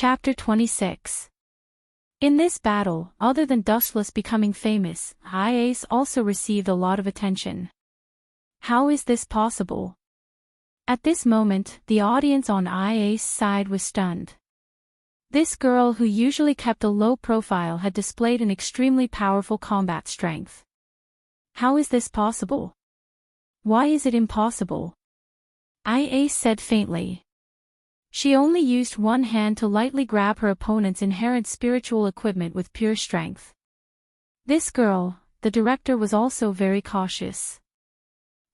Chapter 26. In this battle, other than Dustless becoming famous, Ace also received a lot of attention. How is this possible? At this moment, the audience on Ace's side was stunned. This girl who usually kept a low profile had displayed an extremely powerful combat strength. How is this possible? Why is it impossible? Ace said faintly. She only used one hand to lightly grab her opponent's inherent spiritual equipment with pure strength. This girl, the director, was also very cautious.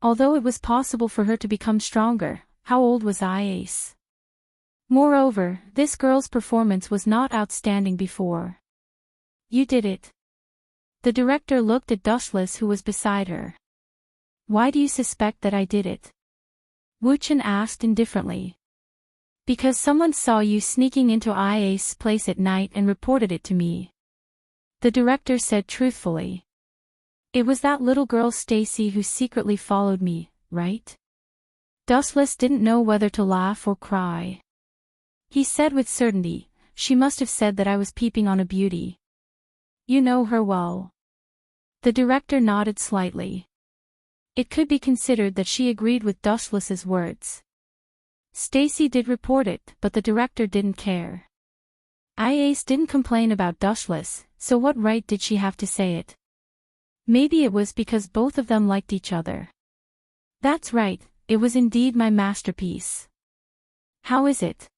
Although it was possible for her to become stronger, how old was Ace? Moreover, this girl's performance was not outstanding before. You did it. The director looked at Dustless, who was beside her. Why do you suspect that I did it? Wu Chen asked indifferently. Because someone saw you sneaking into Ace's place at night and reported it to me. The director said truthfully. It was that little girl Stacy who secretly followed me, right? Dustless didn't know whether to laugh or cry. He said with certainty, she must have said that I was peeping on a beauty. You know her well. The director nodded slightly. It could be considered that she agreed with Dustless's words. Stacy did report it, but the director didn't care. Ace didn't complain about Dustless, so what right did she have to say it? Maybe it was because both of them liked each other. That's right, it was indeed my masterpiece. How is it?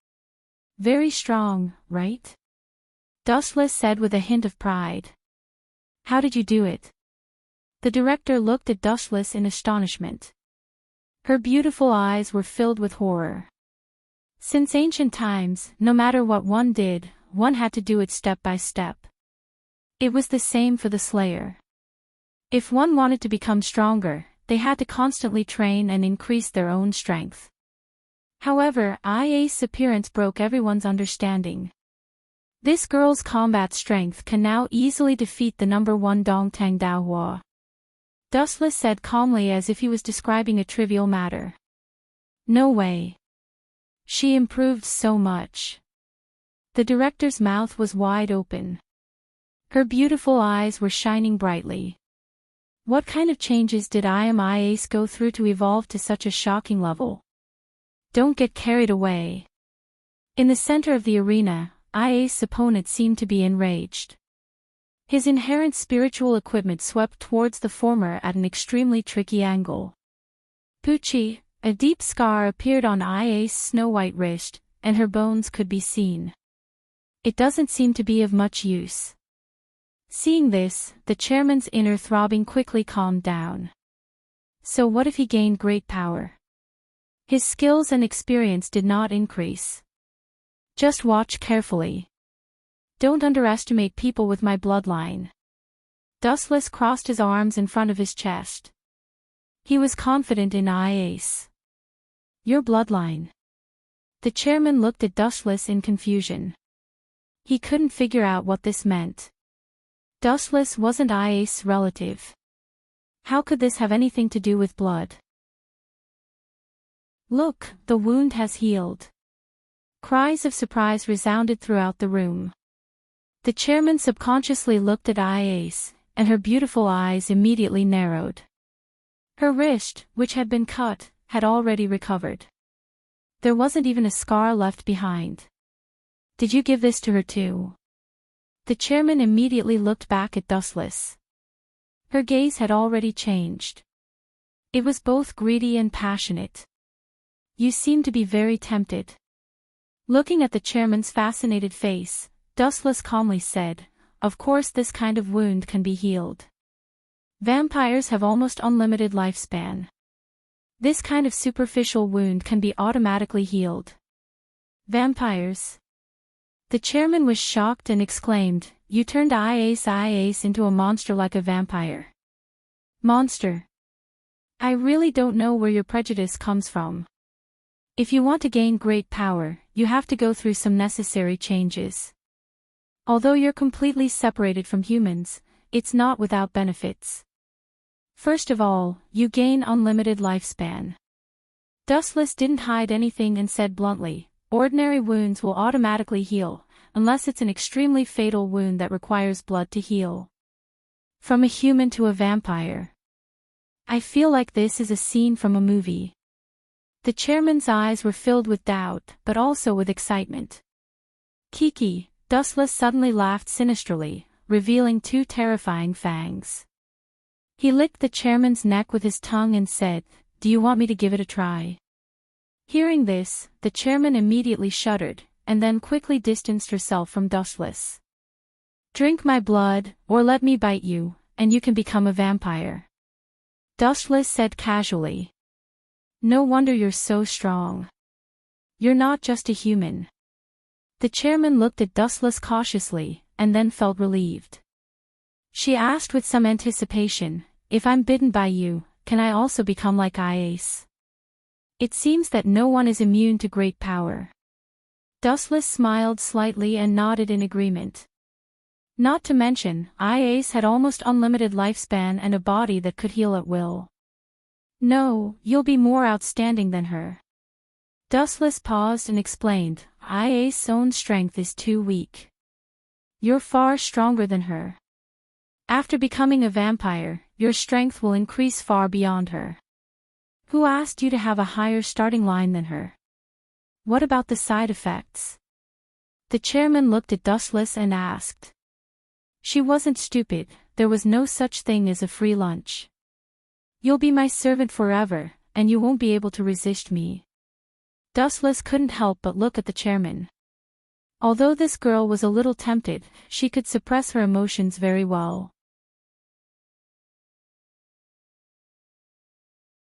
Very strong, right? Dustless said with a hint of pride. How did you do it? The director looked at Dustless in astonishment. Her beautiful eyes were filled with horror. Since ancient times, no matter what one did, one had to do it step by step. It was the same for the Slayer. If one wanted to become stronger, they had to constantly train and increase their own strength. However, Ace's appearance broke everyone's understanding. This girl's combat strength can now easily defeat the number 1 Dongtang Daohua. Dustless said calmly, as if he was describing a trivial matter. No way. She improved so much. The director's mouth was wide open. Her beautiful eyes were shining brightly. What kind of changes did Ace go through to evolve to such a shocking level? Don't get carried away. In the center of the arena, Ace's opponent seemed to be enraged. His inherent spiritual equipment swept towards the former at an extremely tricky angle. Pucci, a deep scar appeared on Ace's snow-white wrist, and her bones could be seen. It doesn't seem to be of much use. Seeing this, the chairman's inner throbbing quickly calmed down. So what if he gained great power? His skills and experience did not increase. Just watch carefully. Don't underestimate people with my bloodline. Dustless crossed his arms in front of his chest. He was confident in Ace. Your bloodline. The chairman looked at Dustless in confusion. He couldn't figure out what this meant. Dustless wasn't Ace's relative. How could this have anything to do with blood? Look, the wound has healed. Cries of surprise resounded throughout the room. The chairman subconsciously looked at Ace, and her beautiful eyes immediately narrowed. Her wrist, which had been cut, had already recovered. There wasn't even a scar left behind. Did you give this to her too? The chairman immediately looked back at Dustless. Her gaze had already changed. It was both greedy and passionate. You seem to be very tempted. Looking at the chairman's fascinated face, Dustless calmly said, of course this kind of wound can be healed. Vampires have almost unlimited lifespan. This kind of superficial wound can be automatically healed. Vampires? The chairman was shocked and exclaimed, you turned Ace into a monster like a vampire. Monster? I really don't know where your prejudice comes from. If you want to gain great power, you have to go through some necessary changes. Although you're completely separated from humans, it's not without benefits. First of all, you gain unlimited lifespan. Dustless didn't hide anything and said bluntly, ordinary wounds will automatically heal, unless it's an extremely fatal wound that requires blood to heal. From a human to a vampire. I feel like this is a scene from a movie. The chairman's eyes were filled with doubt, but also with excitement. Kiki, Dustless suddenly laughed sinisterly, revealing 2 terrifying fangs. He licked the chairman's neck with his tongue and said, "Do you want me to give it a try?" Hearing this, the chairman immediately shuddered, and then quickly distanced herself from Dustless. "Drink my blood, or let me bite you, and you can become a vampire," Dustless said casually. "No wonder you're so strong. You're not just a human." The chairman looked at Dustless cautiously, and then felt relieved. She asked with some anticipation, "If I'm bitten by you, can I also become like Ace?" It seems that no one is immune to great power. Dustless smiled slightly and nodded in agreement. Not to mention, Ace had almost unlimited lifespan and a body that could heal at will. "No, you'll be more outstanding than her." Dustless paused and explained, "Ace's own strength is too weak. You're far stronger than her. After becoming a vampire, your strength will increase far beyond her." "Who asked you to have a higher starting line than her? What about the side effects?" The chairman looked at Dustless and asked. She wasn't stupid, there was no such thing as a free lunch. "You'll be my servant forever, and you won't be able to resist me." Dustless couldn't help but look at the chairman. Although this girl was a little tempted, she could suppress her emotions very well.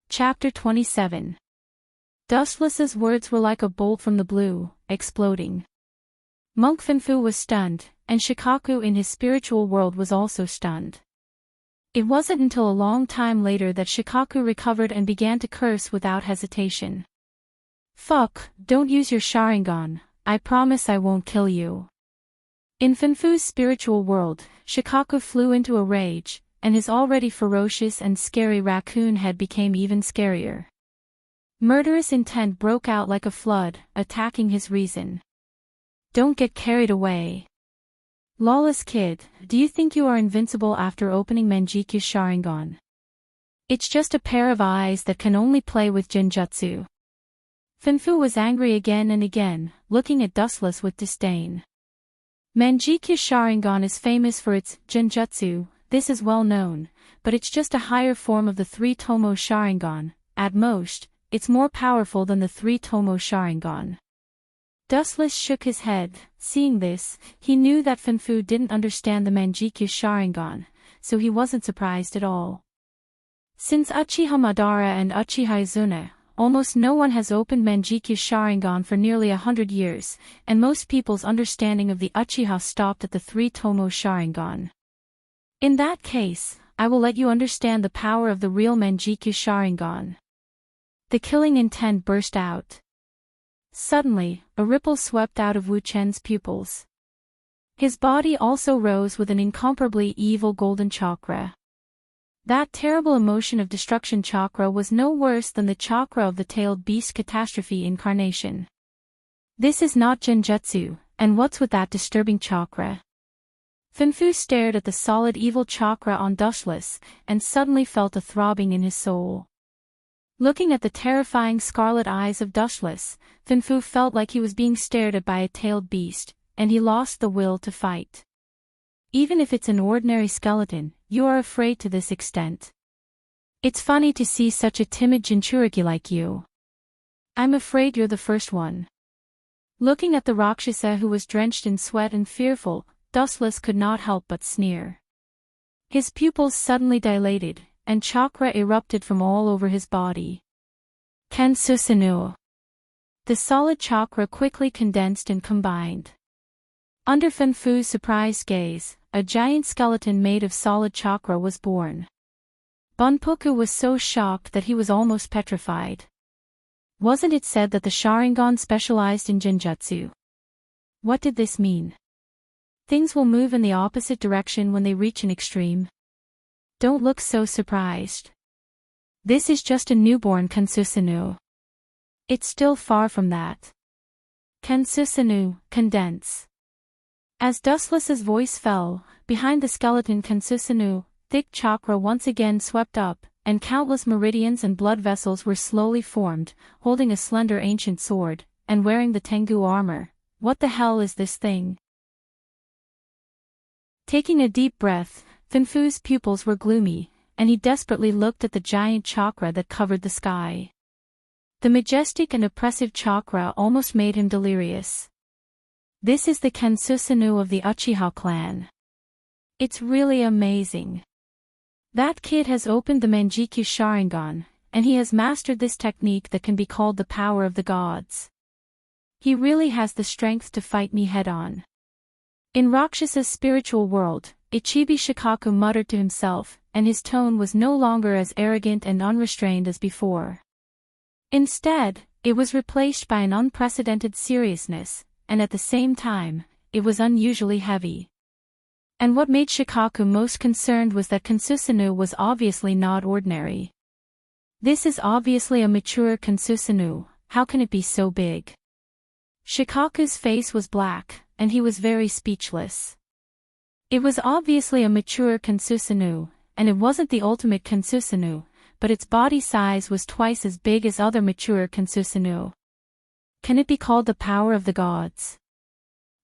Chapter 27. Dustless's words were like a bolt from the blue, exploding. Monk Finfu was stunned, and Shikaku in his spiritual world was also stunned. It wasn't until a long time later that Shikaku recovered and began to curse without hesitation. "Fuck, don't use your Sharingan, I promise I won't kill you." In Finfu's spiritual world, Shikaku flew into a rage, and his already ferocious and scary raccoon head became even scarier. Murderous intent broke out like a flood, attacking his reason. "Don't get carried away. Lawless kid, do you think you are invincible after opening Manjiku's Sharingan? It's just a pair of eyes that can only play with Jinjutsu." Finfu was angry again and again, looking at Dustless with disdain. Manjiku's Sharingan is famous for its Jinjutsu, this is well known, but it's just a higher form of the 3-Tomo Sharingan. At most, it's more powerful than the 3-Tomo Sharingan. Dustless shook his head. Seeing this, he knew that Finfu didn't understand the Manjiku's Sharingan, so he wasn't surprised at all. Since Uchiha Madara and Uchiha Izuna, almost no one has opened Manjiku's Sharingan for nearly 100 years, and most people's understanding of the Uchiha stopped at the 3-Tomo Sharingan. In that case, I will let you understand the power of the real Manjiku's Sharingan. The killing intent burst out. Suddenly, a ripple swept out of Wu Chen's pupils. His body also rose with an incomparably evil golden chakra. That terrible emotion of destruction chakra was no worse than the chakra of the tailed beast catastrophe incarnation. This is not Genjutsu, and what's with that disturbing chakra? Finfu stared at the solid evil chakra on Dustless, and suddenly felt a throbbing in his soul. Looking at the terrifying scarlet eyes of Dustless, Finfu felt like he was being stared at by a tailed beast, and he lost the will to fight. Even if it's an ordinary skeleton, you are afraid to this extent. It's funny to see such a timid Jinchuriki like you. I'm afraid you're the first one. Looking at the Rakshasa who was drenched in sweat and fearful, Dustless could not help but sneer. His pupils suddenly dilated, and chakra erupted from all over his body. Kensusunu. The solid chakra quickly condensed and combined. Under Finfu's surprised gaze, a giant skeleton made of solid chakra was born. Bunpoku was so shocked that he was almost petrified. Wasn't it said that the Sharingan specialized in Genjutsu? What did this mean? Things will move in the opposite direction when they reach an extreme. Don't look so surprised. This is just a newborn Kansusunu. It's still far from that. Kansusanu, condense. As Dustless's voice fell, behind the skeleton Kansusanu, thick chakra once again swept up, and countless meridians and blood vessels were slowly formed, holding a slender ancient sword, and wearing the Tengu armor. What the hell is this thing? Taking a deep breath, Finfu's pupils were gloomy, and he desperately looked at the giant chakra that covered the sky. The majestic and oppressive chakra almost made him delirious. This is the Kansusanu of the Uchiha clan. It's really amazing. That kid has opened the Manjikyu Sharingan, and he has mastered this technique that can be called the power of the gods. He really has the strength to fight me head-on. In Rakshasa's spiritual world, Ichibi Shikaku muttered to himself, and his tone was no longer as arrogant and unrestrained as before. Instead, it was replaced by an unprecedented seriousness, and at the same time, it was unusually heavy. And what made Shikaku most concerned was that Kansusanu was obviously not ordinary. This is obviously a mature Kansusanu, how can it be so big? Shikaku's face was black, and he was very speechless. It was obviously a mature Kansusanu, and it wasn't the ultimate Kansusanu, but its body size was twice as big as other mature Kansusanu. Can it be called the power of the gods?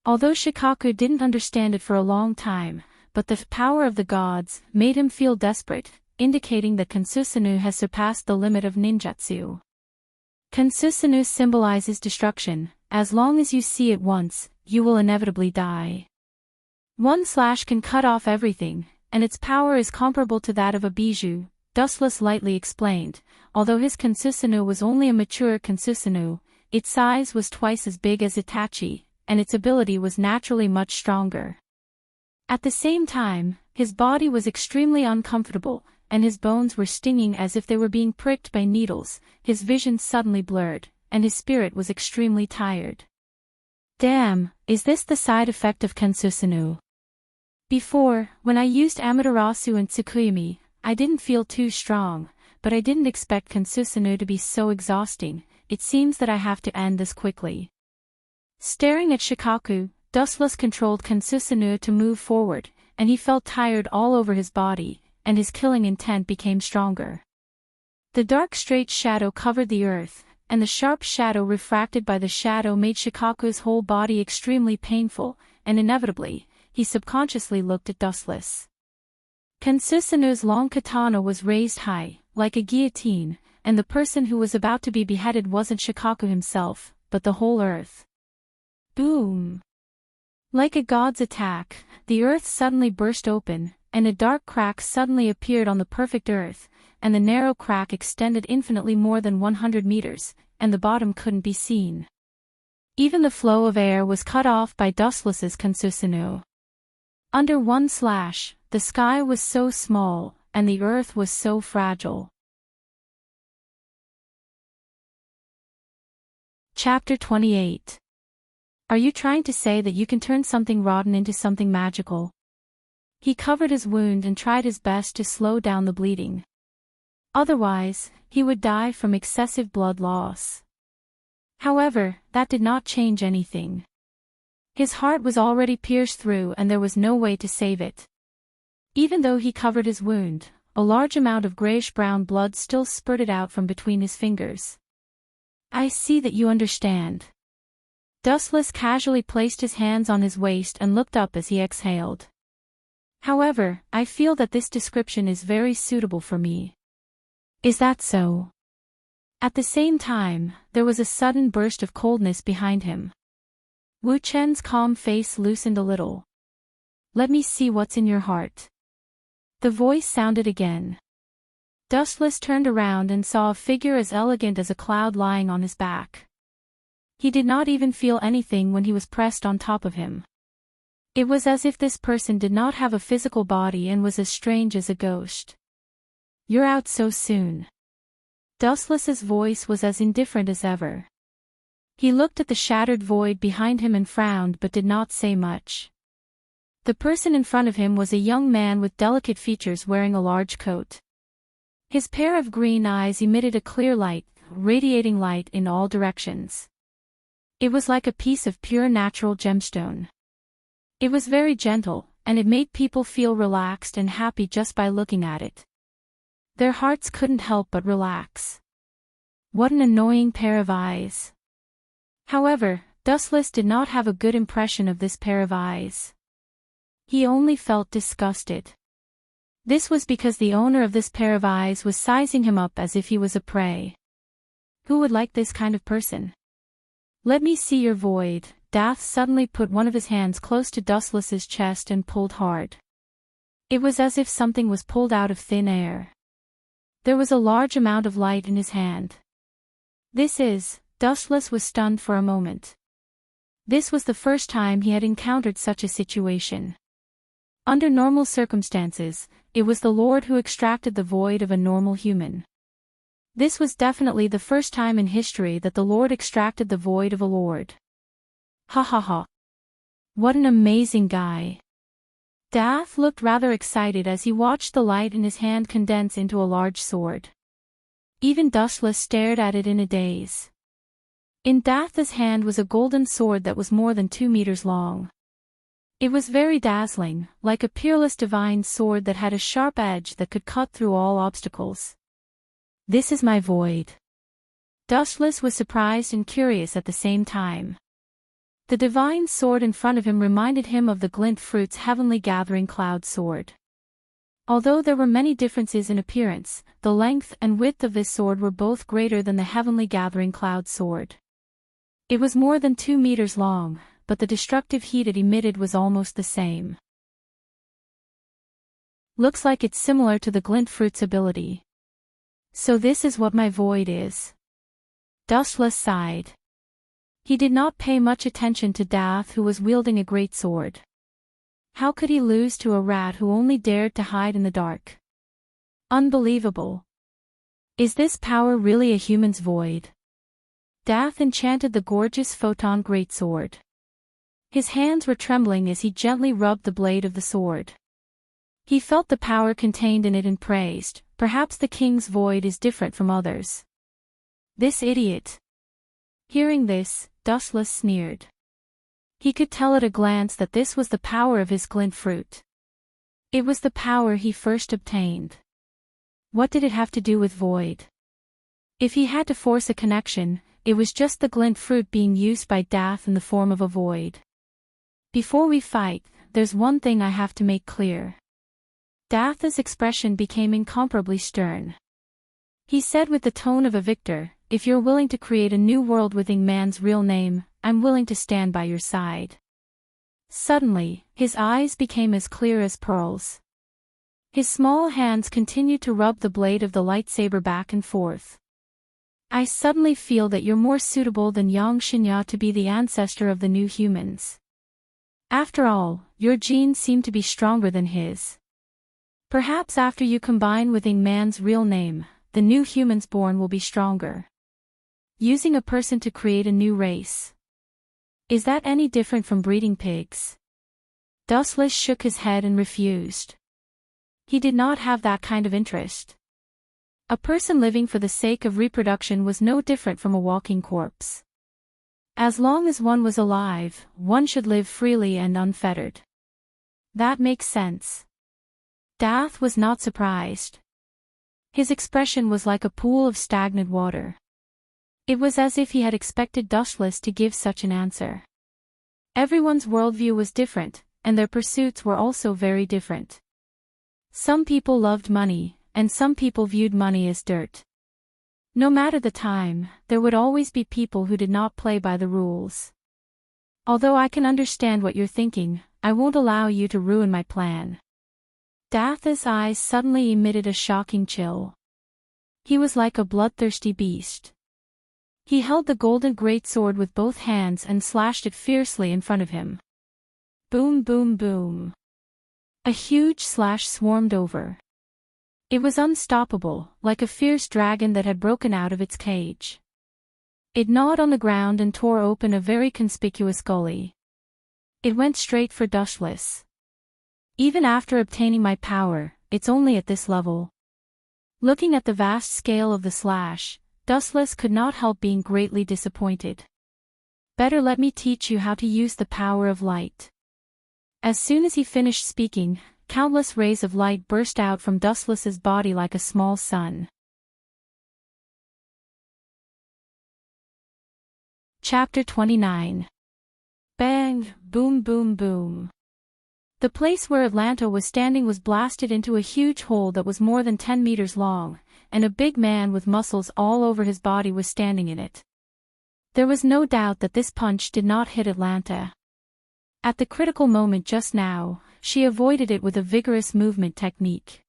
Although Shikaku didn't understand it for a long time, but the power of the gods made him feel desperate, indicating that Kansusanu has surpassed the limit of ninjutsu. Kansusanu symbolizes destruction. As long as you see it once, you will inevitably die. One slash can cut off everything, and its power is comparable to that of a bijou, Dustless lightly explained. Although his Kansusanu was only a mature Kansusanu, its size was twice as big as Itachi, and its ability was naturally much stronger. At the same time, his body was extremely uncomfortable, and his bones were stinging as if they were being pricked by needles. His vision suddenly blurred, and his spirit was extremely tired. Damn, is this the side effect of Kansusanu? Before, when I used Amaterasu and Tsukuyami, I didn't feel too strong, but I didn't expect Kansusanu to be so exhausting. It seems that I have to end this quickly. Staring at Shikaku, Dustless controlled Kansusanu to move forward, and he felt tired all over his body, and his killing intent became stronger. The dark straight shadow covered the earth, and the sharp shadow refracted by the shadow made Shikaku's whole body extremely painful, and inevitably, he subconsciously looked at Dustless. Kansusanu's long katana was raised high, like a guillotine, and the person who was about to be beheaded wasn't Shikaku himself, but the whole earth. Boom! Like a god's attack, the earth suddenly burst open, and a dark crack suddenly appeared on the perfect earth, and the narrow crack extended infinitely more than 100 meters, and the bottom couldn't be seen. Even the flow of air was cut off by Dustless's Kansusanu. Under one slash, the sky was so small, and the earth was so fragile. Chapter 28. Are you trying to say that you can turn something rotten into something magical? He covered his wound and tried his best to slow down the bleeding. Otherwise, he would die from excessive blood loss. However, that did not change anything. His heart was already pierced through and there was no way to save it. Even though he covered his wound, a large amount of grayish-brown blood still spurted out from between his fingers. I see that you understand. Dustless casually placed his hands on his waist and looked up as he exhaled. However, I feel that this description is very suitable for me. Is that so? At the same time, there was a sudden burst of coldness behind him. Wu Chen's calm face loosened a little. Let me see what's in your heart. The voice sounded again. Dustless turned around and saw a figure as elegant as a cloud lying on his back. He did not even feel anything when he was pressed on top of him. It was as if this person did not have a physical body and was as strange as a ghost. You're out so soon. Dustless's voice was as indifferent as ever. He looked at the shattered void behind him and frowned but did not say much. The person in front of him was a young man with delicate features wearing a large coat. His pair of green eyes emitted a clear light, radiating light in all directions. It was like a piece of pure natural gemstone. It was very gentle, and it made people feel relaxed and happy just by looking at it. Their hearts couldn't help but relax. What an annoying pair of eyes. However, Dustless did not have a good impression of this pair of eyes. He only felt disgusted. This was because the owner of this pair of eyes was sizing him up as if he was a prey. Who would like this kind of person? Let me see your void. Dath suddenly put one of his hands close to Dustless's chest and pulled hard. It was as if something was pulled out of thin air. There was a large amount of light in his hand. Dustless was stunned for a moment. This was the first time he had encountered such a situation. Under normal circumstances, it was the Lord who extracted the void of a normal human. This was definitely the first time in history that the Lord extracted the void of a lord. Ha ha ha. What an amazing guy. Dath looked rather excited as he watched the light in his hand condense into a large sword. Even Dustless stared at it in a daze. In Dath's hand was a golden sword that was more than 2 meters long. It was very dazzling, like a peerless divine sword that had a sharp edge that could cut through all obstacles. This is my void. Dustless was surprised and curious at the same time. The divine sword in front of him reminded him of the Glint Fruit's heavenly gathering cloud sword. Although there were many differences in appearance, the length and width of this sword were both greater than the heavenly gathering cloud sword. It was more than 2 meters long, but the destructive heat it emitted was almost the same. Looks like it's similar to the Glint Fruit's ability. So this is what my void is. Dustless sighed. He did not pay much attention to Dath, who was wielding a great sword. How could he lose to a rat who only dared to hide in the dark? Unbelievable. Is this power really a human's void? Dath enchanted the gorgeous photon greatsword. His hands were trembling as he gently rubbed the blade of the sword. He felt the power contained in it and praised, perhaps the king's void is different from others. This idiot. Hearing this, Dustless sneered. He could tell at a glance that this was the power of his Glint Fruit. It was the power he first obtained. What did it have to do with void? If he had to force a connection, it was just the Glint Fruit being used by Dath in the form of a void. Before we fight, there's one thing I have to make clear. Dath's expression became incomparably stern. He said with the tone of a victor, if you're willing to create a new world with Ingman's real name, I'm willing to stand by your side. Suddenly, his eyes became as clear as pearls. His small hands continued to rub the blade of the lightsaber back and forth. I suddenly feel that you're more suitable than Yang Shinya to be the ancestor of the new humans. After all, your genes seem to be stronger than his. Perhaps after you combine with Ingman's real name, the new humans born will be stronger. Using a person to create a new race. Is that any different from breeding pigs? Dustless shook his head and refused. He did not have that kind of interest. A person living for the sake of reproduction was no different from a walking corpse. As long as one was alive, one should live freely and unfettered. That makes sense. Dath was not surprised. His expression was like a pool of stagnant water. It was as if he had expected Dustless to give such an answer. Everyone's worldview was different, and their pursuits were also very different. Some people loved money, and some people viewed money as dirt. No matter the time, there would always be people who did not play by the rules. Although I can understand what you're thinking, I won't allow you to ruin my plan. Dath's eyes suddenly emitted a shocking chill. He was like a bloodthirsty beast. He held the golden greatsword with both hands and slashed it fiercely in front of him. Boom, boom, boom. A huge slash swarmed over. It was unstoppable, like a fierce dragon that had broken out of its cage. It gnawed on the ground and tore open a very conspicuous gully. It went straight for Dustless. Even after obtaining my power, it's only at this level. Looking at the vast scale of the slash, Dustless could not help being greatly disappointed. Better let me teach you how to use the power of light. As soon as he finished speaking, countless rays of light burst out from Dustless's body like a small sun. Chapter 29. Bang, boom boom boom. The place where Atlanta was standing was blasted into a huge hole that was more than 10 meters long, and a big man with muscles all over his body was standing in it. There was no doubt that this punch did not hit Atlanta. At the critical moment just now, she avoided it with a vigorous movement technique.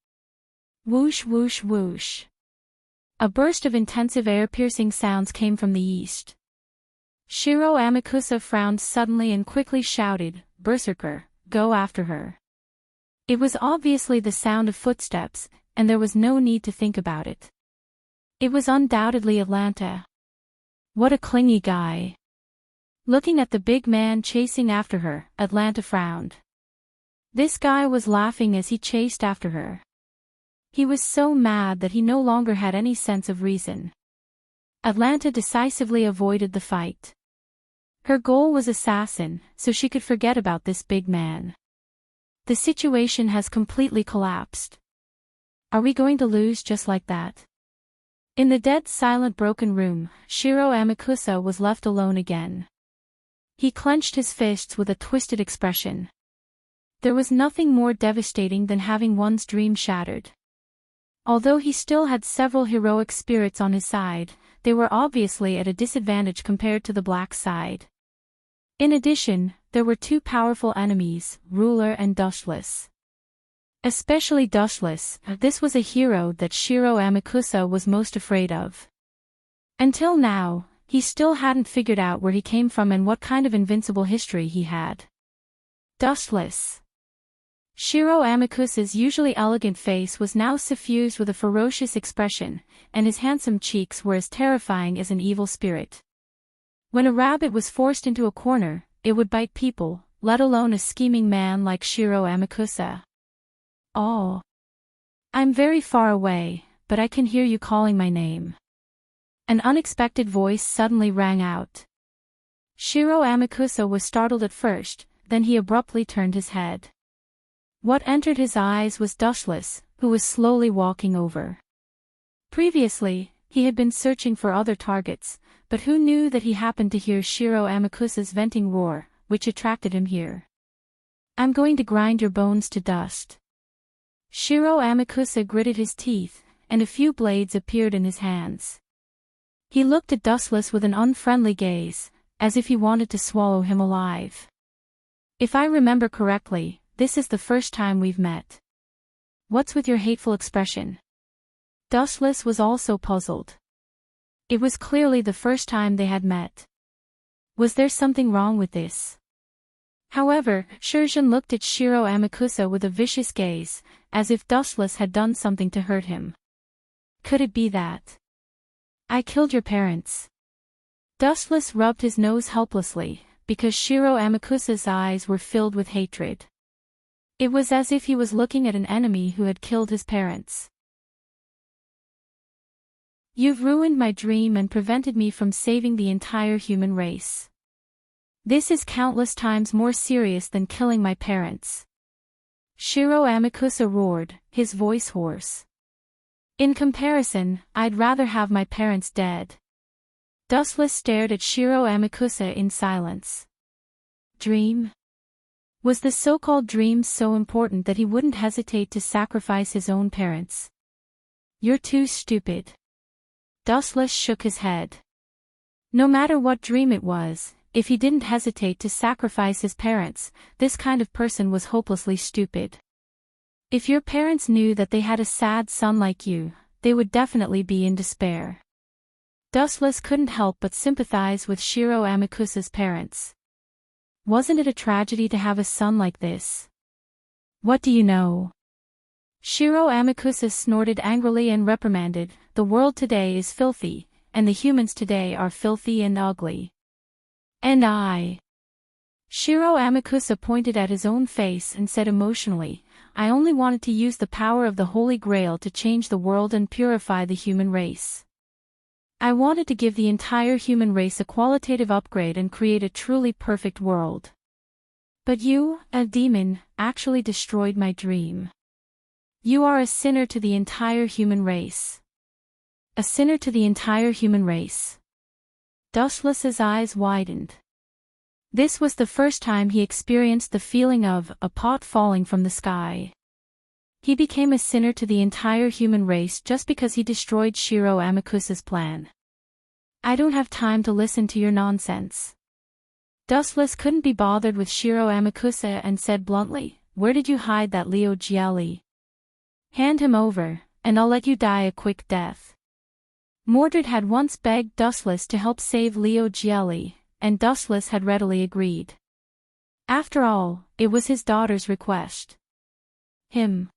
Whoosh whoosh whoosh. A burst of intensive air-piercing sounds came from the east. Shiro Amakusa frowned suddenly and quickly shouted, "Berserker, go after her." It was obviously the sound of footsteps, and there was no need to think about it. It was undoubtedly Atlanta. What a clingy guy. Looking at the big man chasing after her, Atlanta frowned. This guy was laughing as he chased after her. He was so mad that he no longer had any sense of reason. Atlanta decisively avoided the fight. Her goal was assassin, so she could forget about this big man. The situation has completely collapsed. Are we going to lose just like that? In the dead silent broken room, Shiro Amakusa was left alone again. He clenched his fists with a twisted expression. There was nothing more devastating than having one's dream shattered. Although he still had several heroic spirits on his side, they were obviously at a disadvantage compared to the black side. In addition, there were two powerful enemies, Ruler and Dustless. Especially Dustless, this was a hero that Shiro Amakusa was most afraid of. Until now, he still hadn't figured out where he came from and what kind of invincible history he had. Dustless. Shiro Amakusa's usually elegant face was now suffused with a ferocious expression, and his handsome cheeks were as terrifying as an evil spirit. When a rabbit was forced into a corner, it would bite people, let alone a scheming man like Shiro Amakusa. Oh. I'm very far away, but I can hear you calling my name. An unexpected voice suddenly rang out. Shiro Amakusa was startled at first, then he abruptly turned his head. What entered his eyes was Dustless, who was slowly walking over. Previously, he had been searching for other targets, but who knew that he happened to hear Shiro Amakusa's venting roar, which attracted him here. I'm going to grind your bones to dust. Shiro Amakusa gritted his teeth, and a few blades appeared in his hands. He looked at Dustless with an unfriendly gaze, as if he wanted to swallow him alive. If I remember correctly, this is the first time we've met. What's with your hateful expression? Dustless was also puzzled. It was clearly the first time they had met. Was there something wrong with this? However, Shurjin looked at Shiro Amakusa with a vicious gaze, as if Dustless had done something to hurt him. Could it be that I killed your parents? Dustless rubbed his nose helplessly, because Shiro Amakusa's eyes were filled with hatred. It was as if he was looking at an enemy who had killed his parents. You've ruined my dream and prevented me from saving the entire human race. This is countless times more serious than killing my parents. Shiro Amakusa roared, his voice hoarse. In comparison, I'd rather have my parents dead. Dustless stared at Shiro Amakusa in silence. Dream? Was the so-called dream so important that he wouldn't hesitate to sacrifice his own parents? You're too stupid. Dustless shook his head. No matter what dream it was, if he didn't hesitate to sacrifice his parents, this kind of person was hopelessly stupid. If your parents knew that they had a sad son like you, they would definitely be in despair. Dustless couldn't help but sympathize with Shiro Amakusa's parents. Wasn't it a tragedy to have a son like this? What do you know? Shiro Amakusa snorted angrily and reprimanded, the world today is filthy, and the humans today are filthy and ugly. And I. Shiro Amakusa pointed at his own face and said emotionally, I only wanted to use the power of the Holy Grail to change the world and purify the human race. I wanted to give the entire human race a qualitative upgrade and create a truly perfect world. But you, a demon, actually destroyed my dream. You are a sinner to the entire human race. A sinner to the entire human race. Dustless's eyes widened. This was the first time he experienced the feeling of a pot falling from the sky. He became a sinner to the entire human race just because he destroyed Shiro Amakusa's plan. I don't have time to listen to your nonsense. Dustless couldn't be bothered with Shiro Amakusa and said bluntly, "Where did you hide that Leo Jelly? Hand him over, and I'll let you die a quick death." Mordred had once begged Dustless to help save Leo Jelly, and Dustless had readily agreed. After all, it was his daughter's request. Him.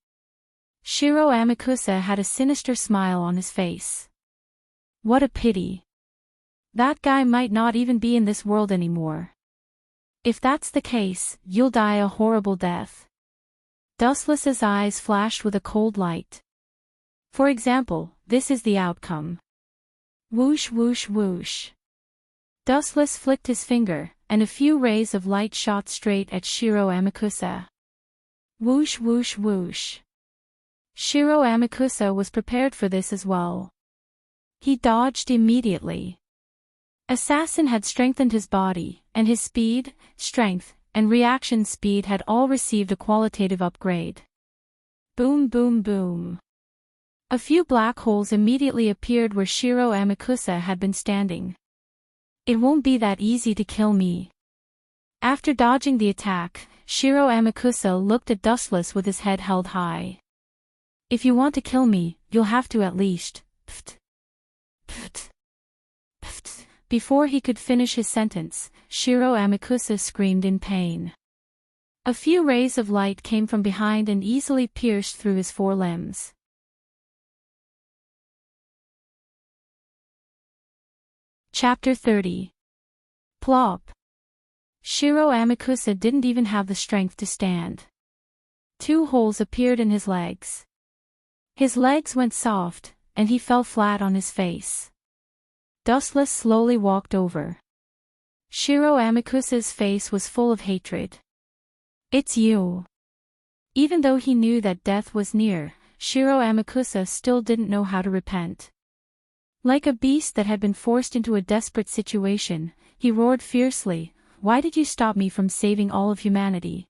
Shiro Amakusa had a sinister smile on his face. What a pity. That guy might not even be in this world anymore. If that's the case, you'll die a horrible death. Dustless's eyes flashed with a cold light. For example, this is the outcome. Whoosh whoosh whoosh. Dustless flicked his finger, and a few rays of light shot straight at Shiro Amakusa. Whoosh whoosh whoosh. Shiro Amakusa was prepared for this as well. He dodged immediately. Assassin had strengthened his body, and his speed, strength, and reaction speed had all received a qualitative upgrade. Boom boom boom. A few black holes immediately appeared where Shiro Amakusa had been standing. It won't be that easy to kill me. After dodging the attack, Shiro Amakusa looked at Dustless with his head held high. If you want to kill me, you'll have to at least, pft, pft, pft. Before he could finish his sentence, Shiro Amakusa screamed in pain. A few rays of light came from behind and easily pierced through his four limbs. Chapter 30. Plop. Shiro Amakusa didn't even have the strength to stand. 2 holes appeared in his legs. His legs went soft, and he fell flat on his face. Dustless slowly walked over. Shiro Amakusa's face was full of hatred. It's you. Even though he knew that death was near, Shiro Amakusa still didn't know how to repent. Like a beast that had been forced into a desperate situation, he roared fiercely, "Why did you stop me from saving all of humanity?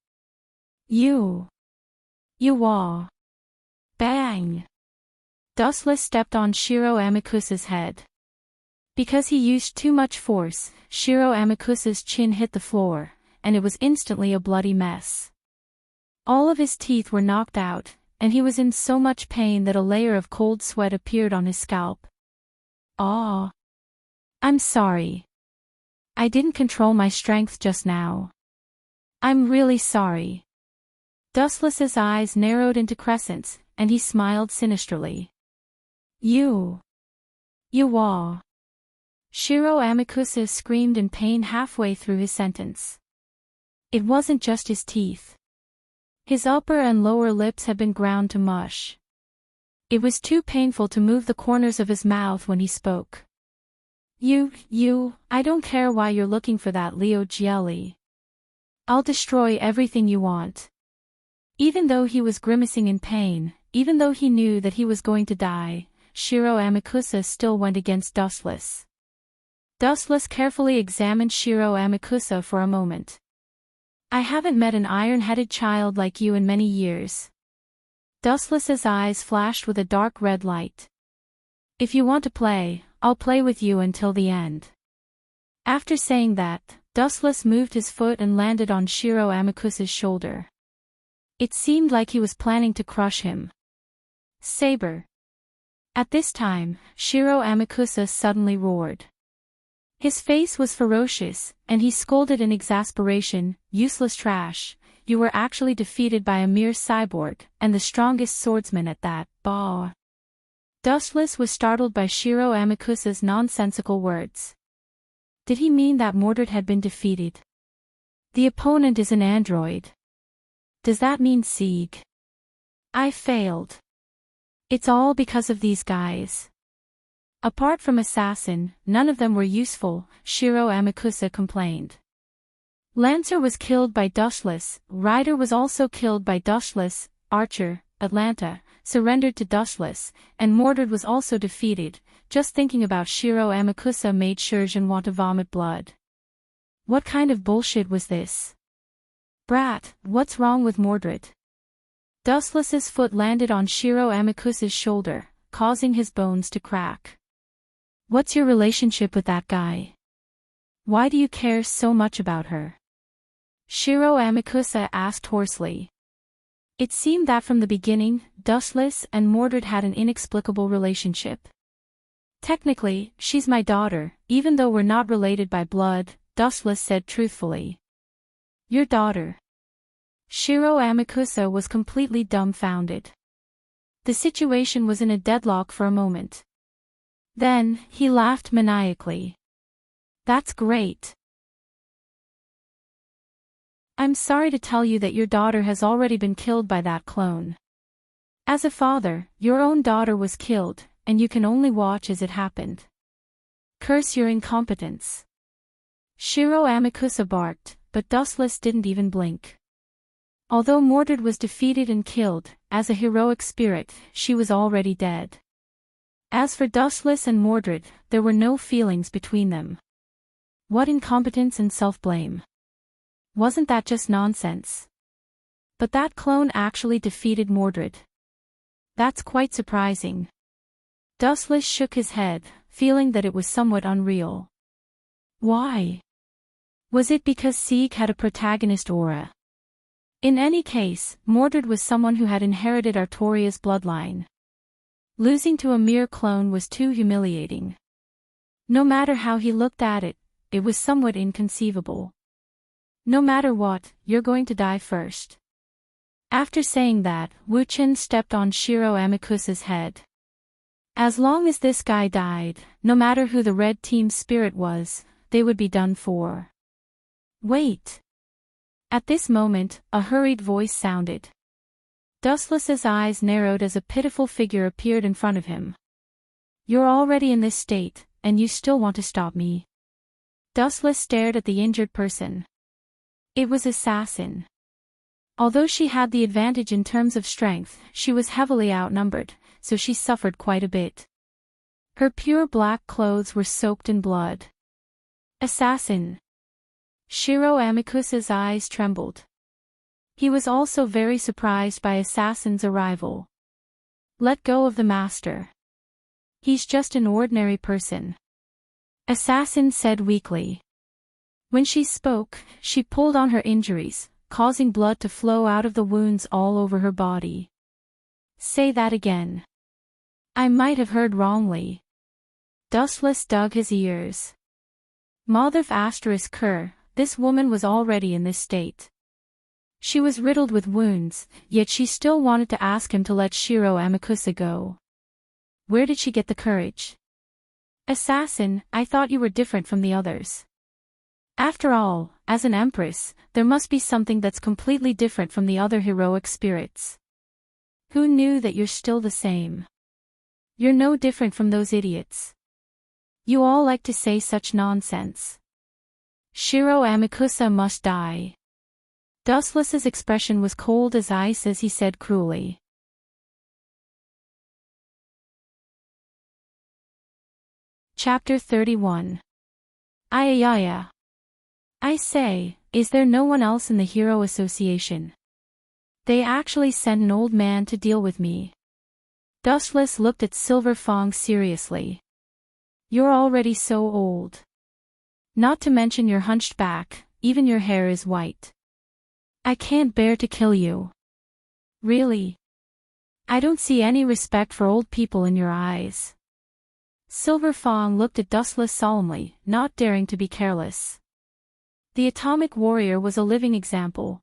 You wah." Bang! Dustless stepped on Shiro Amakusa's head. Because he used too much force, Shiro Amakusa's chin hit the floor, and it was instantly a bloody mess. All of his teeth were knocked out, and he was in so much pain that a layer of cold sweat appeared on his scalp. "Aw. I'm sorry. I didn't control my strength just now. I'm really sorry." Dustless's eyes narrowed into crescents, and he smiled sinisterly. You wah." Shiro Amakusa screamed in pain halfway through his sentence. It wasn't just his teeth. His upper and lower lips had been ground to mush. It was too painful to move the corners of his mouth when he spoke. I don't care why you're looking for that Leo Jelly. I'll destroy everything you want." Even though he was grimacing in pain, even though he knew that he was going to die, Shiro Amakusa still went against Dustless. Dustless carefully examined Shiro Amakusa for a moment. "I haven't met an iron-headed child like you in many years." Dustless's eyes flashed with a dark red light. "If you want to play, I'll play with you until the end." After saying that, Dustless moved his foot and landed on Shiro Amakusa's shoulder. It seemed like he was planning to crush him. Saber. At this time, Shiro Amakusa suddenly roared. His face was ferocious, and he scolded in exasperation, "Useless trash, you were actually defeated by a mere cyborg, and the strongest swordsman at that, bah." Dustless was startled by Shiro Amakusa's nonsensical words. Did he mean that Mordred had been defeated? The opponent is an android. Does that mean Sieg? I failed. It's all because of these guys. Apart from assassin, none of them were useful, Shiro Amakusa complained. Lancer was killed by Dushless, Rider was also killed by Dushless, Archer, Atlanta, surrendered to Dushless, and Mordred was also defeated. Just thinking about Shiro Amakusa made Shurjin want to vomit blood. What kind of bullshit was this? Brat, what's wrong with Mordred? Dustless's foot landed on Shiro Amakusa's shoulder, causing his bones to crack. What's your relationship with that guy? Why do you care so much about her? Shiro Amakusa asked hoarsely. It seemed that from the beginning, Dustless and Mordred had an inexplicable relationship. Technically, she's my daughter, even though we're not related by blood, Dustless said truthfully. Your daughter? Shiro Amakusa was completely dumbfounded. The situation was in a deadlock for a moment. Then, he laughed maniacally. That's great. I'm sorry to tell you that your daughter has already been killed by that clone. As a father, your own daughter was killed, and you can only watch as it happened. Curse your incompetence. Shiro Amakusa barked, but Dustless didn't even blink. Although Mordred was defeated and killed, as a heroic spirit, she was already dead. As for Dustless and Mordred, there were no feelings between them. What incompetence and self-blame. Wasn't that just nonsense? But that clone actually defeated Mordred. That's quite surprising. Dustless shook his head, feeling that it was somewhat unreal. Why? Was it because Sieg had a protagonist aura? In any case, Mordred was someone who had inherited Artoria's bloodline. Losing to a mere clone was too humiliating. No matter how he looked at it, it was somewhat inconceivable. No matter what, you're going to die first. After saying that, Wu Qin stepped on Shiro Amakusa's head. As long as this guy died, no matter who the red team's spirit was, they would be done for. Wait. At this moment, a hurried voice sounded. Dustless's eyes narrowed as a pitiful figure appeared in front of him. You're already in this state, and you still want to stop me? Dustless stared at the injured person. It was Assassin. Although she had the advantage in terms of strength, she was heavily outnumbered, so she suffered quite a bit. Her pure black clothes were soaked in blood. Assassin. Shiro Amakusa's eyes trembled. He was also very surprised by Assassin's arrival. Let go of the master. He's just an ordinary person. Assassin said weakly. When she spoke, she pulled on her injuries, causing blood to flow out of the wounds all over her body. Say that again. I might have heard wrongly. Dustless dug his ears. Mothif *Ker, this woman was already in this state. She was riddled with wounds, yet she still wanted to ask him to let Shiro Amakusa go. Where did she get the courage? Assassin, I thought you were different from the others. After all, as an empress, there must be something that's completely different from the other heroic spirits. Who knew that you're still the same? You're no different from those idiots. You all like to say such nonsense. Shiro Amakusa must die. Dustless's expression was cold as ice as he said cruelly. Chapter 31. Ayayaya. I say, is there no one else in the Hero Association? They actually sent an old man to deal with me. Dustless looked at Silver Fong seriously. You're already so old. Not to mention you're hunched back, even your hair is white. I can't bear to kill you. Really? I don't see any respect for old people in your eyes. Silver Fong looked at Dustless solemnly, not daring to be careless. The Atomic Warrior was a living example.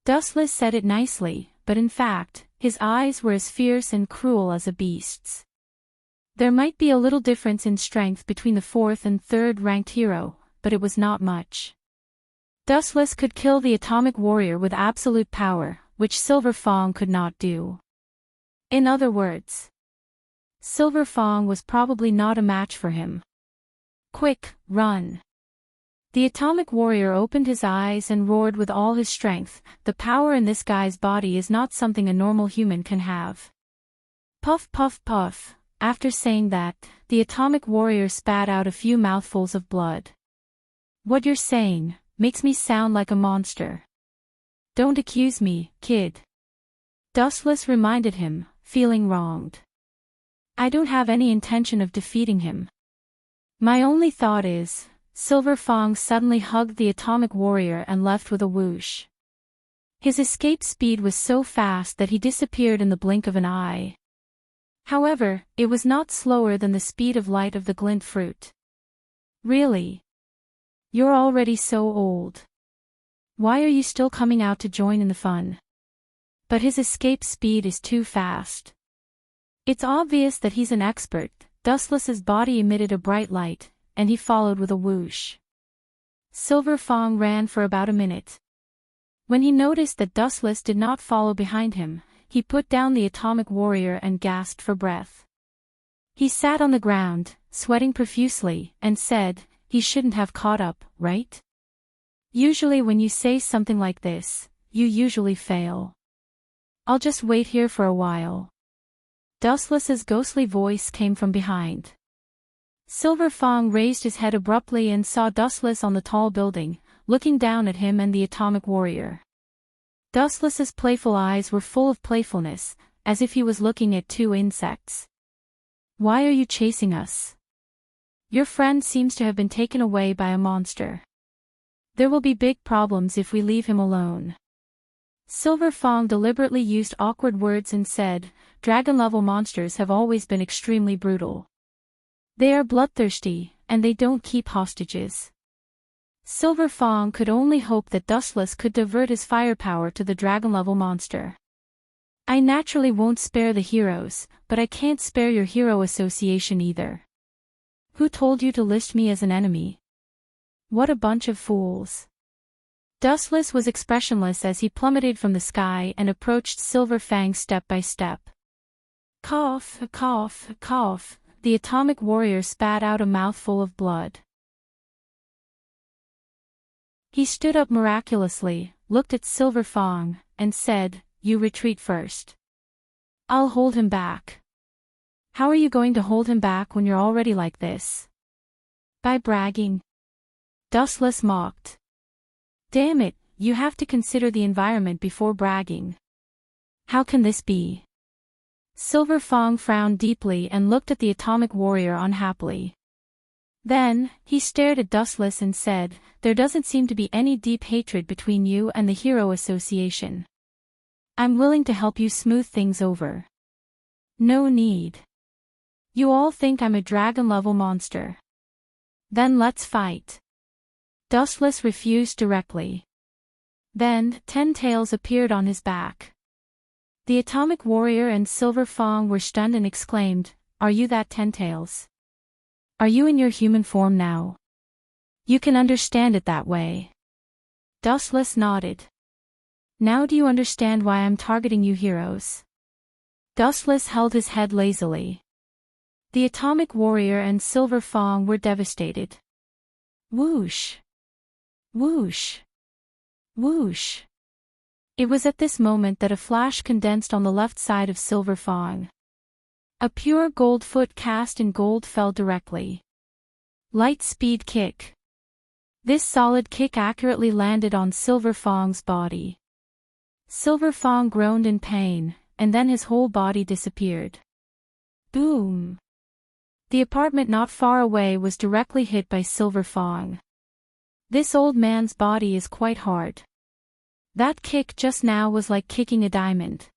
Dustless said it nicely, but in fact, his eyes were as fierce and cruel as a beast's. There might be a little difference in strength between the 4th and 3rd ranked hero, but it was not much. Dustless could kill the Atomic Warrior with absolute power, which Silver Fong could not do. In other words, Silver Fang was probably not a match for him. Quick, run! The atomic warrior opened his eyes and roared with all his strength. The power in this guy's body is not something a normal human can have. Puff puff puff. After saying that, the atomic warrior spat out a few mouthfuls of blood. What you're saying makes me sound like a monster. Don't accuse me, kid. Dustless reminded him, feeling wronged. I don't have any intention of defeating him. My only thought is, Silver Fang suddenly hugged the atomic warrior and left with a whoosh. His escape speed was so fast that he disappeared in the blink of an eye. However, it was not slower than the speed of light of the glint fruit. Really? You're already so old. Why are you still coming out to join in the fun? But his escape speed is too fast. It's obvious that he's an expert. Dustless's body emitted a bright light, and he followed with a whoosh. Silver Fang ran for about a minute. When he noticed that Dustless did not follow behind him, he put down the atomic warrior and gasped for breath. He sat on the ground, sweating profusely, and said, he shouldn't have caught up, right? Usually when you say something like this, you usually fail. I'll just wait here for a while. Dustless's ghostly voice came from behind. Silver Fang raised his head abruptly and saw Dustless on the tall building, looking down at him and the atomic warrior. Dustless's playful eyes were full of playfulness, as if he was looking at two insects. Why are you chasing us? Your friend seems to have been taken away by a monster. There will be big problems if we leave him alone. Silver Fang deliberately used awkward words and said, dragon-level monsters have always been extremely brutal. They are bloodthirsty, and they don't keep hostages. Silver Fang could only hope that Dustless could divert his firepower to the dragon-level monster. I naturally won't spare the heroes, but I can't spare your hero association either. Who told you to list me as an enemy? What a bunch of fools. Dustless was expressionless as he plummeted from the sky and approached Silver Fang step by step. Cough, cough, cough. The atomic warrior spat out a mouthful of blood. He stood up miraculously, looked at Silver Fang, and said, you retreat first. I'll hold him back. How are you going to hold him back when you're already like this? By bragging. Dustless mocked. Damn it, you have to consider the environment before bragging. How can this be? Silver Fang frowned deeply and looked at the atomic warrior unhappily. Then, he stared at Dustless and said, there doesn't seem to be any deep hatred between you and the Hero Association. I'm willing to help you smooth things over. No need. You all think I'm a dragon-level monster. Then let's fight. Dustless refused directly. Then, 10 tails appeared on his back. The atomic warrior and Silver Fang were stunned and exclaimed, are you that 10 tails? Are you in your human form now? You can understand it that way. Dustless nodded. Now do you understand why I'm targeting you heroes? Dustless held his head lazily. The atomic warrior and Silver Fang were devastated. Whoosh! Whoosh! Whoosh! It was at this moment that a flash condensed on the left side of Silver Fang. A pure gold foot cast in gold fell directly. Light speed kick. This solid kick accurately landed on Silver Fang's body. Silver Fang groaned in pain, and then his whole body disappeared. Boom! The apartment not far away was directly hit by Silver Fang. This old man's body is quite hard. That kick just now was like kicking a diamond.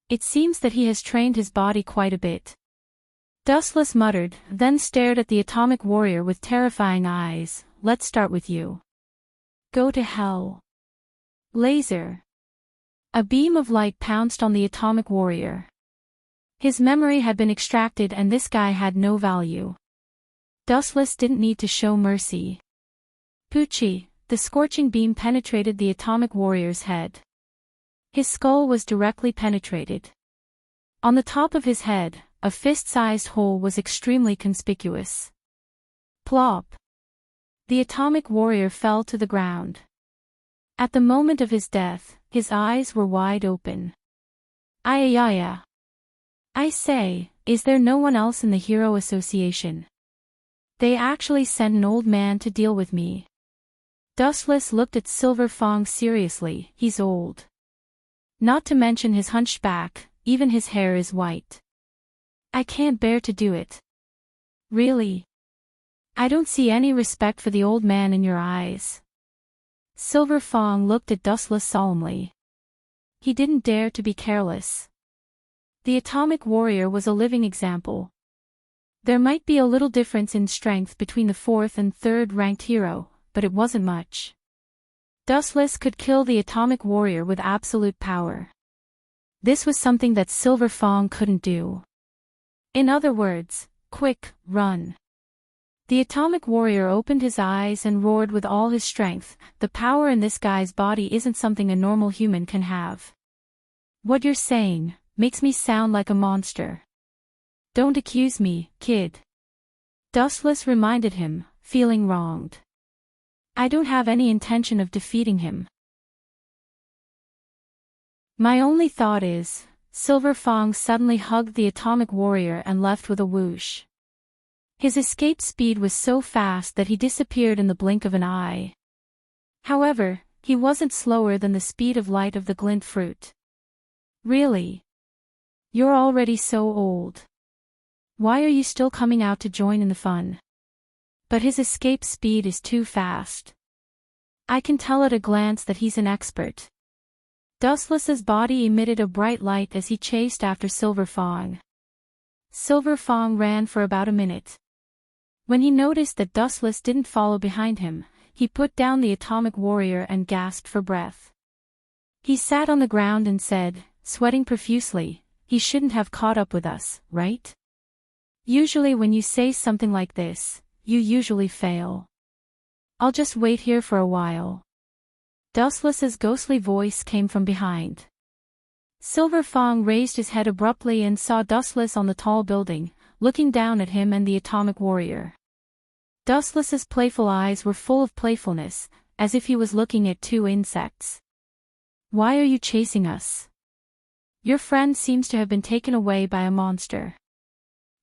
It seems that he has trained his body quite a bit. Dustless muttered, then stared at the atomic warrior with terrifying eyes. Let's start with you. Go to hell. Laser. A beam of light pounced on the atomic warrior. His memory had been extracted and this guy had no value. Dustless didn't need to show mercy. Poochie, the scorching beam penetrated the atomic warrior's head. His skull was directly penetrated. On the top of his head, a fist-sized hole was extremely conspicuous. Plop! The atomic warrior fell to the ground. At the moment of his death, his eyes were wide open. Ayayaya. I say, is there no one else in the Hero Association? They actually sent an old man to deal with me. Dustless looked at Silver Fong seriously. He's old. Not to mention his hunched back, even his hair is white. I can't bear to do it. Really? I don't see any respect for the old man in your eyes. Silver Fong looked at Dustless solemnly. He didn't dare to be careless. The atomic warrior was a living example. There might be a little difference in strength between the 4th and 3rd ranked hero, but it wasn't much. Dustless could kill the atomic warrior with absolute power. This was something that Silver Fong couldn't do. In other words, quick, run. The atomic warrior opened his eyes and roared with all his strength. The power in this guy's body isn't something a normal human can have. What you're saying makes me sound like a monster. Don't accuse me, kid. Dustless reminded him, feeling wronged. I don't have any intention of defeating him. My only thought is, Silver Fong suddenly hugged the atomic warrior and left with a whoosh. His escape speed was so fast that he disappeared in the blink of an eye. However, he wasn't slower than the speed of light of the glint fruit. Really? You're already so old. Why are you still coming out to join in the fun? But his escape speed is too fast. I can tell at a glance that he's an expert. Dustless's body emitted a bright light as he chased after Silver Fong. Silver Fong ran for about a minute. When he noticed that Dustless didn't follow behind him, he put down the atomic warrior and gasped for breath. He sat on the ground and said, sweating profusely, he shouldn't have caught up with us, right? Usually when you say something like this, you usually fail. I'll just wait here for a while. Dustless's ghostly voice came from behind. Silver Fong raised his head abruptly and saw Dustless on the tall building, looking down at him and the atomic warrior. Dustless's playful eyes were full of playfulness, as if he was looking at two insects. Why are you chasing us? Your friend seems to have been taken away by a monster.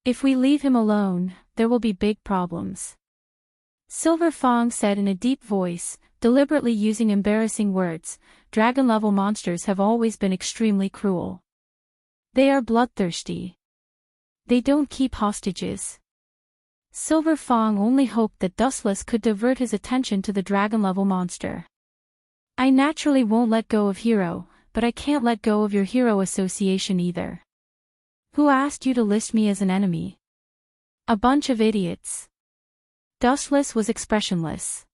If we leave him alone, there will be big problems. Silver Fong said in a deep voice, deliberately using embarrassing words, dragon-level monsters have always been extremely cruel. They are bloodthirsty. They don't keep hostages. Silver Fong only hoped that Dustless could divert his attention to the dragon-level monster. I naturally won't let go of Hero, but I can't let go of your Hero Association either. Who asked you to list me as an enemy? A bunch of idiots. Dustless was expressionless.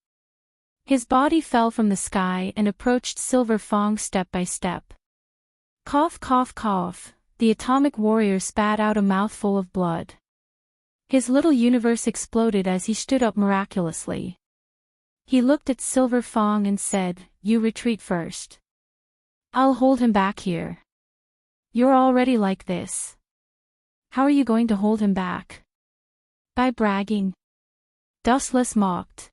His body fell from the sky and approached Silver Fong step by step. Cough, cough, cough, the atomic warrior spat out a mouthful of blood. His little universe exploded as he stood up miraculously. He looked at Silver Fong and said, you retreat first. I'll hold him back here. You're already like this. How are you going to hold him back? By bragging. Dustless mocked.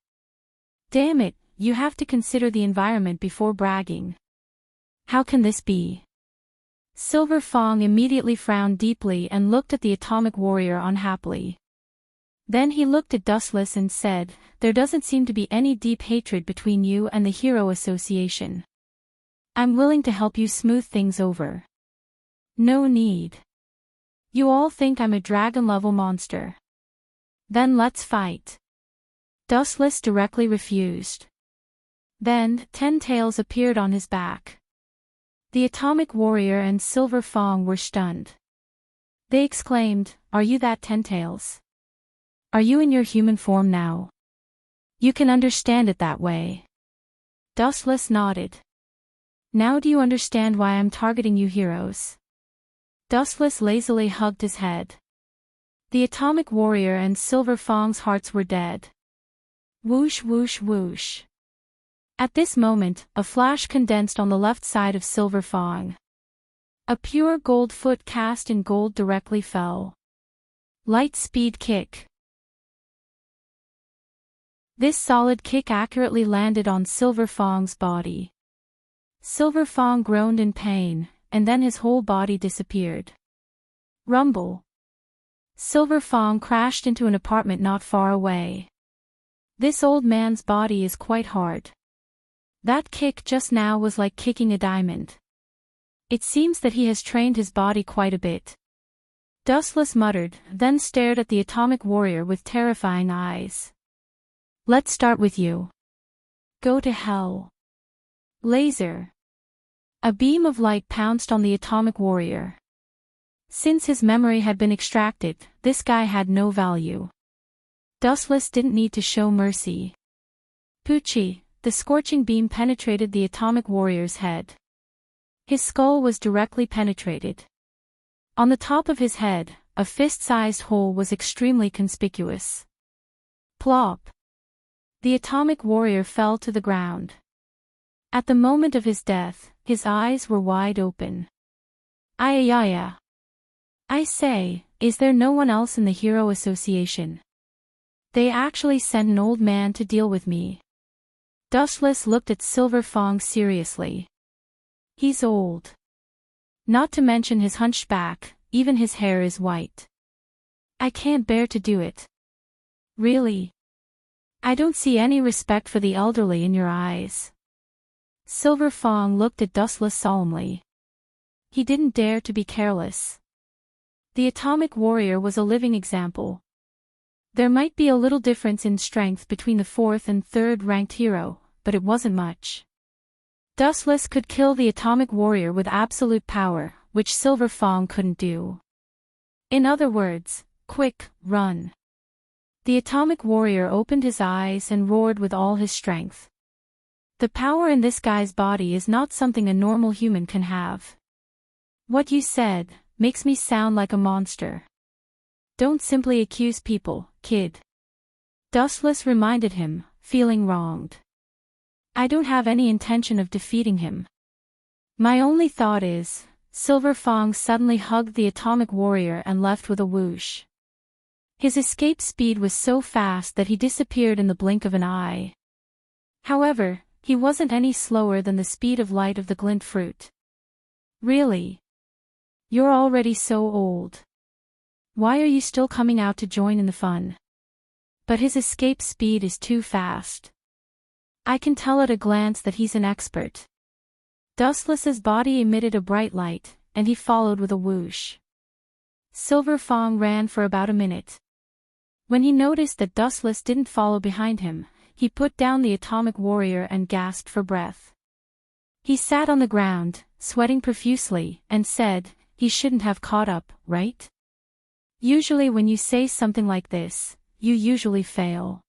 Damn it, you have to consider the environment before bragging. How can this be? Silver Fong immediately frowned deeply and looked at the atomic warrior unhappily. Then he looked at Dustless and said, there doesn't seem to be any deep hatred between you and the Hero Association. I'm willing to help you smooth things over. No need. You all think I'm a dragon-level monster. Then let's fight. Dustless directly refused. Then, 10 tails appeared on his back. The atomic warrior and Silver Fong were stunned. They exclaimed, are you that 10 tails? Are you in your human form now? You can understand it that way. Dustless nodded. Now do you understand why I'm targeting you heroes? Dustless lazily hugged his head. The atomic warrior and Silver Fong's hearts were dead. Whoosh whoosh whoosh. At this moment, a flash condensed on the left side of Silver Fong. A pure gold foot cast in gold directly fell. Light speed kick. This solid kick accurately landed on Silver Fang's body. Silver Fang groaned in pain, and then his whole body disappeared. Rumble. Silver Fang crashed into an apartment not far away. This old man's body is quite hard. That kick just now was like kicking a diamond. It seems that he has trained his body quite a bit. Dustless muttered, then stared at the atomic warrior with terrifying eyes. Let's start with you. Go to hell. Laser. A beam of light pounced on the atomic warrior. Since his memory had been extracted, this guy had no value. Dustless didn't need to show mercy. Poochie, the scorching beam penetrated the atomic warrior's head. His skull was directly penetrated. On the top of his head, a fist-sized hole was extremely conspicuous. Plop. The atomic warrior fell to the ground. At the moment of his death, his eyes were wide open. Ayayaya. I say, is there no one else in the Hero Association? They actually sent an old man to deal with me. Dustless looked at Silver Fang seriously. He's old. Not to mention his hunched back, even his hair is white. I can't bear to do it. Really? I don't see any respect for the elderly in your eyes. Silver Fang looked at Dustless solemnly. He didn't dare to be careless. The atomic warrior was a living example. There might be a little difference in strength between the 4th and 3rd ranked hero, but it wasn't much. Dustless could kill the atomic warrior with absolute power, which Silver Fang couldn't do. In other words, quick, run. The atomic warrior opened his eyes and roared with all his strength. The power in this guy's body is not something a normal human can have. What you said makes me sound like a monster. Don't simply accuse people, kid. Dustless reminded him, feeling wronged. I don't have any intention of defeating him. My only thought is, Silver Fang suddenly hugged the atomic warrior and left with a whoosh. His escape speed was so fast that he disappeared in the blink of an eye. However, he wasn't any slower than the speed of light of the glint fruit. Really? You're already so old. Why are you still coming out to join in the fun? But his escape speed is too fast. I can tell at a glance that he's an expert. Dustless's body emitted a bright light, and he followed with a whoosh. Silver Fang ran for about a minute. When he noticed that Dustless didn't follow behind him, he put down the atomic warrior and gasped for breath. He sat on the ground, sweating profusely, and said, he shouldn't have caught up, right? Usually when you say something like this, you usually fail.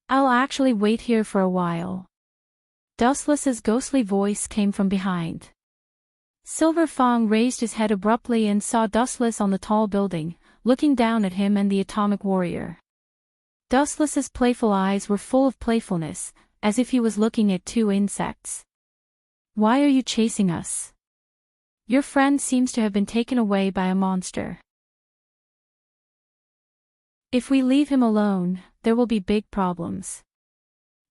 I'll actually wait here for a while. Dustless's ghostly voice came from behind. Silver Fang raised his head abruptly and saw Dustless on the tall building, looking down at him and the atomic warrior. Dustless's playful eyes were full of playfulness, as if he was looking at two insects. Why are you chasing us? Your friend seems to have been taken away by a monster. If we leave him alone, there will be big problems.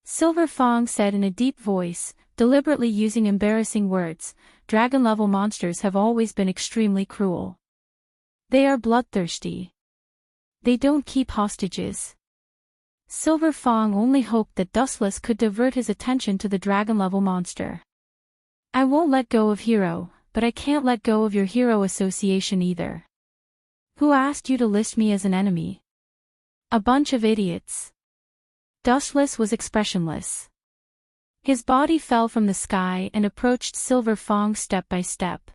Silver Fang said in a deep voice, deliberately using embarrassing words. Dragon-level monsters have always been extremely cruel. They are bloodthirsty. They don't keep hostages. Silver Fang only hoped that Dustless could divert his attention to the dragon-level monster. I won't let go of Hero, but I can't let go of your Hero Association either. Who asked you to list me as an enemy? A bunch of idiots. Dustless was expressionless. His body fell from the sky and approached Silver Fang step by step.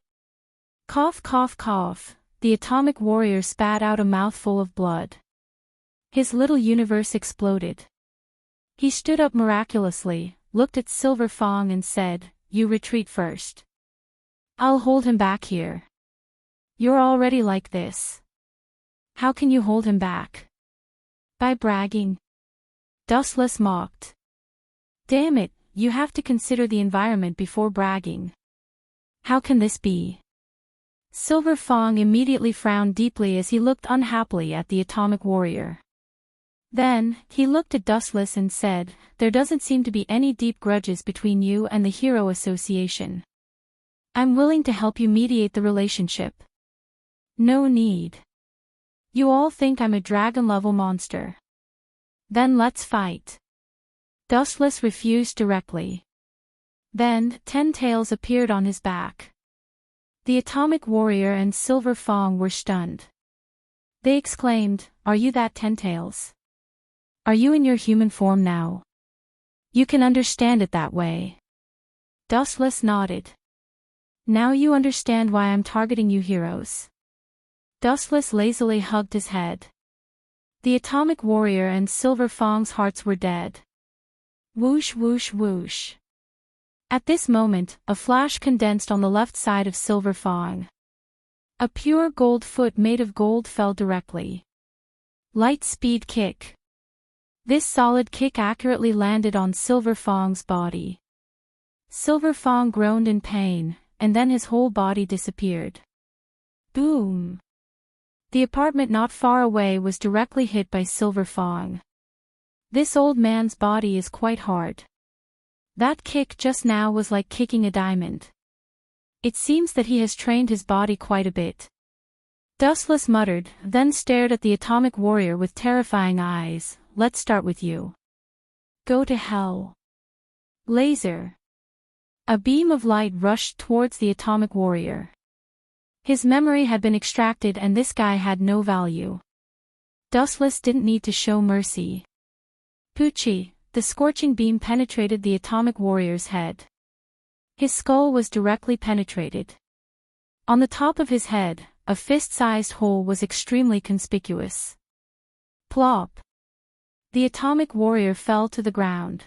Cough, cough, cough, the atomic warrior spat out a mouthful of blood. His little universe exploded. He stood up miraculously, looked at Silver Fang and said, "You retreat first. I'll hold him back here." "You're already like this. How can you hold him back?" "By bragging." Dustless mocked. "Damn it, you have to consider the environment before bragging." "How can this be?" Silver Fang immediately frowned deeply as he looked unhappily at the atomic warrior. Then, he looked at Dustless and said, "There doesn't seem to be any deep grudges between you and the Hero Association. I'm willing to help you mediate the relationship." "No need. You all think I'm a dragon-level monster. Then let's fight." Dustless refused directly. Then, 10 tails appeared on his back. The atomic warrior and Silver Fang were stunned. They exclaimed, "Are you that 10 tails? Are you in your human form now? You can understand it that way." Dustless nodded. "Now you understand why I'm targeting you heroes." Dustless lazily hugged his head. The atomic warrior and Silver Fang's hearts were dead. Whoosh whoosh whoosh. At this moment, a flash condensed on the left side of Silver Fang. A pure gold foot made of gold fell directly. Light speed kick. This solid kick accurately landed on Silver Fang's body. Silver Fang groaned in pain, and then his whole body disappeared. Boom! The apartment not far away was directly hit by Silver Fang. This old man's body is quite hard. That kick just now was like kicking a diamond. It seems that he has trained his body quite a bit. Dustless muttered, then stared at the atomic warrior with terrifying eyes. "Let's start with you. Go to hell." Laser. A beam of light rushed towards the atomic warrior. His memory had been extracted and this guy had no value. Dustless didn't need to show mercy. Poochie. The scorching beam penetrated the atomic warrior's head. His skull was directly penetrated. On the top of his head, a fist-sized hole was extremely conspicuous. Plop! The atomic warrior fell to the ground.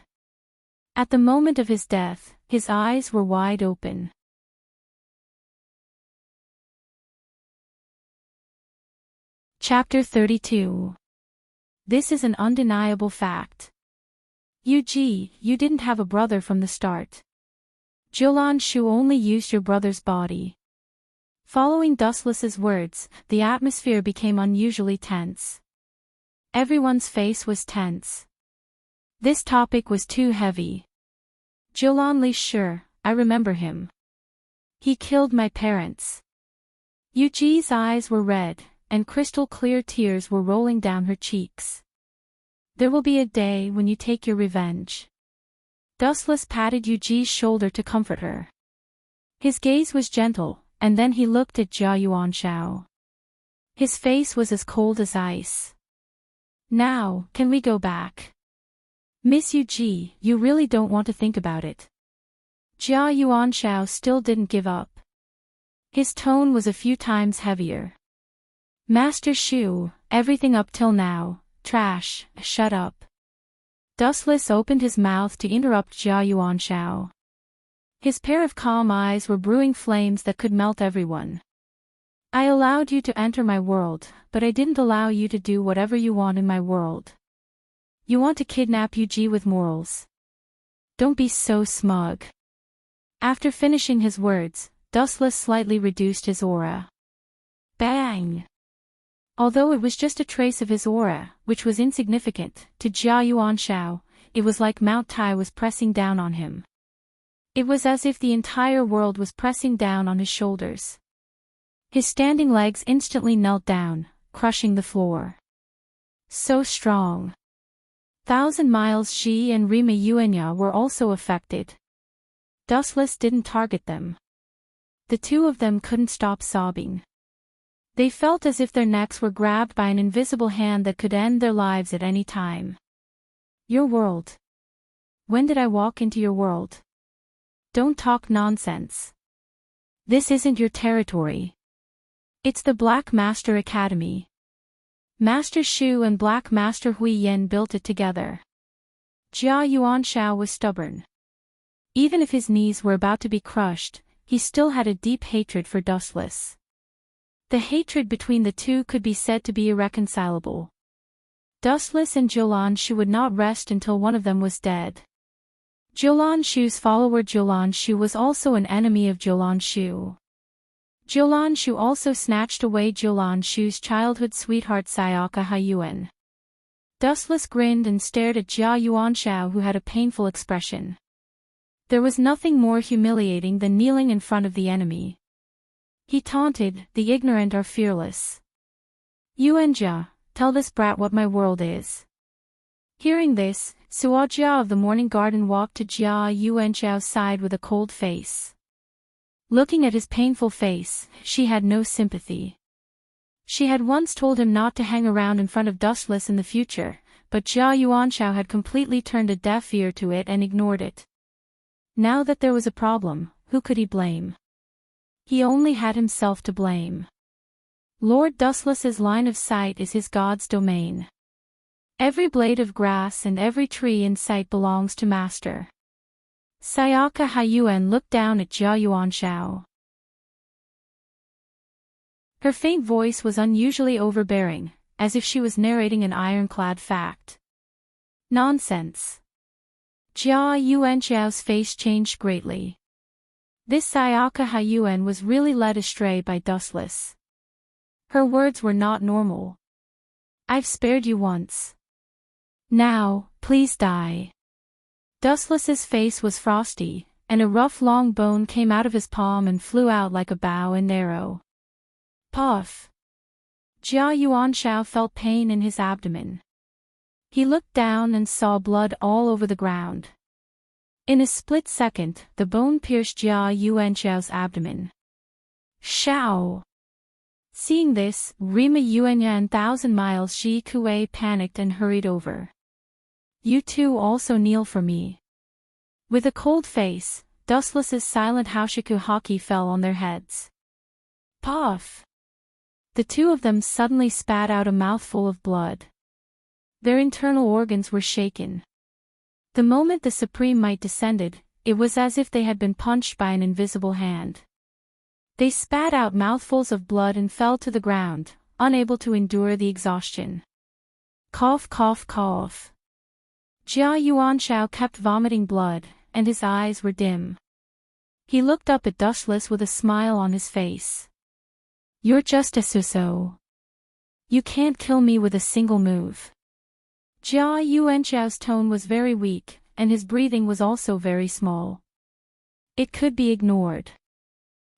At the moment of his death, his eyes were wide open. Chapter 32. This is an undeniable fact. Yuji, you didn't have a brother from the start. Jiulan Shu only used your brother's body. Following Dustless's words, the atmosphere became unusually tense. Everyone's face was tense. This topic was too heavy. Jiulan Li, sure, I remember him. He killed my parents. Yuji's eyes were red, and crystal-clear tears were rolling down her cheeks. There will be a day when you take your revenge. Dustless patted Yuji's shoulder to comfort her. His gaze was gentle, and then he looked at Jia Yuanshao. His face was as cold as ice. Now, can we go back? Miss Yuji, you really don't want to think about it. Jia Yuanshao still didn't give up. His tone was a few times heavier. Master Shu, everything up till now, trash, shut up. Dustless opened his mouth to interrupt Jia Yuanshao. His pair of calm eyes were brewing flames that could melt everyone. I allowed you to enter my world, but I didn't allow you to do whatever you want in my world. You want to kidnap Yuji with morals. Don't be so smug. After finishing his words, Dustless slightly reduced his aura. Bang! Although it was just a trace of his aura, which was insignificant, to Jia Yuanshao, it was like Mount Tai was pressing down on him. It was as if the entire world was pressing down on his shoulders. His standing legs instantly knelt down, crushing the floor. So strong. 1,000 Miles Shi and Rima Yuanya were also affected. Dustless didn't target them. The two of them couldn't stop sobbing. They felt as if their necks were grabbed by an invisible hand that could end their lives at any time. Your world. When did I walk into your world? Don't talk nonsense. This isn't your territory. It's the Black Master Academy. Master Shu and Black Master Hui Yen built it together. Jia Yuanshao was stubborn. Even if his knees were about to be crushed, he still had a deep hatred for Dustless. The hatred between the two could be said to be irreconcilable. Dustless and Jiulan Shu would not rest until one of them was dead. Jiulan Shu's follower Jiulan Shu was also an enemy of Jiulan Shu. Jiulan Shu also snatched away Jiulan Shu's childhood sweetheart Sayaka Haiyuan. Dustless grinned and stared at Jia Yuanshao, who had a painful expression. There was nothing more humiliating than kneeling in front of the enemy. He taunted, "The ignorant are fearless. Yuanjia, tell this brat what my world is." Hearing this, Suojia of the Morning Garden walked to Jia Yuanshao's side with a cold face. Looking at his painful face, she had no sympathy. She had once told him not to hang around in front of Dustless in the future, but Jia Yuanshao had completely turned a deaf ear to it and ignored it. Now that there was a problem, who could he blame? He only had himself to blame. Lord Dustless's line of sight is his god's domain. Every blade of grass and every tree in sight belongs to Master. Sayaka Haiyuan looked down at Jia Yuanshao. Her faint voice was unusually overbearing, as if she was narrating an ironclad fact. Nonsense. Jia Yuanshao's face changed greatly. This Sayaka Haiyuan was really led astray by Dustless. Her words were not normal. "I've spared you once. Now, please die." Dustless's face was frosty, and a rough long bone came out of his palm and flew out like a bow and arrow. Puff. Jia Yuanshao felt pain in his abdomen. He looked down and saw blood all over the ground. In a split second, the bone pierced Jia Yuanshao's abdomen. Shao! Seeing this, Rima Yuanyan 1,000 miles Shi Kuei panicked and hurried over. "You two also kneel for me." With a cold face, Dustless's silent Haoshiku haki fell on their heads. Puff! The two of them suddenly spat out a mouthful of blood. Their internal organs were shaken. The moment the Supreme Might descended, it was as if they had been punched by an invisible hand. They spat out mouthfuls of blood and fell to the ground, unable to endure the exhaustion. Cough, cough, cough. Jia Yuanshao kept vomiting blood, and his eyes were dim. He looked up at Dustless with a smile on his face. "You're just a so-so. You can't kill me with a single move." Jia Yuanshao's tone was very weak, and his breathing was also very small. It could be ignored.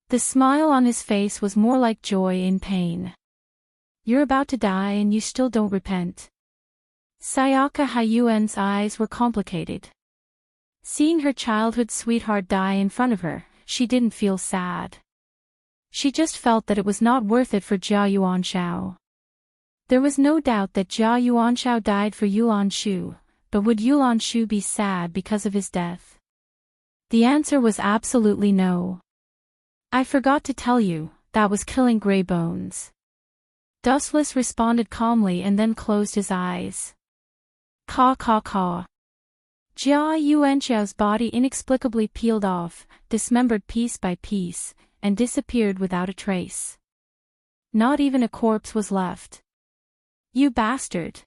The smile on his face was more like joy in pain. "You're about to die and you still don't repent." Sayaka Haiyuan's eyes were complicated. Seeing her childhood sweetheart die in front of her, she didn't feel sad. She just felt that it was not worth it for Jia Yuanshao. There was no doubt that Jia Yuanshao died for Yulan Shu, but would Yulan Shu be sad because of his death? The answer was absolutely no. "I forgot to tell you, that was killing Grey Bones." Dustless responded calmly and then closed his eyes. Caw caw caw. Jia Yuanshao's body inexplicably peeled off, dismembered piece by piece, and disappeared without a trace. Not even a corpse was left. "You bastard!"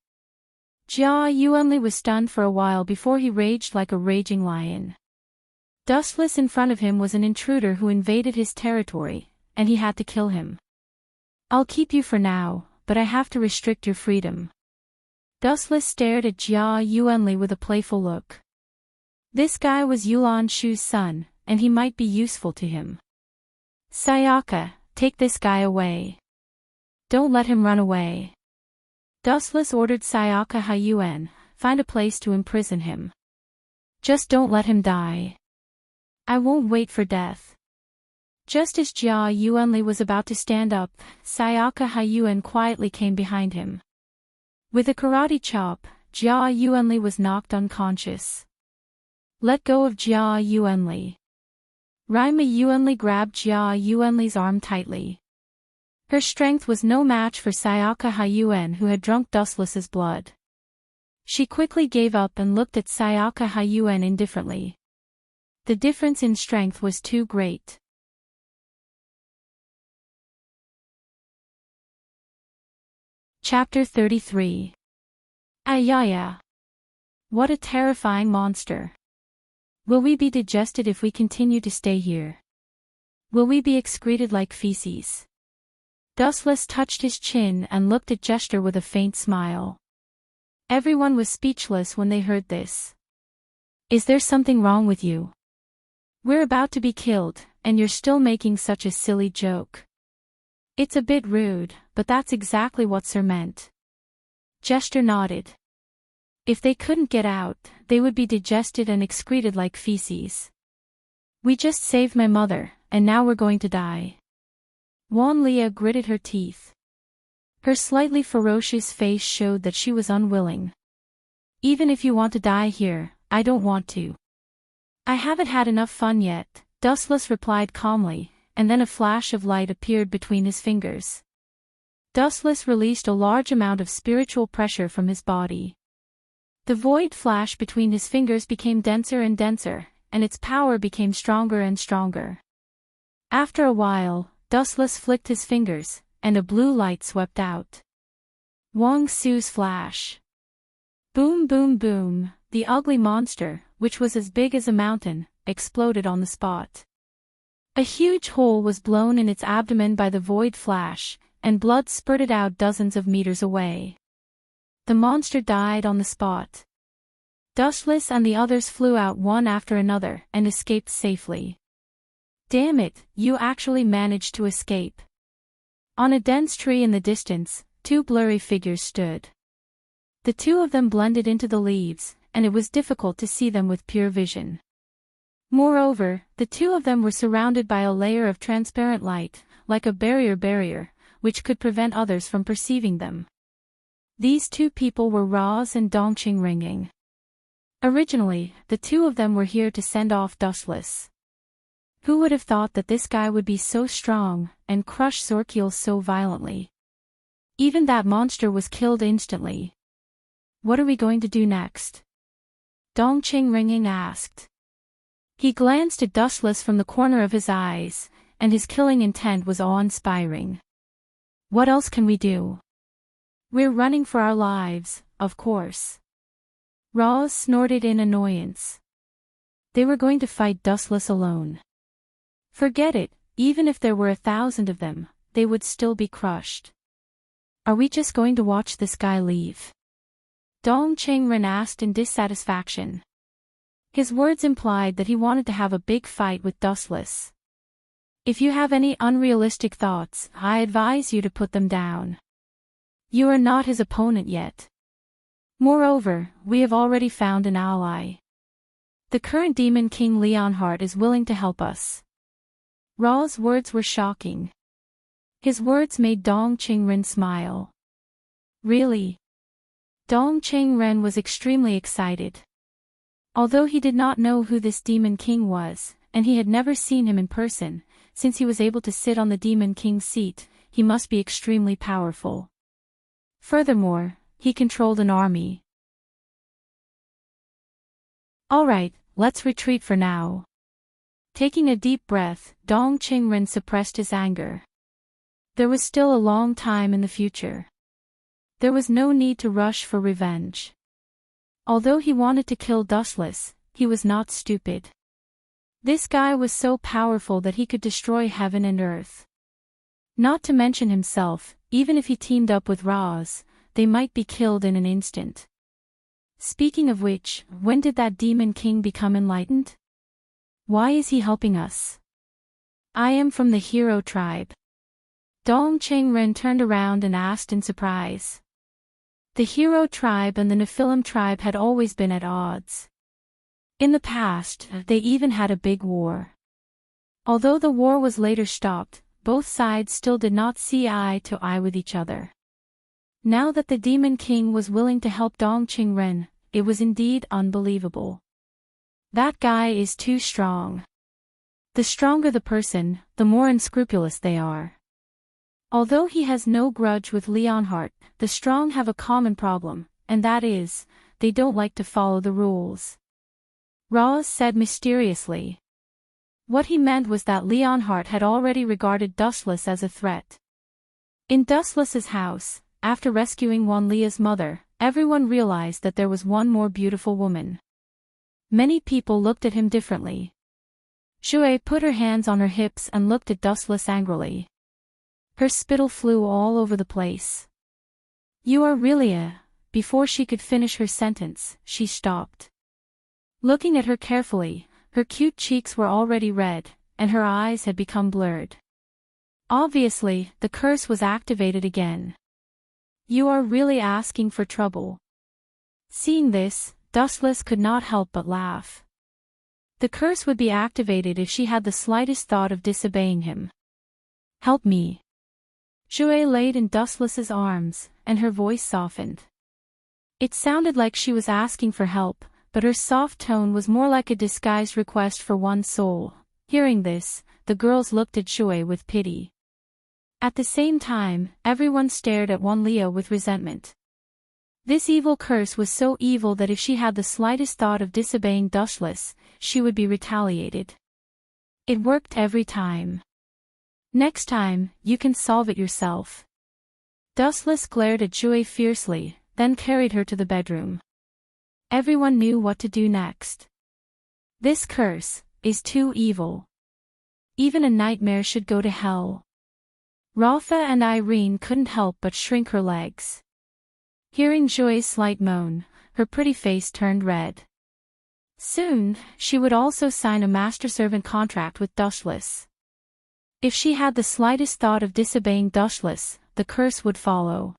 Jia Yuanli was stunned for a while before he raged like a raging lion. Dustless in front of him was an intruder who invaded his territory, and he had to kill him. "I'll keep you for now, but I have to restrict your freedom." Dustless stared at Jia Yuanli with a playful look. This guy was Yulan Shu's son, and he might be useful to him. "Sayaka, take this guy away. Don't let him run away." Dustless ordered Sayaka Haiyuan, "Find a place to imprison him. Just don't let him die. I won't wait for death." Just as Jia Yuanli was about to stand up, Sayaka Haiyuan quietly came behind him. With a karate chop, Jia Yuanli was knocked unconscious. "Let go of Jia Yuanli." Rima Yuanli grabbed Jia Yuanli's arm tightly. Her strength was no match for Sayaka Haiyuan, who had drunk Dustless's blood. She quickly gave up and looked at Sayaka Haiyuan indifferently. The difference in strength was too great. Chapter 33. Ayaya. What a terrifying monster. Will we be digested if we continue to stay here? Will we be excreted like feces? Dustless touched his chin and looked at Jester with a faint smile. Everyone was speechless when they heard this. Is there something wrong with you? We're about to be killed, and you're still making such a silly joke. It's a bit rude, but that's exactly what Sir meant. Jester nodded. If they couldn't get out, they would be digested and excreted like feces. We just saved my mother, and now we're going to die. Wan Leah gritted her teeth. Her slightly ferocious face showed that she was unwilling. Even if you want to die here, I don't want to. I haven't had enough fun yet, Dustless replied calmly, and then a flash of light appeared between his fingers. Dustless released a large amount of spiritual pressure from his body. The void flash between his fingers became denser and denser, and its power became stronger and stronger. After a while, Dustless flicked his fingers, and a blue light swept out. Wang Su's flash. Boom boom boom, the ugly monster, which was as big as a mountain, exploded on the spot. A huge hole was blown in its abdomen by the void flash, and blood spurted out dozens of meters away. The monster died on the spot. Dustless and the others flew out one after another and escaped safely. Damn it, you actually managed to escape. On a dense tree in the distance, two blurry figures stood. The two of them blended into the leaves, and it was difficult to see them with pure vision. Moreover, the two of them were surrounded by a layer of transparent light, like a barrier, which could prevent others from perceiving them. These two people were Roz and Dongqing Ringing. Originally, the two of them were here to send off Dustless. Who would have thought that this guy would be so strong, and crush Zorkiel so violently? Even that monster was killed instantly. What are we going to do next? Dongqing Ringing asked. He glanced at Dustless from the corner of his eyes, and his killing intent was awe-inspiring. What else can we do? We're running for our lives, of course. Roz snorted in annoyance. They were going to fight Dustless alone. Forget it, even if there were 1,000 of them, they would still be crushed. Are we just going to watch this guy leave? Dongqing Ren asked in dissatisfaction. His words implied that he wanted to have a big fight with Dustless. If you have any unrealistic thoughts, I advise you to put them down. You are not his opponent yet. Moreover, we have already found an ally. The current Demon King Leonhardt is willing to help us. Ra's words were shocking. His words made Dongqing Ren smile. Really? Dongqing Ren was extremely excited. Although he did not know who this Demon King was, and he had never seen him in person, since he was able to sit on the Demon King's seat, he must be extremely powerful. Furthermore, he controlled an army. Alright, let's retreat for now. Taking a deep breath, Dongqing Ren suppressed his anger. There was still a long time in the future. There was no need to rush for revenge. Although he wanted to kill Dustless, he was not stupid. This guy was so powerful that he could destroy heaven and earth. Not to mention himself, even if he teamed up with Roz, they might be killed in an instant. Speaking of which, when did that Demon King become enlightened? Why is he helping us? I am from the Hero tribe. Dongqing Ren turned around and asked in surprise. The Hero tribe and the Nephilim tribe had always been at odds. In the past, they even had a big war. Although the war was later stopped, both sides still did not see eye to eye with each other. Now that the Demon King was willing to help Dongqing Ren, it was indeed unbelievable. That guy is too strong. The stronger the person, the more unscrupulous they are. Although he has no grudge with Leonhardt, the strong have a common problem, and that is, they don't like to follow the rules. Roz said mysteriously. What he meant was that Leonhardt had already regarded Dustless as a threat. In Dustless's house, after rescuing Wan Leah's mother, everyone realized that there was one more beautiful woman. Many people looked at him differently. Shui put her hands on her hips and looked at Dustless angrily. Her spittle flew all over the place. You are really a... Before she could finish her sentence, she stopped. Looking at her carefully, her cute cheeks were already red, and her eyes had become blurred. Obviously, the curse was activated again. You are really asking for trouble. Seeing this, Dustless could not help but laugh. The curse would be activated if she had the slightest thought of disobeying him. Help me. Shui laid in Dustless's arms, and her voice softened. It sounded like she was asking for help, but her soft tone was more like a disguised request for one's soul. Hearing this, the girls looked at Shui with pity. At the same time, everyone stared at Wanlia with resentment. This evil curse was so evil that if she had the slightest thought of disobeying Dustless, she would be retaliated. It worked every time. Next time, you can solve it yourself. Dustless glared at Shui fiercely, then carried her to the bedroom. Everyone knew what to do next. This curse is too evil. Even a nightmare should go to hell. Rotha and Irene couldn't help but shrink her legs. Hearing Shui's slight moan, her pretty face turned red. Soon, she would also sign a master-servant contract with Dustless. If she had the slightest thought of disobeying Dustless, the curse would follow.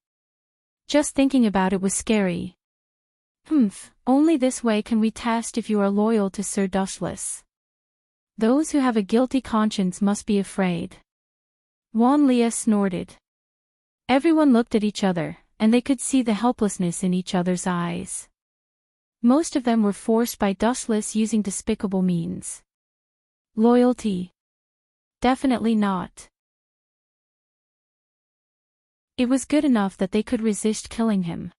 Just thinking about it was scary. Only this way can we test if you are loyal to Sir Dustless. Those who have a guilty conscience must be afraid. Wanlia snorted. Everyone looked at each other, and they could see the helplessness in each other's eyes. Most of them were forced by Dustless using despicable means. Loyalty? Definitely not. It was good enough that they could resist killing him.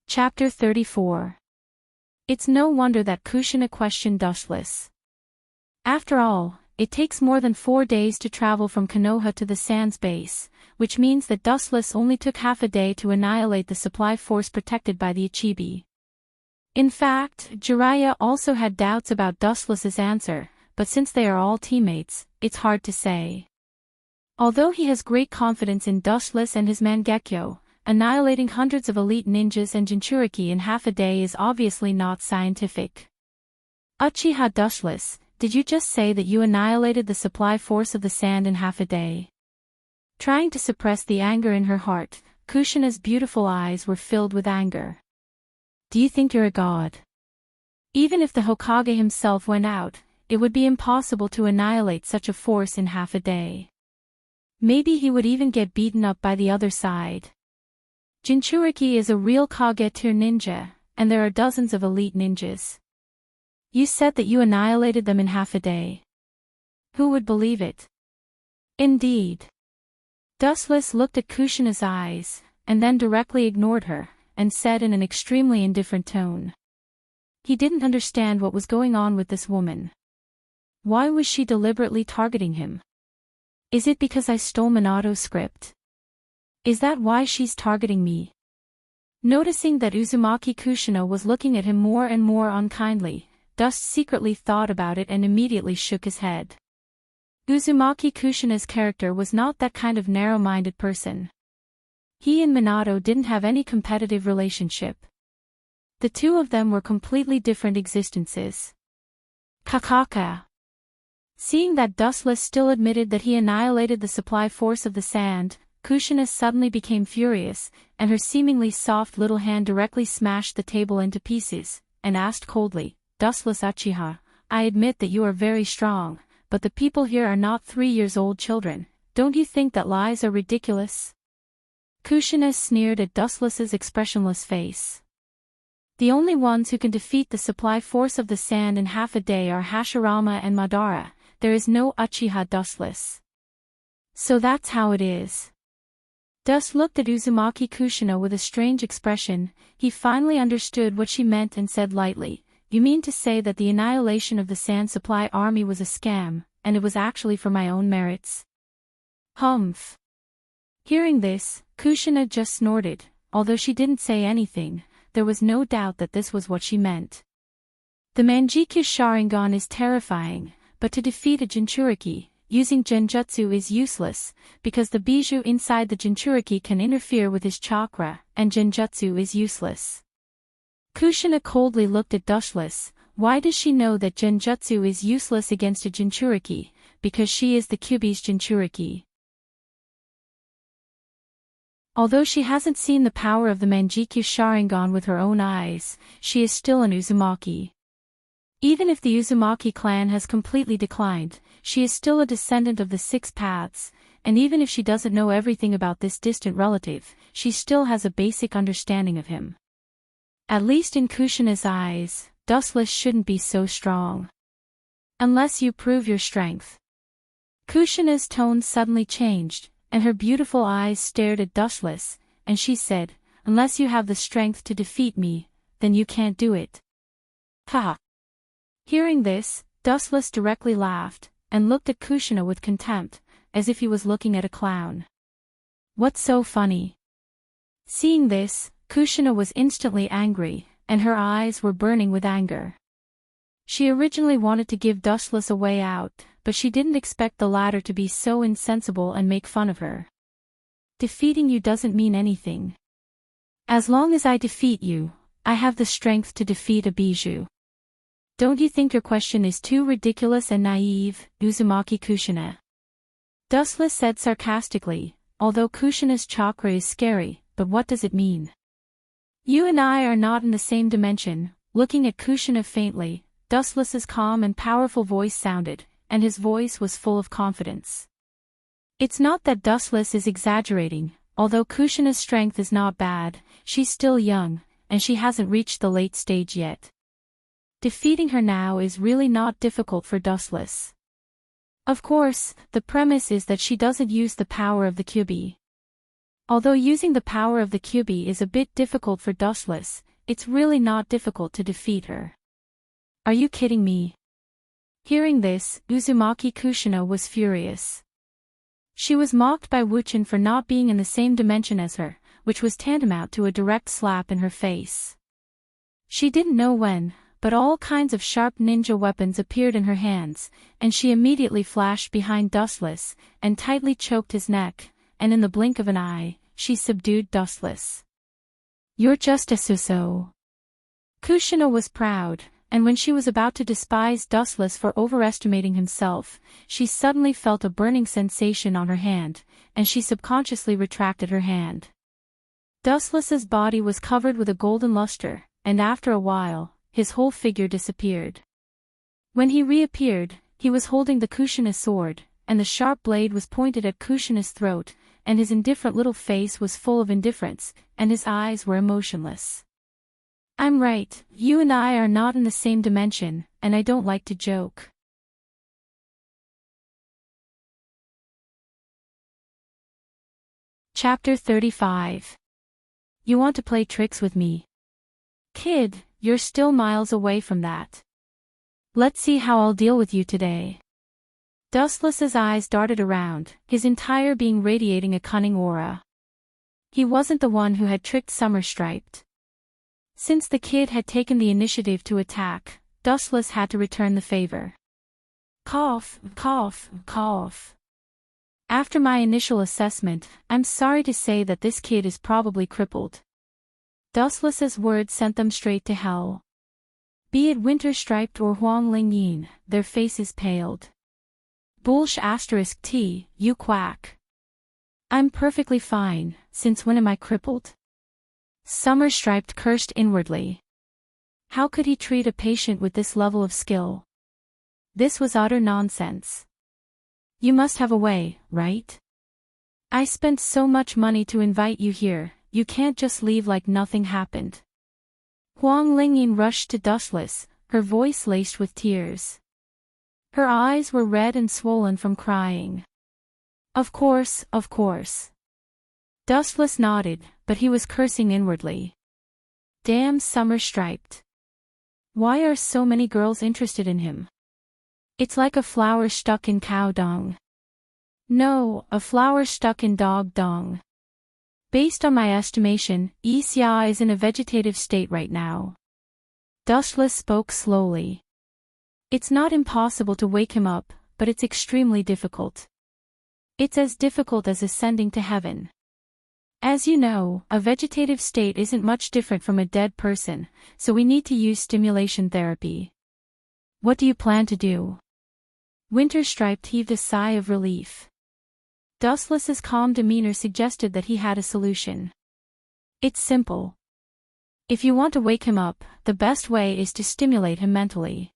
Chapter 34. It's no wonder that Kushina questioned Dustless. After all, it takes more than 4 days to travel from Konoha to the Sands base, which means that Dustless only took half a day to annihilate the supply force protected by the Ichibi. In fact, Jiraiya also had doubts about Dustless's answer, but since they are all teammates, it's hard to say. Although he has great confidence in Dustless and his Mangekyo, annihilating hundreds of elite ninjas and Jinchuriki in half a day is obviously not scientific. Uchiha Dustless, did you just say that you annihilated the supply force of the sand in half a day? Trying to suppress the anger in her heart, Kushina's beautiful eyes were filled with anger. Do you think you're a god? Even if the Hokage himself went out, it would be impossible to annihilate such a force in half a day. Maybe he would even get beaten up by the other side. Jinchuriki is a real Kage-tier ninja, and there are dozens of elite ninjas. You said that you annihilated them in half a day. Who would believe it? Indeed. Dustless looked at Kushina's eyes, and then directly ignored her, and said in an extremely indifferent tone. He didn't understand what was going on with this woman. Why was she deliberately targeting him? Is it because I stole Minato's script? Is that why she's targeting me? Noticing that Uzumaki Kushina was looking at him more and more unkindly, Dust secretly thought about it and immediately shook his head. Uzumaki Kushina's character was not that kind of narrow-minded person. He and Minato didn't have any competitive relationship. The two of them were completely different existences. Kakaka. Seeing that Dustless still admitted that he annihilated the supply force of the sand, Kushina suddenly became furious, and her seemingly soft little hand directly smashed the table into pieces, and asked coldly, Dustless Uchiha, I admit that you are very strong, but the people here are not 3-year-old children. Don't you think that lies are ridiculous? Kushina sneered at Dustless's expressionless face. The only ones who can defeat the supply force of the sand in half a day are Hashirama and Madara. There is no Uchiha Dustless. So that's how it is. Dust looked at Uzumaki Kushina with a strange expression. He finally understood what she meant and said lightly, You mean to say that the annihilation of the sand supply army was a scam, and it was actually for my own merits? Humph. Hearing this, Kushina just snorted. Although she didn't say anything, there was no doubt that this was what she meant. The Manjikyu Sharingan is terrifying, but to defeat a Jinchuriki, using Genjutsu is useless, because the bijou inside the Jinchuriki can interfere with his chakra, and Genjutsu is useless. Kushina coldly looked at Dushless. Why does she know that Genjutsu is useless against a Jinchuriki? Because she is the Kyuubi's Jinchuriki. Although she hasn't seen the power of the Manjikyu Sharingan with her own eyes, she is still an Uzumaki. Even if the Uzumaki clan has completely declined, she is still a descendant of the Six Paths, and even if she doesn't know everything about this distant relative, she still has a basic understanding of him. At least in Kushina's eyes, Dustless shouldn't be so strong. Unless you prove your strength. Kushina's tone suddenly changed, and her beautiful eyes stared at Dustless, and she said, "Unless you have the strength to defeat me, then you can't do it." Ha! Hearing this, Dustless directly laughed, and looked at Kushina with contempt, as if he was looking at a clown. What's so funny? Seeing this, Kushina was instantly angry, and her eyes were burning with anger. She originally wanted to give Dustless a way out, but she didn't expect the latter to be so insensible and make fun of her. Defeating you doesn't mean anything. As long as I defeat you, I have the strength to defeat a bijou. Don't you think your question is too ridiculous and naive, Uzumaki Kushina? Dustless said sarcastically, although Kushina's chakra is scary, but what does it mean? You and I are not in the same dimension. Looking at Kushina faintly, Dustless's calm and powerful voice sounded, and his voice was full of confidence. It's not that Dustless is exaggerating, although Kushina's strength is not bad, she's still young, and she hasn't reached the late stage yet. Defeating her now is really not difficult for Dustless. Of course, the premise is that she doesn't use the power of the Kyuubi. Although using the power of the Kyuubi is a bit difficult for Dustless, it's really not difficult to defeat her. Are you kidding me? Hearing this, Uzumaki Kushina was furious. She was mocked by Wuchin for not being in the same dimension as her, which was tantamount to a direct slap in her face. She didn't know when, but all kinds of sharp ninja weapons appeared in her hands, and she immediately flashed behind Dustless, and tightly choked his neck, and in the blink of an eye, she subdued Dustless. You're just a so-so. Kushina was proud, and when she was about to despise Dustless for overestimating himself, she suddenly felt a burning sensation on her hand, and she subconsciously retracted her hand. Dustless's body was covered with a golden luster, and after a while, his whole figure disappeared. When he reappeared, he was holding the Kushina sword, and the sharp blade was pointed at Kushina's throat, and his indifferent little face was full of indifference, and his eyes were emotionless. I'm right, you and I are not in the same dimension, and I don't like to joke. Chapter 35. You want to play tricks with me? Kid, you're still miles away from that. Let's see how I'll deal with you today. Dustless's eyes darted around, his entire being radiating a cunning aura. He wasn't the one who had tricked Summer Striped. Since the kid had taken the initiative to attack, Dustless had to return the favor. Cough, cough, cough. After my initial assessment, I'm sorry to say that this kid is probably crippled. Dustless's words sent them straight to hell. Be it Winter Striped or Huang Lingyin, their faces paled. Bullsh *T, you quack. I'm perfectly fine, since when am I crippled? Summer Striped cursed inwardly. How could he treat a patient with this level of skill? This was utter nonsense. You must have a way, right? I spent so much money to invite you here, you can't just leave like nothing happened. Huang Lingyin rushed to Dustless, her voice laced with tears. Her eyes were red and swollen from crying. Of course, of course. Dustless nodded, but he was cursing inwardly. Damn Summer Striped. Why are so many girls interested in him? It's like a flower stuck in cow dung. No, a flower stuck in dog dung. Based on my estimation, Xia is in a vegetative state right now. Dustless spoke slowly. It's not impossible to wake him up, but it's extremely difficult. It's as difficult as ascending to heaven. As you know, a vegetative state isn't much different from a dead person, so we need to use stimulation therapy. What do you plan to do? Winterstripe heaved a sigh of relief. Dustless's calm demeanor suggested that he had a solution. It's simple. If you want to wake him up, the best way is to stimulate him mentally.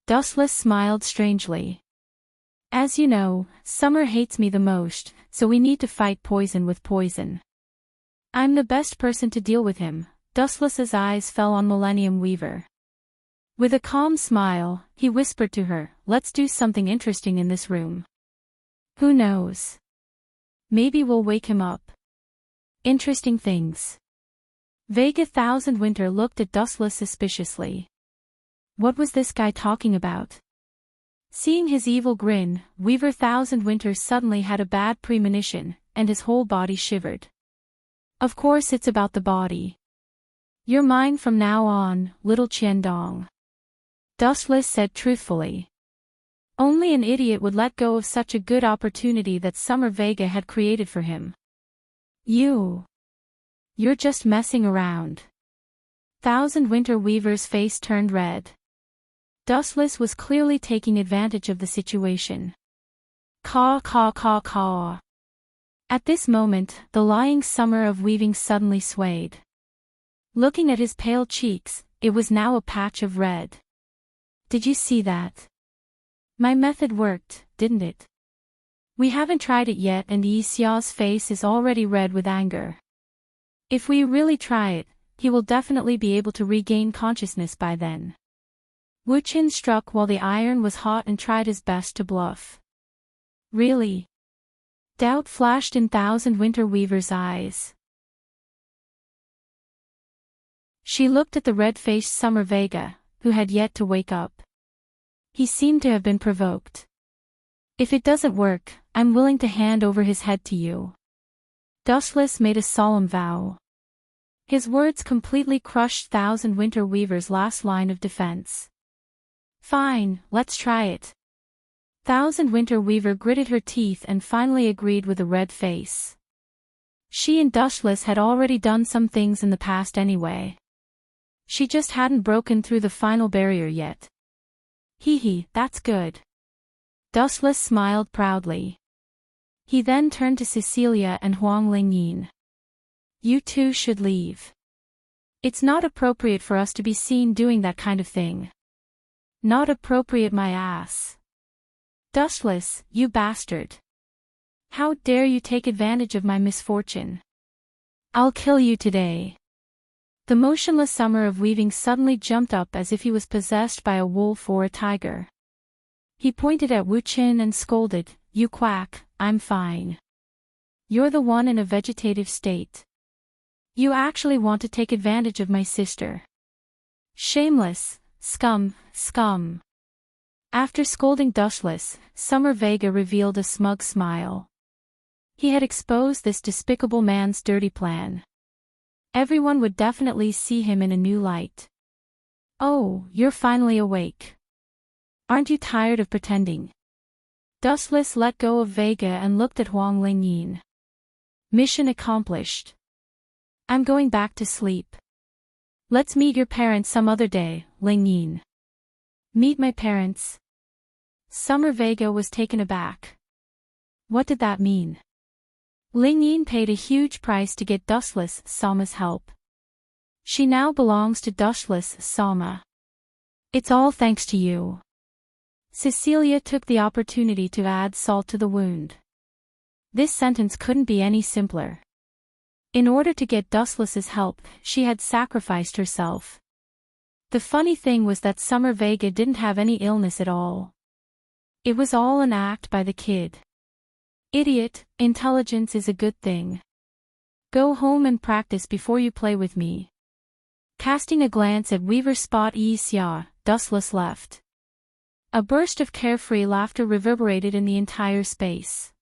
Dustless smiled strangely. As you know, Summer hates me the most, so we need to fight poison with poison. I'm the best person to deal with him. Dustless's eyes fell on Millennium Weaver. With a calm smile, he whispered to her, "Let's do something interesting in this room. Who knows? Maybe we'll wake him up." Interesting things. Vega Thousand Winter looked at Dustless suspiciously. What was this guy talking about? Seeing his evil grin, Weaver Thousand Winter suddenly had a bad premonition, and his whole body shivered. Of course it's about the body. You're mine from now on, little Qiandong. Dustless said truthfully. Only an idiot would let go of such a good opportunity that Summer Vega had created for him. You're just messing around. Thousand Winter Weaver's face turned red. Dustless was clearly taking advantage of the situation. Caw caw caw caw. At this moment, the lying Summer of Weaving suddenly swayed. Looking at his pale cheeks, it was now a patch of red. Did you see that? My method worked, didn't it? We haven't tried it yet and Xiao's face is already red with anger. If we really try it, he will definitely be able to regain consciousness by then. Wu Qin struck while the iron was hot and tried his best to bluff. Really? Doubt flashed in Thousand Winter Weaver's eyes. She looked at the red-faced Summer Vega, who had yet to wake up. He seemed to have been provoked. If it doesn't work, I'm willing to hand over his head to you. Dustless made a solemn vow. His words completely crushed Thousand Winter Weaver's last line of defense. Fine, let's try it. Thousand Winter Weaver gritted her teeth and finally agreed with a red face. She and Dustless had already done some things in the past anyway. She just hadn't broken through the final barrier yet. Hee, that's good. Dustless smiled proudly. He then turned to Cecilia and Huang Lingyin. You two should leave. It's not appropriate for us to be seen doing that kind of thing. Not appropriate my ass. Dustless, you bastard. How dare you take advantage of my misfortune? I'll kill you today. The motionless Summer of Weaving suddenly jumped up as if he was possessed by a wolf or a tiger. He pointed at Wu Qin and scolded, You quack, I'm fine. You're the one in a vegetative state. You actually want to take advantage of my sister. Shameless, scum. After scolding Dustless, Summer Vega revealed a smug smile. He had exposed this despicable man's dirty plan. Everyone would definitely see him in a new light. Oh, you're finally awake. Aren't you tired of pretending? Dustless let go of Vega and looked at Huang Lingyin. Mission accomplished. I'm going back to sleep. Let's meet your parents some other day, Lingyin. Meet my parents? Summer Vega was taken aback. What did that mean? Lingyin paid a huge price to get Dustless Sama's help. She now belongs to Dustless Sama. It's all thanks to you. Cecilia took the opportunity to add salt to the wound. This sentence couldn't be any simpler. In order to get Dustless's help, she had sacrificed herself. The funny thing was that Summer Vega didn't have any illness at all. It was all an act by the kid. Idiot, intelligence is a good thing. Go home and practice before you play with me. Casting a glance at Weaver Spot Xia, Dustless left. A burst of carefree laughter reverberated in the entire space.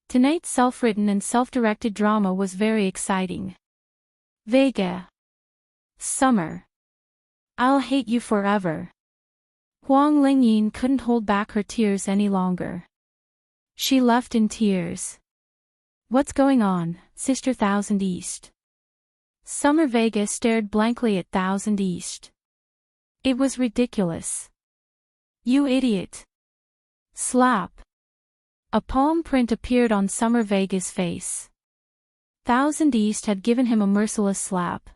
Tonight's self-written and self-directed drama was very exciting. Vega. Summer. I'll hate you forever. Huang Lingyin couldn't hold back her tears any longer. She left in tears. What's going on, Sister Thousand East? Summer Vega stared blankly at Thousand East. It was ridiculous. You idiot. Slap. A palm print appeared on Summer Vega's face. Thousand East had given him a merciless slap.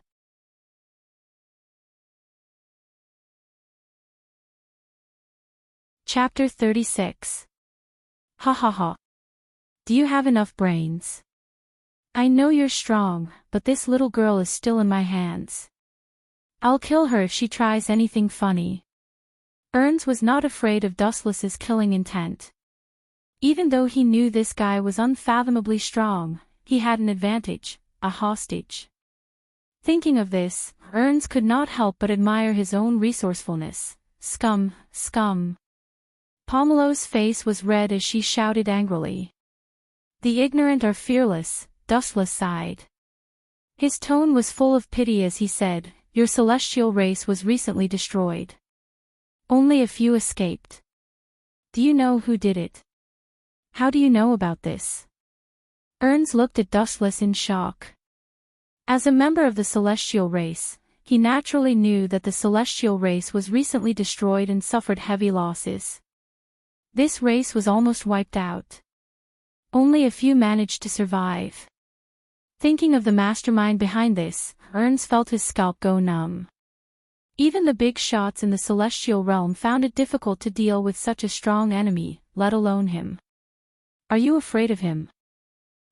Chapter 36. Ha ha ha. Do you have enough brains? I know you're strong, but this little girl is still in my hands. I'll kill her if she tries anything funny. Ernst was not afraid of Dustless's killing intent. Even though he knew this guy was unfathomably strong, he had an advantage, a hostage. Thinking of this, Ernst could not help but admire his own resourcefulness. Scum, scum. Pomelo's face was red as she shouted angrily. The ignorant are fearless, Dustless sighed. His tone was full of pity as he said, your celestial race was recently destroyed. Only a few escaped. Do you know who did it? How do you know about this? Ernst looked at Dustless in shock. As a member of the celestial race, he naturally knew that the celestial race was recently destroyed and suffered heavy losses. This race was almost wiped out. Only a few managed to survive. Thinking of the mastermind behind this, Ernst felt his scalp go numb. Even the big shots in the celestial realm found it difficult to deal with such a strong enemy, let alone him. Are you afraid of him?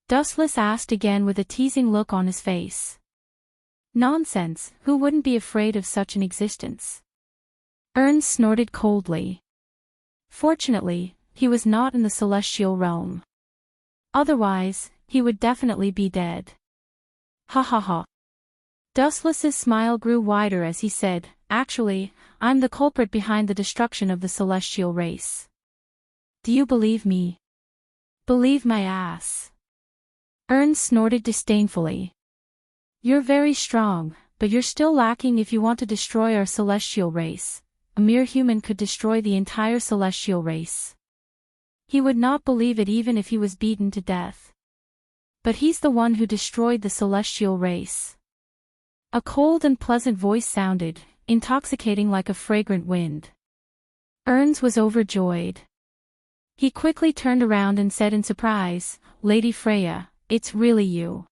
Dustless asked again with a teasing look on his face. Nonsense, who wouldn't be afraid of such an existence? Ernst snorted coldly. Fortunately, he was not in the celestial realm. Otherwise, he would definitely be dead. Ha ha ha. Dustless's smile grew wider as he said, actually, I'm the culprit behind the destruction of the celestial race. Do you believe me? Believe my ass. Ernst snorted disdainfully. You're very strong, but you're still lacking if you want to destroy our celestial race. A mere human could destroy the entire celestial race. He would not believe it even if he was beaten to death. But he's the one who destroyed the celestial race. A cold and pleasant voice sounded, intoxicating like a fragrant wind. Ernst was overjoyed. He quickly turned around and said in surprise, Lady Freya, it's really you.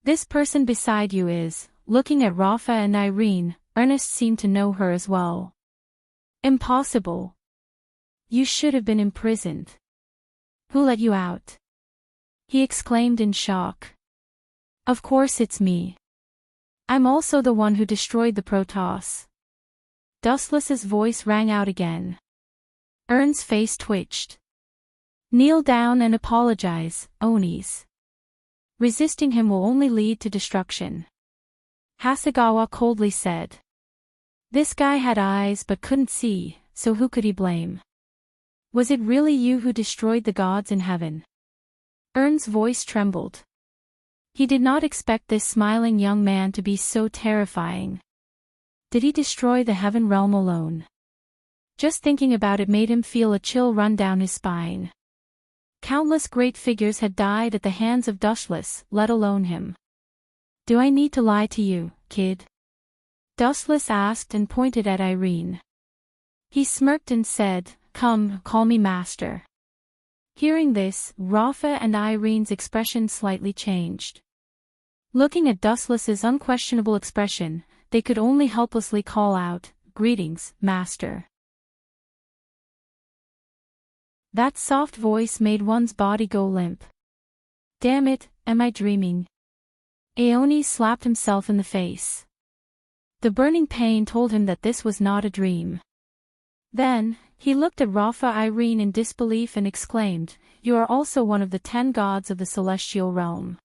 This person beside you is, looking at Rafa and Irene, Ernest seemed to know her as well. Impossible. You should have been imprisoned. Who let you out? He exclaimed in shock. Of course it's me. I'm also the one who destroyed the Protoss. Dustless's voice rang out again. Ernst's face twitched. Kneel down and apologize, Onis. Resisting him will only lead to destruction. Hasegawa coldly said. This guy had eyes but couldn't see, so who could he blame? Was it really you who destroyed the gods in heaven? Ernst's voice trembled. He did not expect this smiling young man to be so terrifying. Did he destroy the heaven realm alone? Just thinking about it made him feel a chill run down his spine. Countless great figures had died at the hands of Dustless, let alone him. Do I need to lie to you, kid? Dustless asked and pointed at Irene. He smirked and said, Come, call me master. Hearing this, Rafa and Irene's expression slightly changed. Looking at Dustless's unquestionable expression, they could only helplessly call out, Greetings, master. That soft voice made one's body go limp. Damn it, am I dreaming? Aoni slapped himself in the face. The burning pain told him that this was not a dream. Then, he looked at Rafa Irene in disbelief and exclaimed, You are also one of the 10 gods of the celestial realm.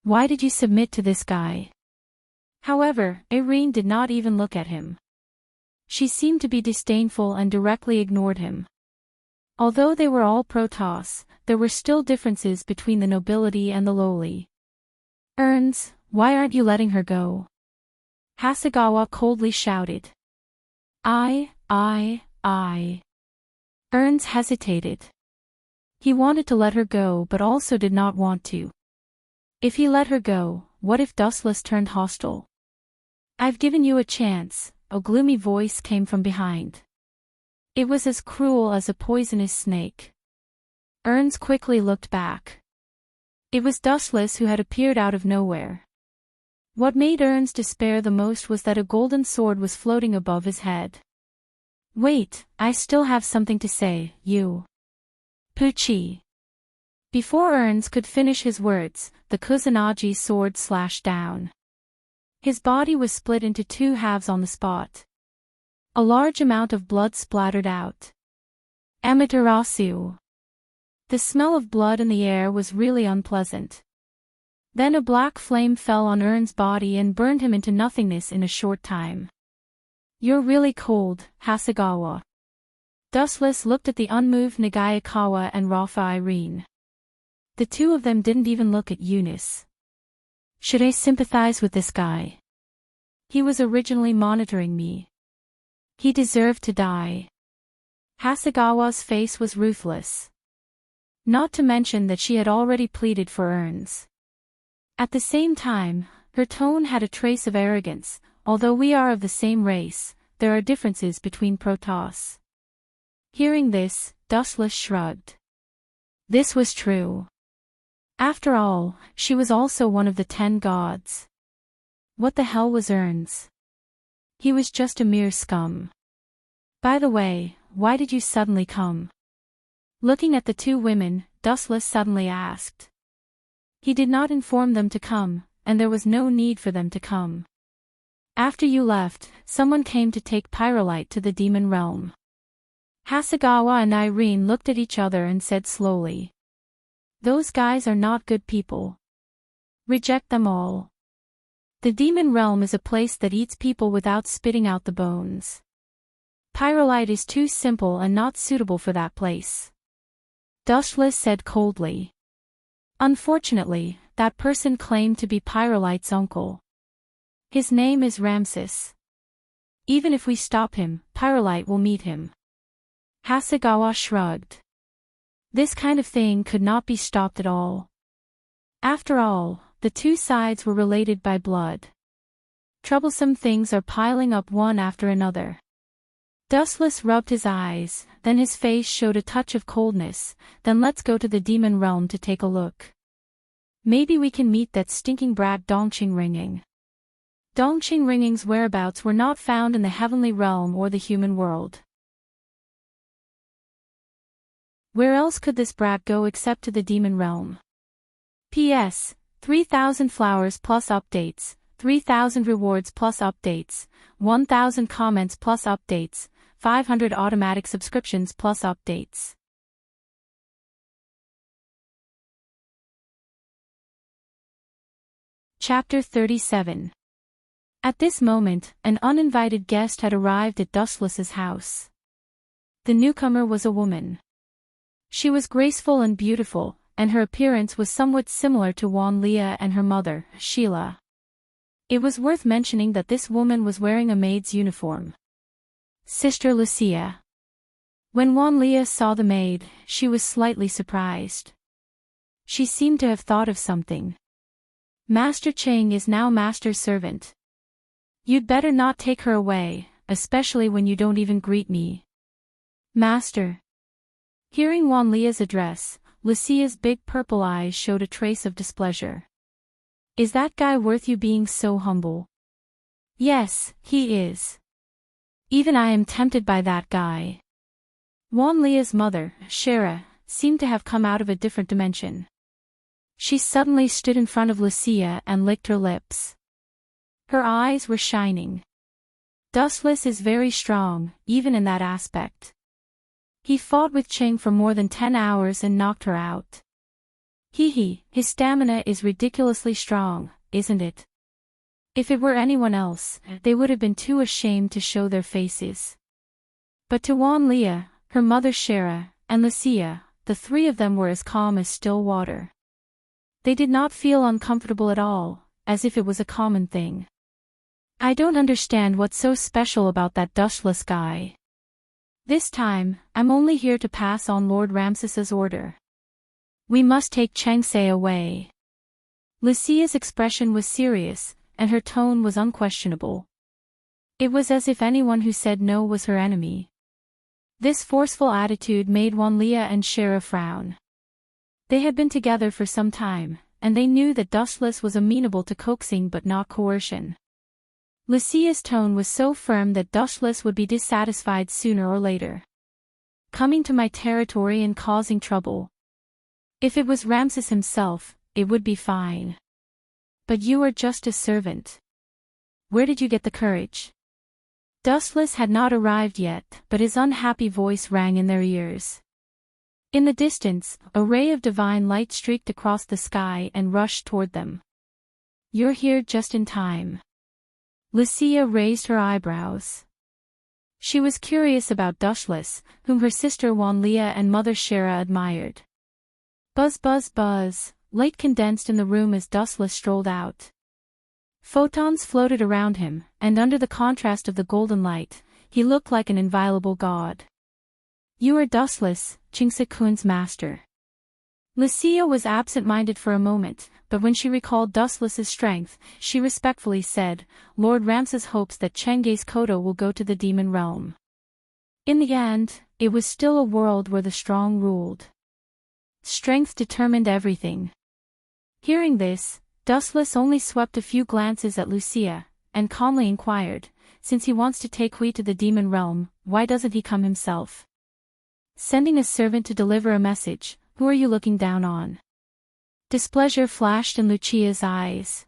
Why did you submit to this guy? However, Irene did not even look at him. She seemed to be disdainful and directly ignored him. Although they were all Protoss, there were still differences between the nobility and the lowly. Ernst, why aren't you letting her go? Hasegawa coldly shouted. I. Ernst hesitated. He wanted to let her go but also did not want to. If he let her go, what if Dustless turned hostile? I've given you a chance, a gloomy voice came from behind. It was as cruel as a poisonous snake. Ernst quickly looked back. It was Dustless who had appeared out of nowhere. What made Ernst despair the most was that a golden sword was floating above his head. Wait, I still have something to say, you. Pucci. Before Ernst could finish his words, the Kusanagi sword slashed down. His body was split into two halves on the spot. A large amount of blood splattered out. Amaterasu. The smell of blood in the air was really unpleasant. Then a black flame fell on Ernst's body and burned him into nothingness in a short time. You're really cold, Hasegawa. Dustless looked at the unmoved Nagayakawa and Rafa Irene. The two of them didn't even look at Eunice. Should I sympathize with this guy? He was originally monitoring me. He deserved to die. Hasegawa's face was ruthless. Not to mention that she had already pleaded for Ernst. At the same time, her tone had a trace of arrogance. Although we are of the same race, there are differences between Protoss. Hearing this, Dustless shrugged. This was true. After all, she was also one of the 10 gods. What the hell was Ernst? He was just a mere scum. By the way, why did you suddenly come? Looking at the two women, Dustless suddenly asked. He did not inform them to come, and there was no need for them to come. After you left, someone came to take Pyrolite to the demon realm. Hasegawa and Irene looked at each other and said slowly. Those guys are not good people. Reject them all. The demon realm is a place that eats people without spitting out the bones. Pyrolite is too simple and not suitable for that place. Dustless said coldly. Unfortunately, that person claimed to be Pyrolite's uncle. His name is Ramses. Even if we stop him, Pyrolite will meet him. Hasegawa shrugged. This kind of thing could not be stopped at all. After all, the two sides were related by blood. Troublesome things are piling up one after another. Dustless rubbed his eyes, then his face showed a touch of coldness. Then let's go to the demon realm to take a look. Maybe we can meet that stinking brat Dongqing Ringing. Dongqing Ringing's whereabouts were not found in the heavenly realm or the human world. Where else could this brat go except to the demon realm? P.S. 3,000 flowers plus updates, 3,000 rewards plus updates, 1,000 comments plus updates, 500 automatic subscriptions plus updates. Chapter 37. At this moment, an uninvited guest had arrived at Dustless's house. The newcomer was a woman. She was graceful and beautiful, and her appearance was somewhat similar to Wan Leah and her mother, Sheila. It was worth mentioning that this woman was wearing a maid's uniform. Sister Lucia. When Wan Leah saw the maid, she was slightly surprised. She seemed to have thought of something. Master Cheng is now Master's servant. You'd better not take her away, especially when you don't even greet me. Master. Hearing Wan Leah's address, Lucia's big purple eyes showed a trace of displeasure. Is that guy worth you being so humble? Yes, he is. Even I am tempted by that guy. Wan Leah's mother, Shara, seemed to have come out of a different dimension. She suddenly stood in front of Lucia and licked her lips. Her eyes were shining. Dustless is very strong, even in that aspect. He fought with Cheng for more than 10 hours and knocked her out. His stamina is ridiculously strong, isn't it? If it were anyone else, they would have been too ashamed to show their faces. But to Wan Leah, her mother Shara, and Lucia, the three of them were as calm as still water. They did not feel uncomfortable at all, as if it was a common thing. I don't understand what's so special about that dustless guy. This time, I'm only here to pass on Lord Ramses's order. We must take Chengse away. Lucia's expression was serious, and her tone was unquestionable. It was as if anyone who said no was her enemy. This forceful attitude made Wanlia and Shara frown. They had been together for some time, and they knew that Dustless was amenable to coaxing but not coercion. Lucia's tone was so firm that Dustless would be dissatisfied sooner or later. Coming to my territory and causing trouble. If it was Ramses himself, it would be fine. But you are just a servant. Where did you get the courage? Dustless had not arrived yet, but his unhappy voice rang in their ears. In the distance, a ray of divine light streaked across the sky and rushed toward them. You're here just in time. Lucia raised her eyebrows. She was curious about Dustless, whom her sister Wanlia and mother Shara admired. Buzz buzz buzz, light condensed in the room as Dustless strolled out. Photons floated around him, and under the contrast of the golden light, he looked like an inviolable god. You are Dustless, Chingse-kun's master. Lucia was absent-minded for a moment, but when she recalled Dustless's strength, she respectfully said, Lord Ramses hopes that Chenge's Kodo will go to the demon realm. In the end, it was still a world where the strong ruled. Strength determined everything. Hearing this, Dustless only swept a few glances at Lucia, and calmly inquired, since he wants to take Hui to the demon realm, why doesn't he come himself? Sending a servant to deliver a message, who are you looking down on? Displeasure flashed in Lucia's eyes.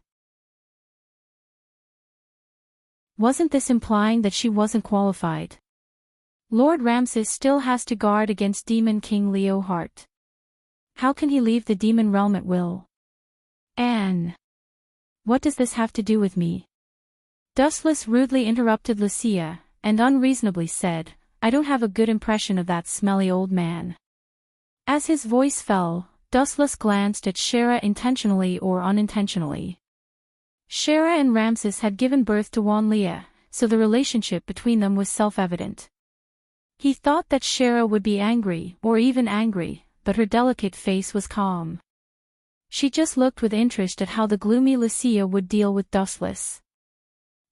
Wasn't this implying that she wasn't qualified? Lord Ramses still has to guard against Demon King Leohart. How can he leave the demon realm at will? Anne. What does this have to do with me? Dustless rudely interrupted Lucia, and unreasonably said, I don't have a good impression of that smelly old man. As his voice fell, Dustless glanced at Shara intentionally or unintentionally. Shara and Ramses had given birth to Wanlia, so the relationship between them was self-evident. He thought that Shara would be angry, or even angry, but her delicate face was calm. She just looked with interest at how the gloomy Lucia would deal with Dustless.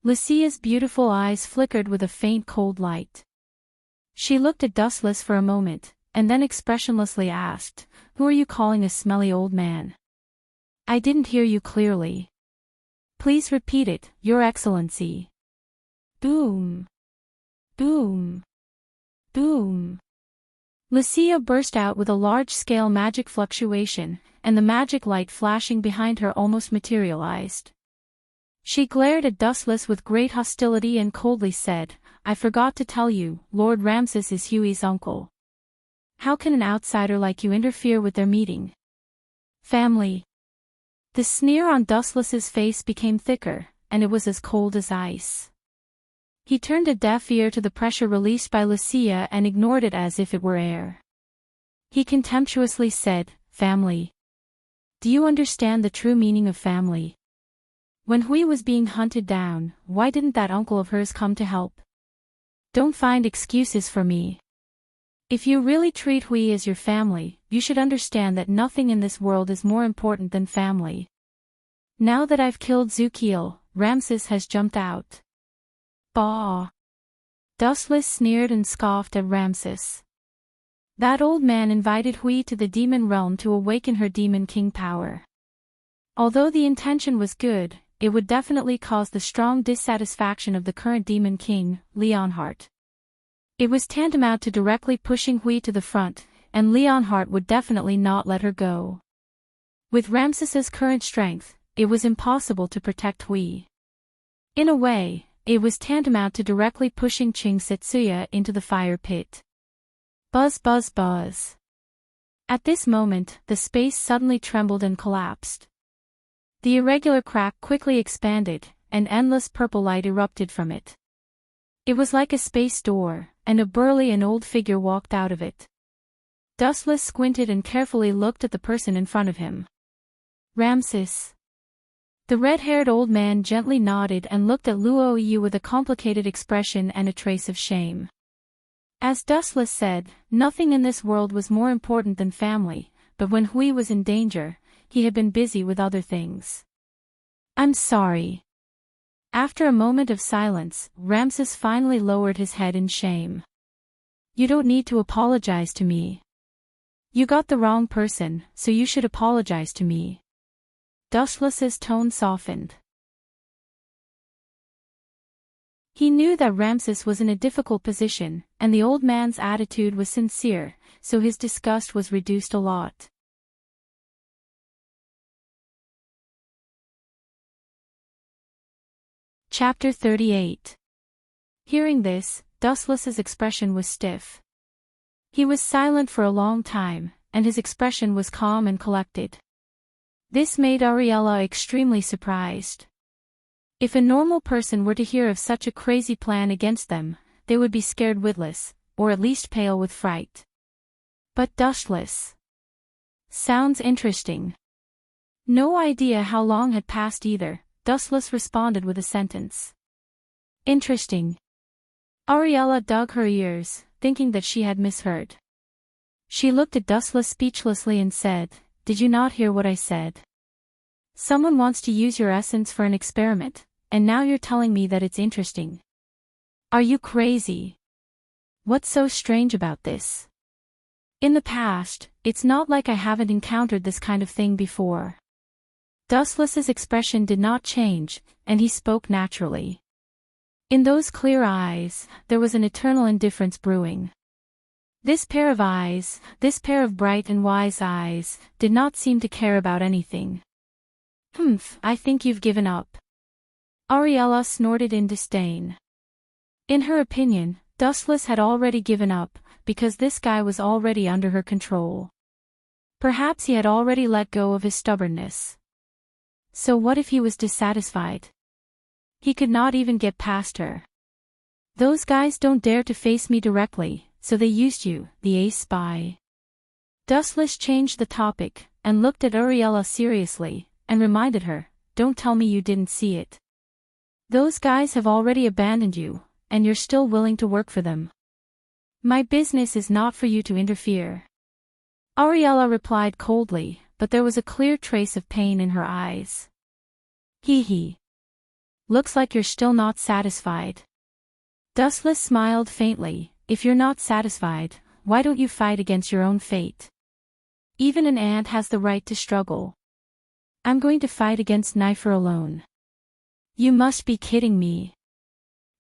Lucia's beautiful eyes flickered with a faint cold light. She looked at Dustless for a moment, and then expressionlessly asked, Who are you calling a smelly old man? I didn't hear you clearly. Please repeat it, Your Excellency. Boom. Boom. Boom. Lucia burst out with a large-scale magic fluctuation, and the magic light flashing behind her almost materialized. She glared at Dustless with great hostility and coldly said, I forgot to tell you, Lord Ramses is Huey's uncle. How can an outsider like you interfere with their meeting? Family. The sneer on Dustless's face became thicker, and it was as cold as ice. He turned a deaf ear to the pressure released by Lucia and ignored it as if it were air. He contemptuously said, Family. Do you understand the true meaning of family? When Hui was being hunted down, why didn't that uncle of hers come to help? Don't find excuses for me. If you really treat Hui as your family, you should understand that nothing in this world is more important than family. Now that I've killed Zukiel, Ramses has jumped out. Bah! Dustless sneered and scoffed at Ramses. That old man invited Hui to the demon realm to awaken her demon king power. Although the intention was good, it would definitely cause the strong dissatisfaction of the current demon king, Leonhart. It was tantamount to directly pushing Hui to the front, and Leonhart would definitely not let her go. With Ramses's current strength, it was impossible to protect Hui. In a way, it was tantamount to directly pushing Ching Setsuya into the fire pit. Buzz buzz buzz. At this moment, the space suddenly trembled and collapsed. The irregular crack quickly expanded, and endless purple light erupted from it. It was like a space door, and a burly and old figure walked out of it. Dustless squinted and carefully looked at the person in front of him. Ramses. The red-haired old man gently nodded and looked at Luo Yu with a complicated expression and a trace of shame. As Dustless said, nothing in this world was more important than family, but when Hui was in danger, he had been busy with other things. I'm sorry. After a moment of silence, Ramses finally lowered his head in shame. You don't need to apologize to me. You got the wrong person, so you should apologize to me. Dustless's tone softened. He knew that Ramses was in a difficult position, and the old man's attitude was sincere, so his disgust was reduced a lot. Chapter 38. Hearing this, Dustless's expression was stiff. He was silent for a long time, and his expression was calm and collected. This made Ariella extremely surprised. If a normal person were to hear of such a crazy plan against them, they would be scared witless, or at least pale with fright. But Dustless. Sounds interesting. No idea how long had passed either, Dustless responded with a sentence. Interesting. Ariella dug her ears, thinking that she had misheard. She looked at Dustless speechlessly and said, Did you not hear what I said? Someone wants to use your essence for an experiment, and now you're telling me that it's interesting. Are you crazy? What's so strange about this? In the past, it's not like I haven't encountered this kind of thing before. Dustless's expression did not change, and he spoke naturally. In those clear eyes, there was an eternal indifference brewing. This pair of eyes, this pair of bright and wise eyes, did not seem to care about anything. I think you've given up. Ariella snorted in disdain. In her opinion, Dustless had already given up, because this guy was already under her control. Perhaps he had already let go of his stubbornness. So what if he was dissatisfied? He could not even get past her. Those guys don't dare to face me directly, so they used you, the ace spy. Dustless changed the topic, and looked at Ariella seriously, and reminded her, Don't tell me you didn't see it. Those guys have already abandoned you, and you're still willing to work for them. My business is not for you to interfere. Ariella replied coldly, but there was a clear trace of pain in her eyes. Hee. Looks like you're still not satisfied. Dustless smiled faintly. If you're not satisfied, why don't you fight against your own fate? Even an ant has the right to struggle. I'm going to fight against Knifer alone. You must be kidding me.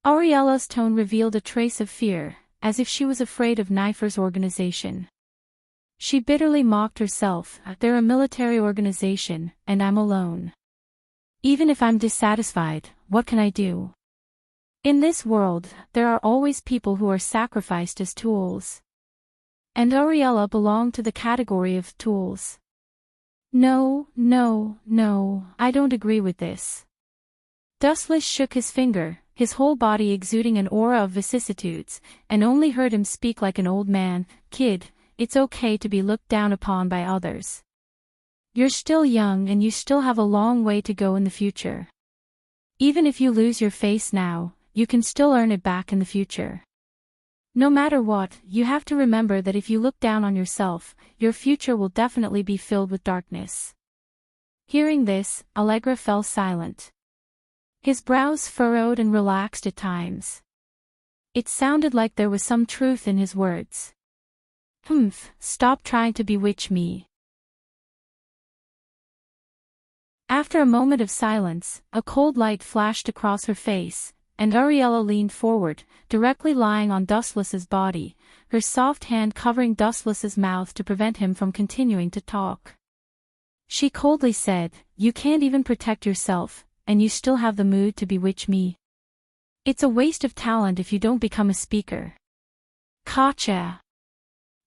Ariella's tone revealed a trace of fear, as if she was afraid of Knifer's organization. She bitterly mocked herself. They're a military organization, and I'm alone. Even if I'm dissatisfied, what can I do? In this world, there are always people who are sacrificed as tools. And Ariella belonged to the category of tools. No, I don't agree with this. Dustless shook his finger, his whole body exuding an aura of vicissitudes, and only heard him speak like an old man. Kid, it's okay to be looked down upon by others. You're still young and you still have a long way to go in the future. Even if you lose your face now, you can still earn it back in the future. No matter what, you have to remember that if you look down on yourself, your future will definitely be filled with darkness. Hearing this, Allegra fell silent. His brows furrowed and relaxed at times. It sounded like there was some truth in his words. Stop trying to bewitch me. After a moment of silence, a cold light flashed across her face, and Ariella leaned forward, directly lying on Dustless's body, her soft hand covering Dustless's mouth to prevent him from continuing to talk. She coldly said, You can't even protect yourself, and you still have the mood to bewitch me. It's a waste of talent if you don't become a speaker. Gotcha.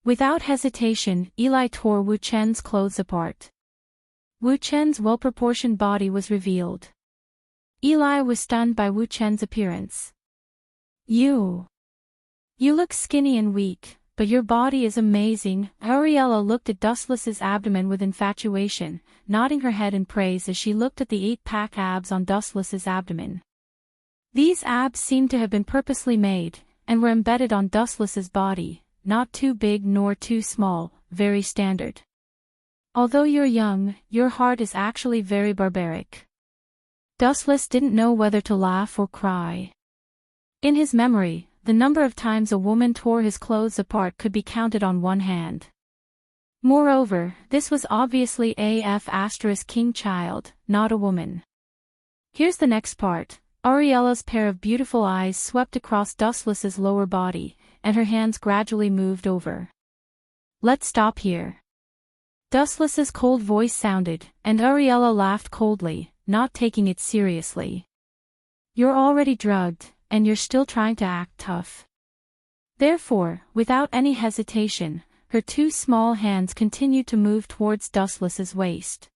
Without hesitation, Eli tore Wu Chen's clothes apart. Wu Chen's well-proportioned body was revealed. Eli was stunned by Wu Chen's appearance. You look skinny and weak, but your body is amazing." Ariella looked at Dustless's abdomen with infatuation, nodding her head in praise as she looked at the 8-pack abs on Dustless's abdomen. These abs seemed to have been purposely made, and were embedded on Dustless's body, not too big nor too small, very standard. "Although you're young, your heart is actually very barbaric." Dustless didn't know whether to laugh or cry. In his memory, the number of times a woman tore his clothes apart could be counted on one hand. Moreover, this was obviously a king child, not a woman. Here's the next part. Ariella's pair of beautiful eyes swept across Dustless's lower body, and her hands gradually moved over. "Let's stop here." Dustless's cold voice sounded, and Ariella laughed coldly, not taking it seriously. "You're already drugged, and you're still trying to act tough." Therefore, without any hesitation, her two small hands continued to move towards Dustless's waist.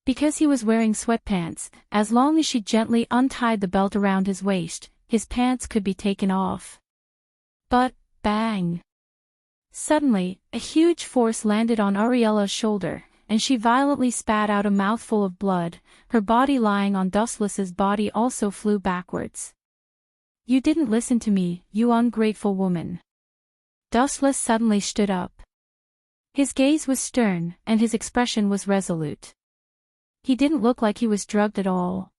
Because he was wearing sweatpants, as long as she gently untied the belt around his waist, his pants could be taken off. But, bang! Suddenly, a huge force landed on Ariella's shoulder, and she violently spat out a mouthful of blood. Her body lying on Dustless's body also flew backwards. "You didn't listen to me, you ungrateful woman." Dustless suddenly stood up. His gaze was stern, and his expression was resolute. He didn't look like he was drugged at all.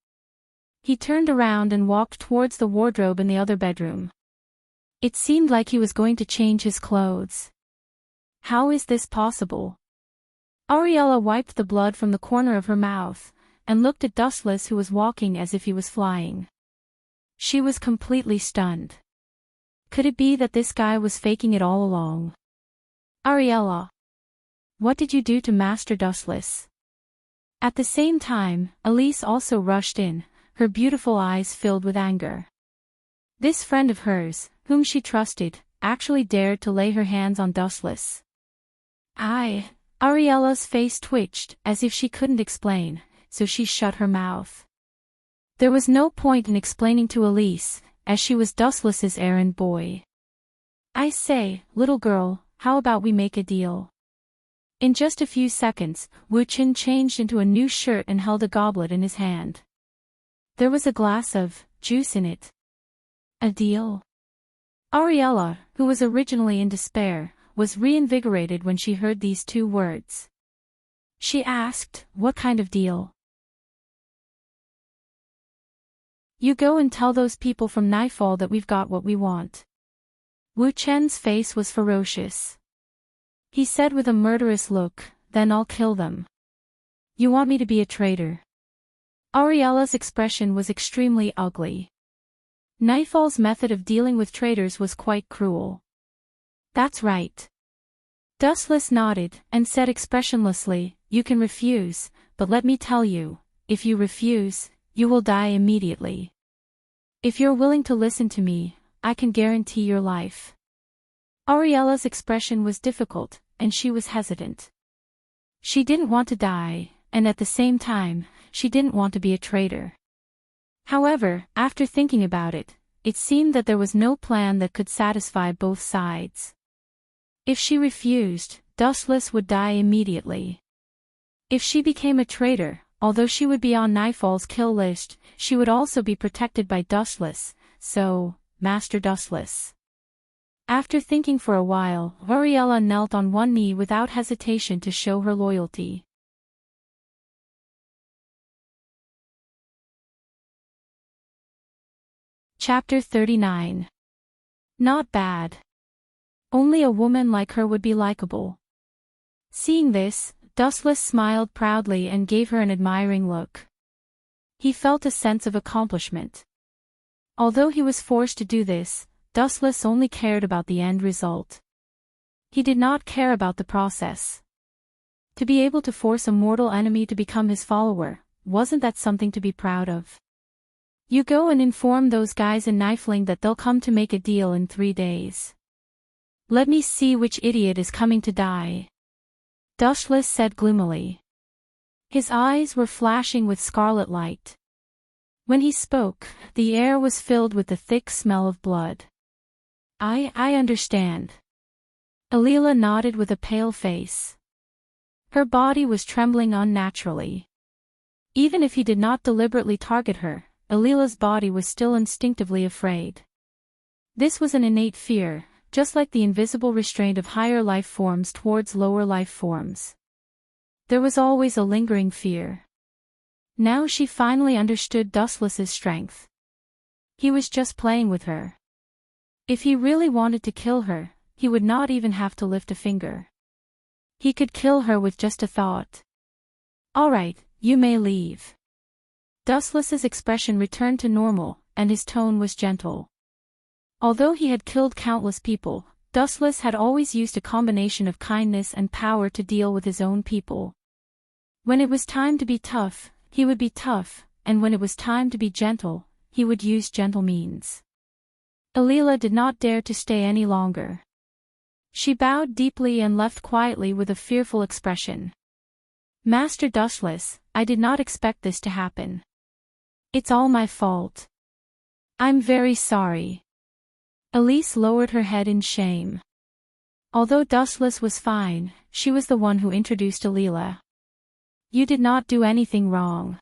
He turned around and walked towards the wardrobe in the other bedroom. It seemed like he was going to change his clothes. How is this possible? Ariella wiped the blood from the corner of her mouth, and looked at Dustless, who was walking as if he was flying. She was completely stunned. Could it be that this guy was faking it all along? "Ariella, what did you do to Master Dustless?" At the same time, Elise also rushed in, her beautiful eyes filled with anger. This friend of hers, whom she trusted, actually dared to lay her hands on Dustless. Ariella's face twitched, as if she couldn't explain, so she shut her mouth. There was no point in explaining to Elise, as she was Dustless's errand boy. "I say, little girl, how about we make a deal?" In just a few seconds, Wu Qin changed into a new shirt and held a goblet in his hand. There was a glass of juice in it. A deal? Ariella, who was originally in despair, was reinvigorated when she heard these two words. She asked, "What kind of deal?" "You go and tell those people from Nightfall that we've got what we want." Wu Chen's face was ferocious. He said with a murderous look, "Then I'll kill them." "You want me to be a traitor?" Ariella's expression was extremely ugly. Nightfall's method of dealing with traitors was quite cruel. "That's right." Dustless nodded, and said expressionlessly, "You can refuse, but let me tell you, if you refuse, you will die immediately. If you're willing to listen to me, I can guarantee your life." Ariella's expression was difficult, and she was hesitant. She didn't want to die, and at the same time, she didn't want to be a traitor. However, after thinking about it, it seemed that there was no plan that could satisfy both sides. If she refused, Dustless would die immediately. If she became a traitor, although she would be on Nightfall's kill list, she would also be protected by Dustless, so, Master Dustless. After thinking for a while, Ariella knelt on one knee without hesitation to show her loyalty. Chapter 39. Not bad. Only a woman like her would be likable. Seeing this, Dustless smiled proudly and gave her an admiring look. He felt a sense of accomplishment. Although he was forced to do this, Dustless only cared about the end result. He did not care about the process. To be able to force a mortal enemy to become his follower, wasn't that something to be proud of? "You go and inform those guys in Niflheim that they'll come to make a deal in 3 days. Let me see which idiot is coming to die," Dustless said gloomily. His eyes were flashing with scarlet light. When he spoke, the air was filled with the thick smell of blood. I understand." Alila nodded with a pale face. Her body was trembling unnaturally. Even if he did not deliberately target her, Alila's body was still instinctively afraid. This was an innate fear, just like the invisible restraint of higher life forms towards lower life forms. There was always a lingering fear. Now she finally understood Dustless's strength. He was just playing with her. If he really wanted to kill her, he would not even have to lift a finger. He could kill her with just a thought. "All right, you may leave." Dustless's expression returned to normal, and his tone was gentle. Although he had killed countless people, Dustless had always used a combination of kindness and power to deal with his own people. When it was time to be tough, he would be tough, and when it was time to be gentle, he would use gentle means. Alila did not dare to stay any longer. She bowed deeply and left quietly with a fearful expression. "Master Dustless, I did not expect this to happen. It's all my fault. I'm very sorry." Elise lowered her head in shame. Although Dustless was fine, she was the one who introduced Alila. "You did not do anything wrong.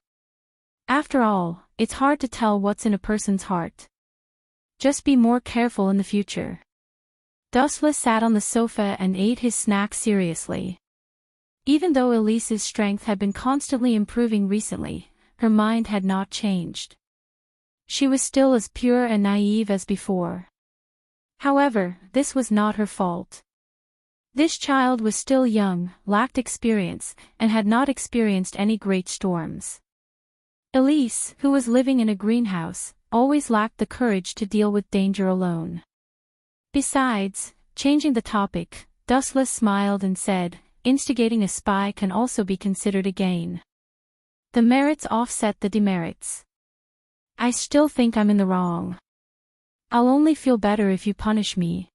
After all, it's hard to tell what's in a person's heart. Just be more careful in the future." Dustless sat on the sofa and ate his snack seriously. Even though Elise's strength had been constantly improving recently, her mind had not changed. She was still as pure and naive as before. However, this was not her fault. This child was still young, lacked experience, and had not experienced any great storms. Elise, who was living in a greenhouse, always lacked the courage to deal with danger alone. Besides, changing the topic, Dustless smiled and said, "Instigating a spy can also be considered a gain. The merits offset the demerits. I still think I'm in the wrong. I'll only feel better if you punish me."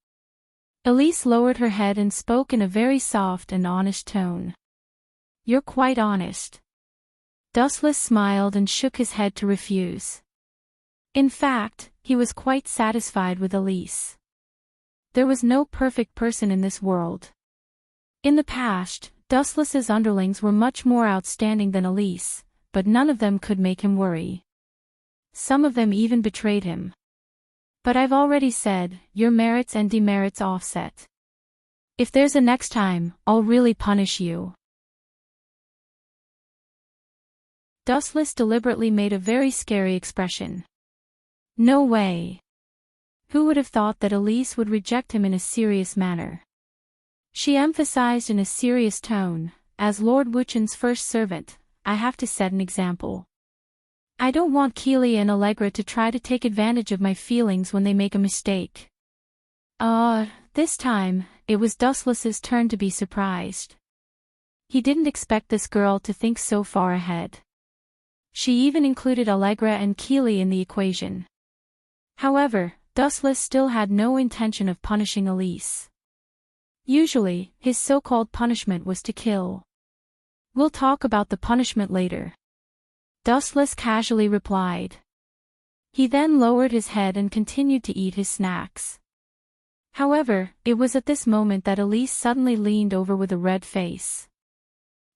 Elise lowered her head and spoke in a very soft and honest tone. "You're quite honest." Dustless smiled and shook his head to refuse. In fact, he was quite satisfied with Elise. There was no perfect person in this world. In the past, Dustless's underlings were much more outstanding than Elise, but none of them could make him worry. Some of them even betrayed him. But I've already said, your merits and demerits offset. If there's a next time, I'll really punish you. Dustless deliberately made a very scary expression. No way. Who would have thought that Elise would reject him in a serious manner? She emphasized in a serious tone, "As Lord Wuchen's first servant, I have to set an example. I don't want Keely and Allegra to try to take advantage of my feelings when they make a mistake." This time, it was Dustless's turn to be surprised. He didn't expect this girl to think so far ahead. She even included Allegra and Keely in the equation. However, Dustless still had no intention of punishing Elise. Usually, his so-called punishment was to kill. "We'll talk about the punishment later," Dustless casually replied. He then lowered his head and continued to eat his snacks. However, it was at this moment that Elise suddenly leaned over with a red face.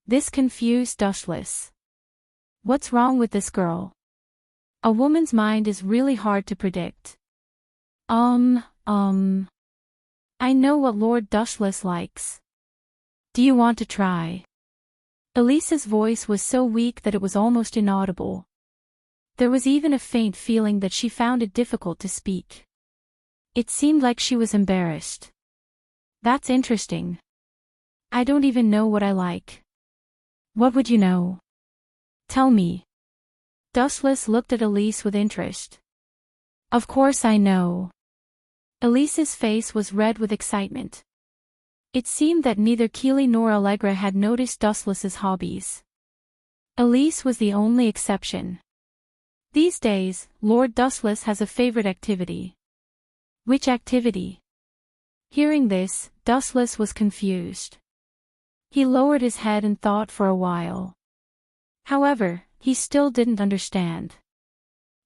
This confused Dustless. What's wrong with this girl? A woman's mind is really hard to predict. I know what Lord Dustless likes. Do you want to try?" Elise's voice was so weak that it was almost inaudible. There was even a faint feeling that she found it difficult to speak. It seemed like she was embarrassed. "That's interesting. I don't even know what I like." "What would you know? Tell me." Dustless looked at Elise with interest. "Of course I know." Elise's face was red with excitement. It seemed that neither Keely nor Allegra had noticed Dustless's hobbies. Elise was the only exception. These days, Lord Dustless has a favorite activity. Which activity? Hearing this, Dustless was confused. He lowered his head and thought for a while. However, he still didn't understand.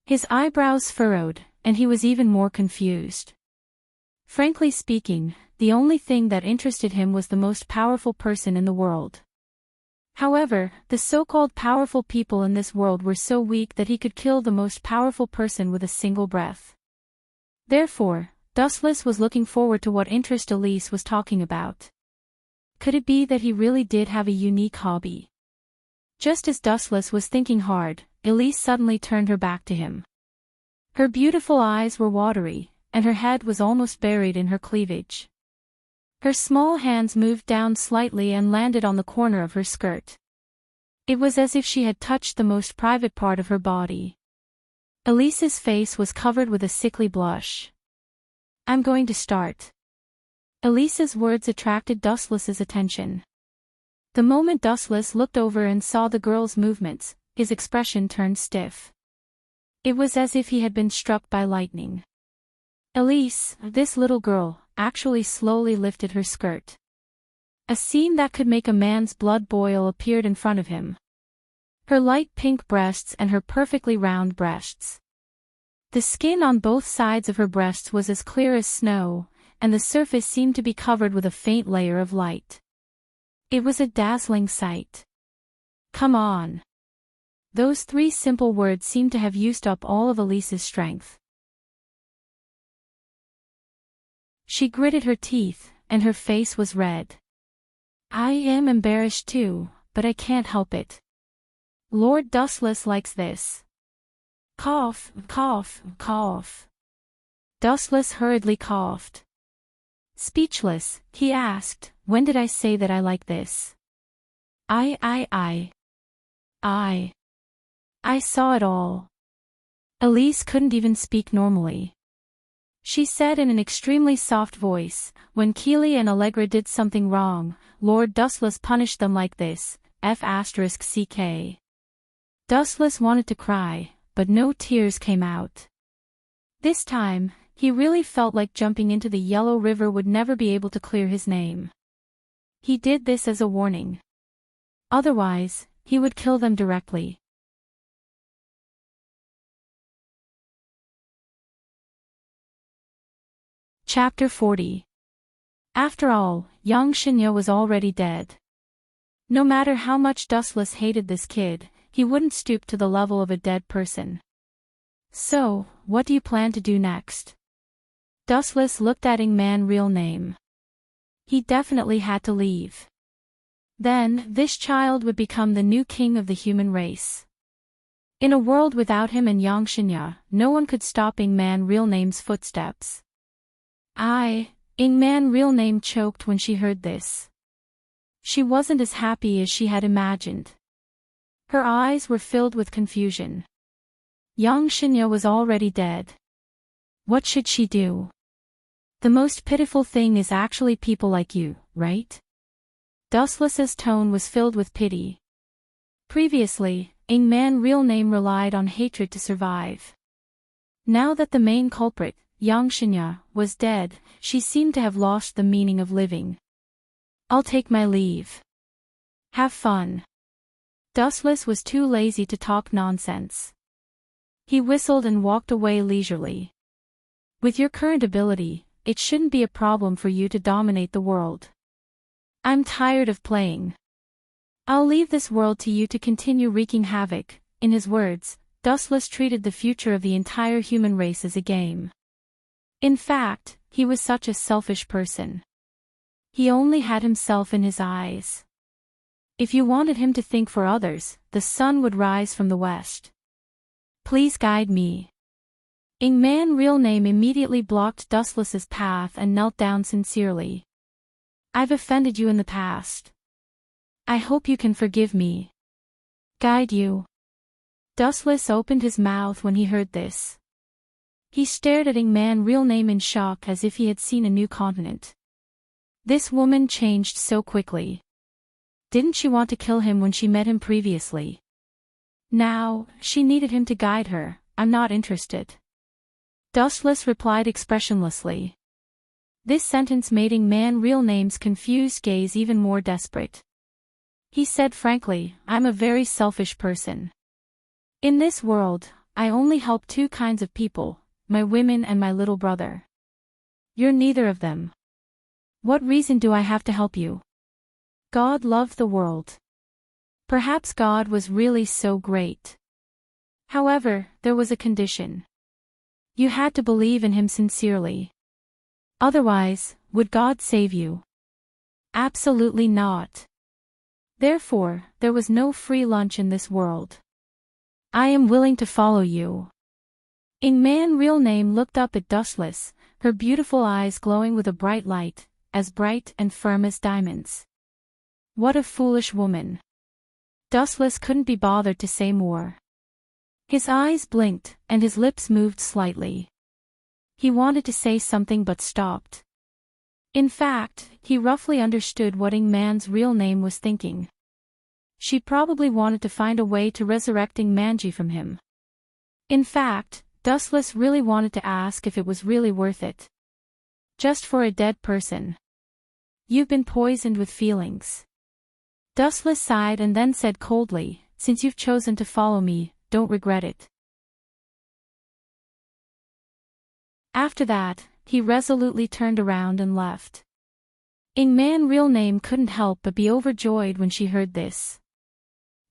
His eyebrows furrowed, and he was even more confused. Frankly speaking, the only thing that interested him was the most powerful person in the world. However, the so-called powerful people in this world were so weak that he could kill the most powerful person with a single breath. Therefore, Dustless was looking forward to what interest Elise was talking about. Could it be that he really did have a unique hobby? Just as Dustless was thinking hard, Elise suddenly turned her back to him. Her beautiful eyes were watery, and her head was almost buried in her cleavage. Her small hands moved down slightly and landed on the corner of her skirt. It was as if she had touched the most private part of her body. Elise's face was covered with a sickly blush. "I'm going to start." Elise's words attracted Dustless's attention. The moment Dustless looked over and saw the girl's movements, his expression turned stiff. It was as if he had been struck by lightning. Elise, this little girl, actually slowly lifted her skirt. A scene that could make a man's blood boil appeared in front of him. Her light pink breasts and her perfectly round breasts. The skin on both sides of her breasts was as clear as snow, and the surface seemed to be covered with a faint layer of light. It was a dazzling sight. "Come on." Those three simple words seemed to have used up all of Elise's strength. She gritted her teeth, and her face was red. "I am embarrassed too, but I can't help it. Lord Dustless likes this." Cough, cough, cough. Dustless hurriedly coughed. Speechless, he asked, "When did I say that I like this?" I saw it all." Elise couldn't even speak normally. She said in an extremely soft voice, "When Keely and Allegra did something wrong, Lord Dustless punished them like this, f***ck. Dustless wanted to cry, but no tears came out. This time, he really felt like jumping into the Yellow River would never be able to clear his name. He did this as a warning. Otherwise, he would kill them directly. Chapter 40. After all, young Shinya was already dead. No matter how much Dustless hated this kid, he wouldn't stoop to the level of a dead person. "So, what do you plan to do next?" Dustless looked at Ingman real name. He definitely had to leave. Then, this child would become the new king of the human race. In a world without him and Yang Shinya, no one could stop Ingman real name's footsteps. Ingman real name choked when she heard this. She wasn't as happy as she had imagined. Her eyes were filled with confusion. Yang Shinya was already dead. What should she do? The most pitiful thing is actually people like you, right? Dustless's tone was filled with pity. Previously, Ingman real name relied on hatred to survive. Now that the main culprit, Yang Shinya, was dead, she seemed to have lost the meaning of living. "I'll take my leave. Have fun." Dustless was too lazy to talk nonsense. He whistled and walked away leisurely. "With your current ability, it shouldn't be a problem for you to dominate the world. I'm tired of playing. I'll leave this world to you to continue wreaking havoc." In his words, Dustless treated the future of the entire human race as a game. In fact, he was such a selfish person. He only had himself in his eyes. If you wanted him to think for others, the sun would rise from the west. "Please guide me." Ingman real name immediately blocked Dustless's path and knelt down sincerely. "I've offended you in the past. I hope you can forgive me." "Guide you?" Dustless opened his mouth when he heard this. He stared at Ingman real name in shock as if he had seen a new continent. This woman changed so quickly. Didn't she want to kill him when she met him previously? Now, she needed him to guide her. "I'm not interested." Dustless replied expressionlessly. This sentence made Ingman real name's confused gaze even more desperate. He said frankly, "I'm a very selfish person. In this world, I only help two kinds of people, my women and my little brother. You're neither of them." What reason do I have to help you? God loved the world. Perhaps God was really so great. However, there was a condition. You had to believe in him sincerely. Otherwise, would God save you? Absolutely not. Therefore, there was no free lunch in this world. I am willing to follow you. Ingman real name looked up at Dustless, her beautiful eyes glowing with a bright light, as bright and firm as diamonds. What a foolish woman. Dustless couldn't be bothered to say more. His eyes blinked, and his lips moved slightly. He wanted to say something but stopped. In fact, he roughly understood what Ingman's real name was thinking. She probably wanted to find a way to resurrect Ingmanji from him. In fact, Dustless really wanted to ask if it was really worth it. Just for a dead person. You've been poisoned with feelings. Dustless sighed and then said coldly, since you've chosen to follow me, don't regret it. After that, he resolutely turned around and left. Ingman real name couldn't help but be overjoyed when she heard this.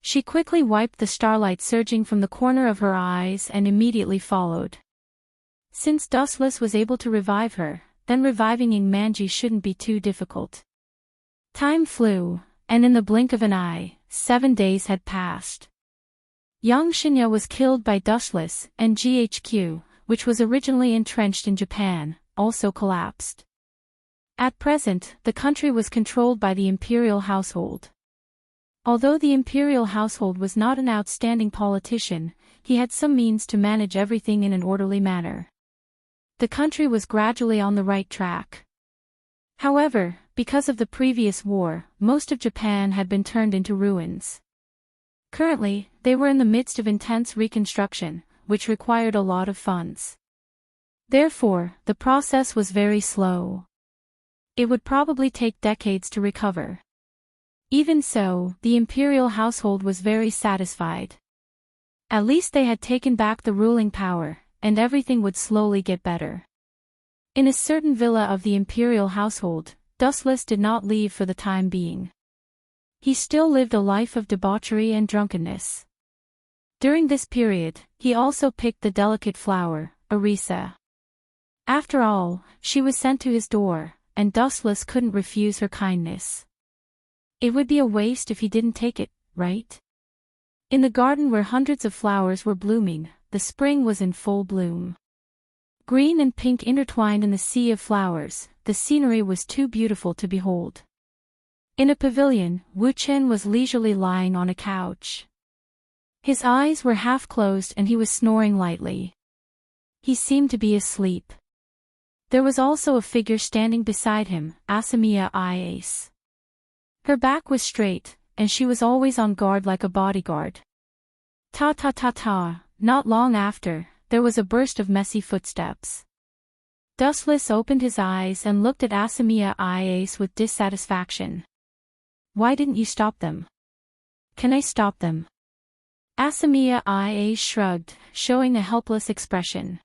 She quickly wiped the starlight surging from the corner of her eyes and immediately followed. Since Dustless was able to revive her, then reviving Ingmanji shouldn't be too difficult. Time flew, and in the blink of an eye, 7 days had passed. Yang Shinya was killed by Dustless, and GHQ, which was originally entrenched in Japan, also collapsed. At present, the country was controlled by the imperial household. Although the imperial household was not an outstanding politician, he had some means to manage everything in an orderly manner. The country was gradually on the right track. However, because of the previous war, most of Japan had been turned into ruins. Currently, they were in the midst of intense reconstruction, which required a lot of funds. Therefore, the process was very slow. It would probably take decades to recover. Even so, the imperial household was very satisfied. At least they had taken back the ruling power, and everything would slowly get better. In a certain villa of the imperial household, Dustless did not leave for the time being. He still lived a life of debauchery and drunkenness. During this period, he also picked the delicate flower, Arisa. After all, she was sent to his door, and Dustless couldn't refuse her kindness. It would be a waste if he didn't take it, right? In the garden where hundreds of flowers were blooming, the spring was in full bloom. Green and pink intertwined in the sea of flowers, the scenery was too beautiful to behold. In a pavilion, Wu Chen was leisurely lying on a couch. His eyes were half closed and he was snoring lightly. He seemed to be asleep. There was also a figure standing beside him, Asamiya Iase. Her back was straight, and she was always on guard like a bodyguard. Ta. Not long after, there was a burst of messy footsteps. Dustless opened his eyes and looked at Asamiya Iase with dissatisfaction. Why didn't you stop them? Can I stop them? Asamiya Iase shrugged, showing a helpless expression.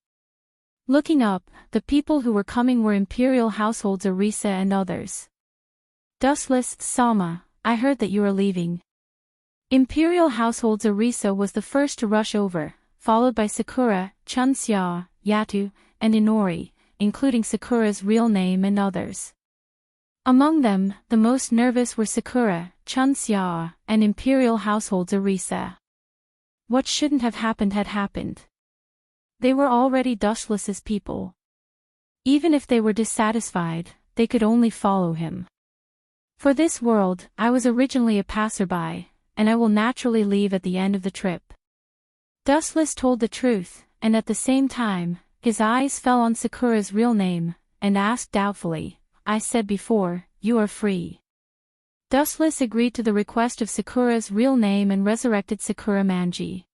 Looking up, the people who were coming were imperial households Arisa and others. Dustless, Sama, I heard that you are leaving. Imperial households Arisa was the first to rush over, followed by Sakura, Chunxia, Yatu, and Inori, including Sakura's real name and others. Among them, the most nervous were Sakura, Chunxia, and Imperial households Arisa. What shouldn't have happened had happened. They were already Dustless's people. Even if they were dissatisfied, they could only follow him. For this world, I was originally a passerby, and I will naturally leave at the end of the trip. Dustless told the truth, and at the same time, his eyes fell on Sakura's real name, and asked doubtfully, I said before, you are free. Dustless agreed to the request of Sakura's real name and resurrected Sakura Manji.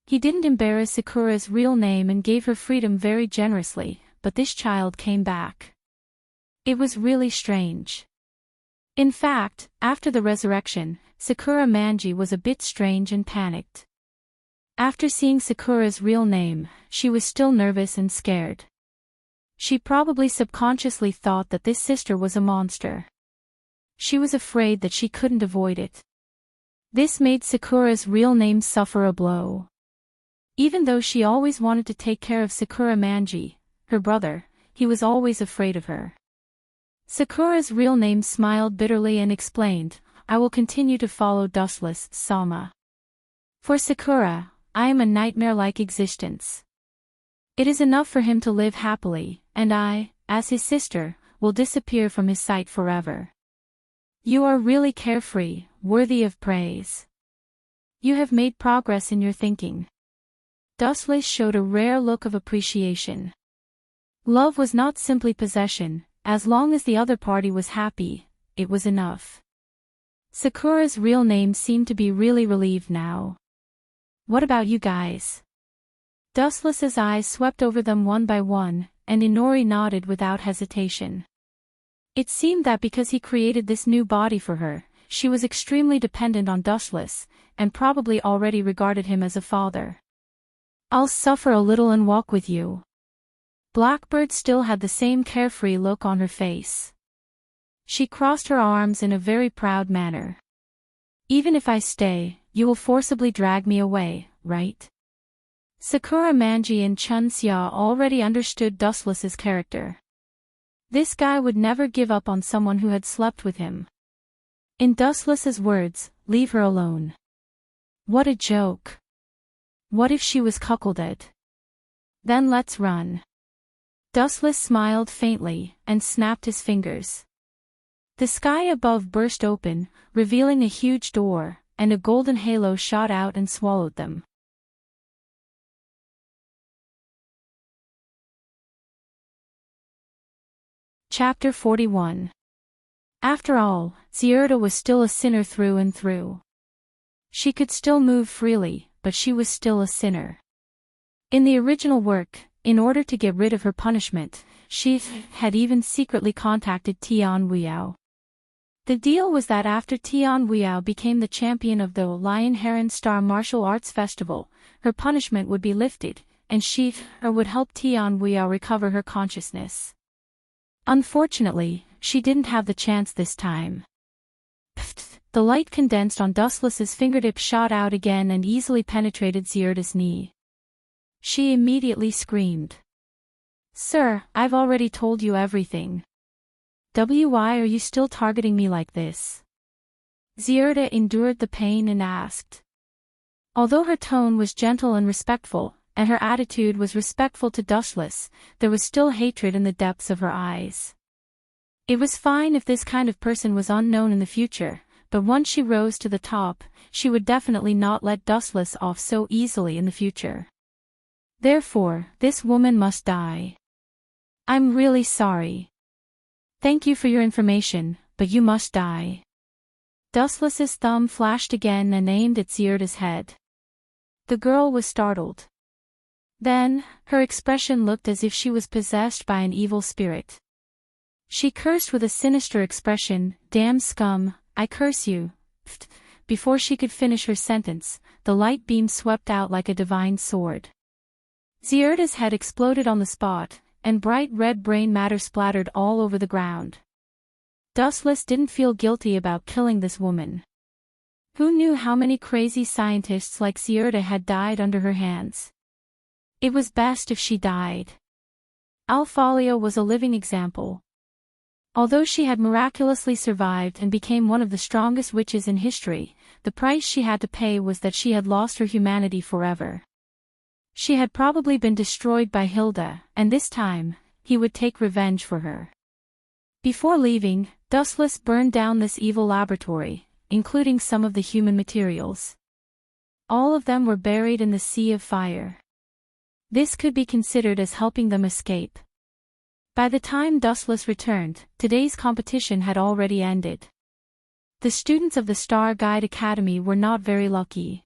He didn't embarrass Sakura's real name and gave her freedom very generously, but this child came back. It was really strange. In fact, after the resurrection, Sakura Manji was a bit strange and panicked. After seeing Sakura's real name, she was still nervous and scared. She probably subconsciously thought that this sister was a monster. She was afraid that she couldn't avoid it. This made Sakura's real name suffer a blow. Even though she always wanted to take care of Sakura Manji, her brother, he was always afraid of her. Sakura's real name smiled bitterly and explained, "I will continue to follow Dustless Sama. For Sakura, I am a nightmare-like existence. It is enough for him to live happily, and I, as his sister, will disappear from his sight forever. You are really carefree, worthy of praise. You have made progress in your thinking." Dustless showed a rare look of appreciation. Love was not simply possession, as long as the other party was happy, it was enough. Sakura's real name seemed to be really relieved now. "What about you guys?" Dustless's eyes swept over them one by one, and Inori nodded without hesitation. It seemed that because he created this new body for her, she was extremely dependent on Dustless, and probably already regarded him as a father. "I'll suffer a little and walk with you." Blackbird still had the same carefree look on her face. She crossed her arms in a very proud manner. "Even if I stay, you will forcibly drag me away, right?" Sakura Manji and Chun Xia already understood Dustless's character. This guy would never give up on someone who had slept with him. In Dustless's words, "Leave her alone." What a joke. What if she was cuckolded? Then let's run. Dustless smiled faintly, and snapped his fingers. The sky above burst open, revealing a huge door, and a golden halo shot out and swallowed them. Chapter 41. After all, Zierda was still a sinner through and through. She could still move freely, but she was still a sinner. In the original work, in order to get rid of her punishment, she had even secretly contacted Tian Weiyao. The deal was that after Tian Weiyao became the champion of the Lion Heron Star Martial Arts Festival, her punishment would be lifted, and she would help Tian Weiyao recover her consciousness. Unfortunately, she didn't have the chance this time. The light condensed on Dustless's fingertip shot out again and easily penetrated Zierda's knee. She immediately screamed. "Sir, I've already told you everything. Why are you still targeting me like this?" Zierda endured the pain and asked. Although her tone was gentle and respectful, and her attitude was respectful to Dustless, there was still hatred in the depths of her eyes. It was fine if this kind of person was unknown in the future, but once she rose to the top, she would definitely not let Dustless off so easily in the future. Therefore, this woman must die. "I'm really sorry. Thank you for your information, but you must die." Dustless's thumb flashed again and aimed at Zierda's head. The girl was startled. Then, her expression looked as if she was possessed by an evil spirit. She cursed with a sinister expression, "Damn scum, I curse you." Before she could finish her sentence, the light beam swept out like a divine sword. Zierda's head exploded on the spot, and bright red brain matter splattered all over the ground. Dustless didn't feel guilty about killing this woman. Who knew how many crazy scientists like Zierda had died under her hands? It was best if she died. Alphalia was a living example. Although she had miraculously survived and became one of the strongest witches in history, the price she had to pay was that she had lost her humanity forever. She had probably been destroyed by Hilda, and this time, he would take revenge for her. Before leaving, Dustless burned down this evil laboratory, including some of the human materials. All of them were buried in the sea of fire. This could be considered as helping them escape. By the time Dustless returned, today's competition had already ended. The students of the Star Guide Academy were not very lucky.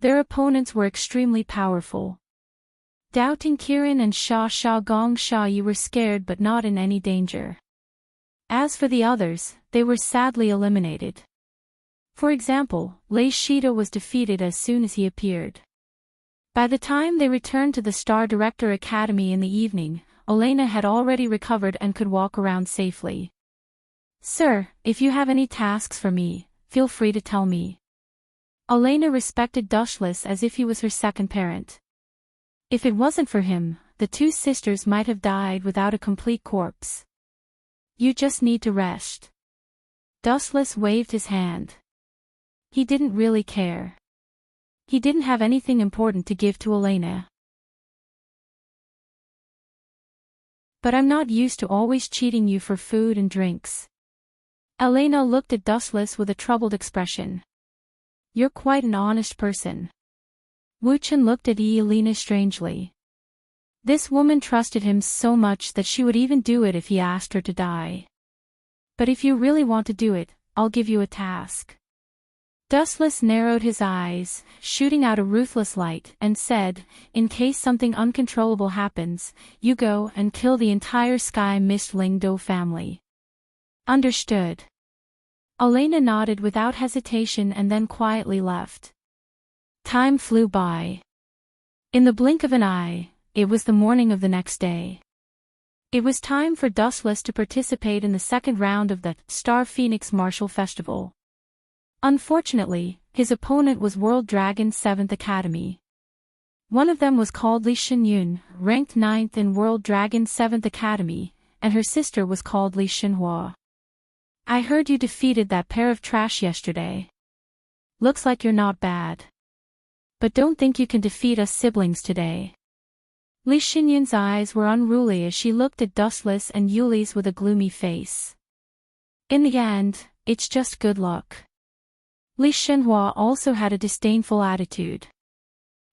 Their opponents were extremely powerful. Doubting Kirin and Sha Gong Sha Yi were scared but not in any danger. As for the others, they were sadly eliminated. For example, Lei Shida was defeated as soon as he appeared. By the time they returned to the Star Director Academy in the evening, Elena had already recovered and could walk around safely. "Sir, if you have any tasks for me, feel free to tell me." Elena respected Dushless as if he was her second parent. If it wasn't for him, the two sisters might have died without a complete corpse. "You just need to rest." Dustless waved his hand. He didn't really care. He didn't have anything important to give to Elena. "But I'm not used to always cheating you for food and drinks." Elena looked at Dustless with a troubled expression. "You're quite an honest person." Wuchen looked at Elena strangely. This woman trusted him so much that she would even do it if he asked her to die. "But if you really want to do it, I'll give you a task." Dustless narrowed his eyes, shooting out a ruthless light, and said, "In case something uncontrollable happens, you go and kill the entire Sky Mist Lingdo family." "Understood." Elena nodded without hesitation and then quietly left. Time flew by. In the blink of an eye, it was the morning of the next day. It was time for Dustless to participate in the second round of the Star Phoenix Martial Festival. Unfortunately, his opponent was World Dragon's 7th Academy. One of them was called Li Xinyun, ranked 9th in World Dragon's 7th Academy, and her sister was called Li Xinhua. "I heard you defeated that pair of trash yesterday. Looks like you're not bad. But don't think you can defeat us siblings today." Li Xinyun's eyes were unruly as she looked at Dustless and Yuli's with a gloomy face. "In the end, it's just good luck." Li Xinhua also had a disdainful attitude.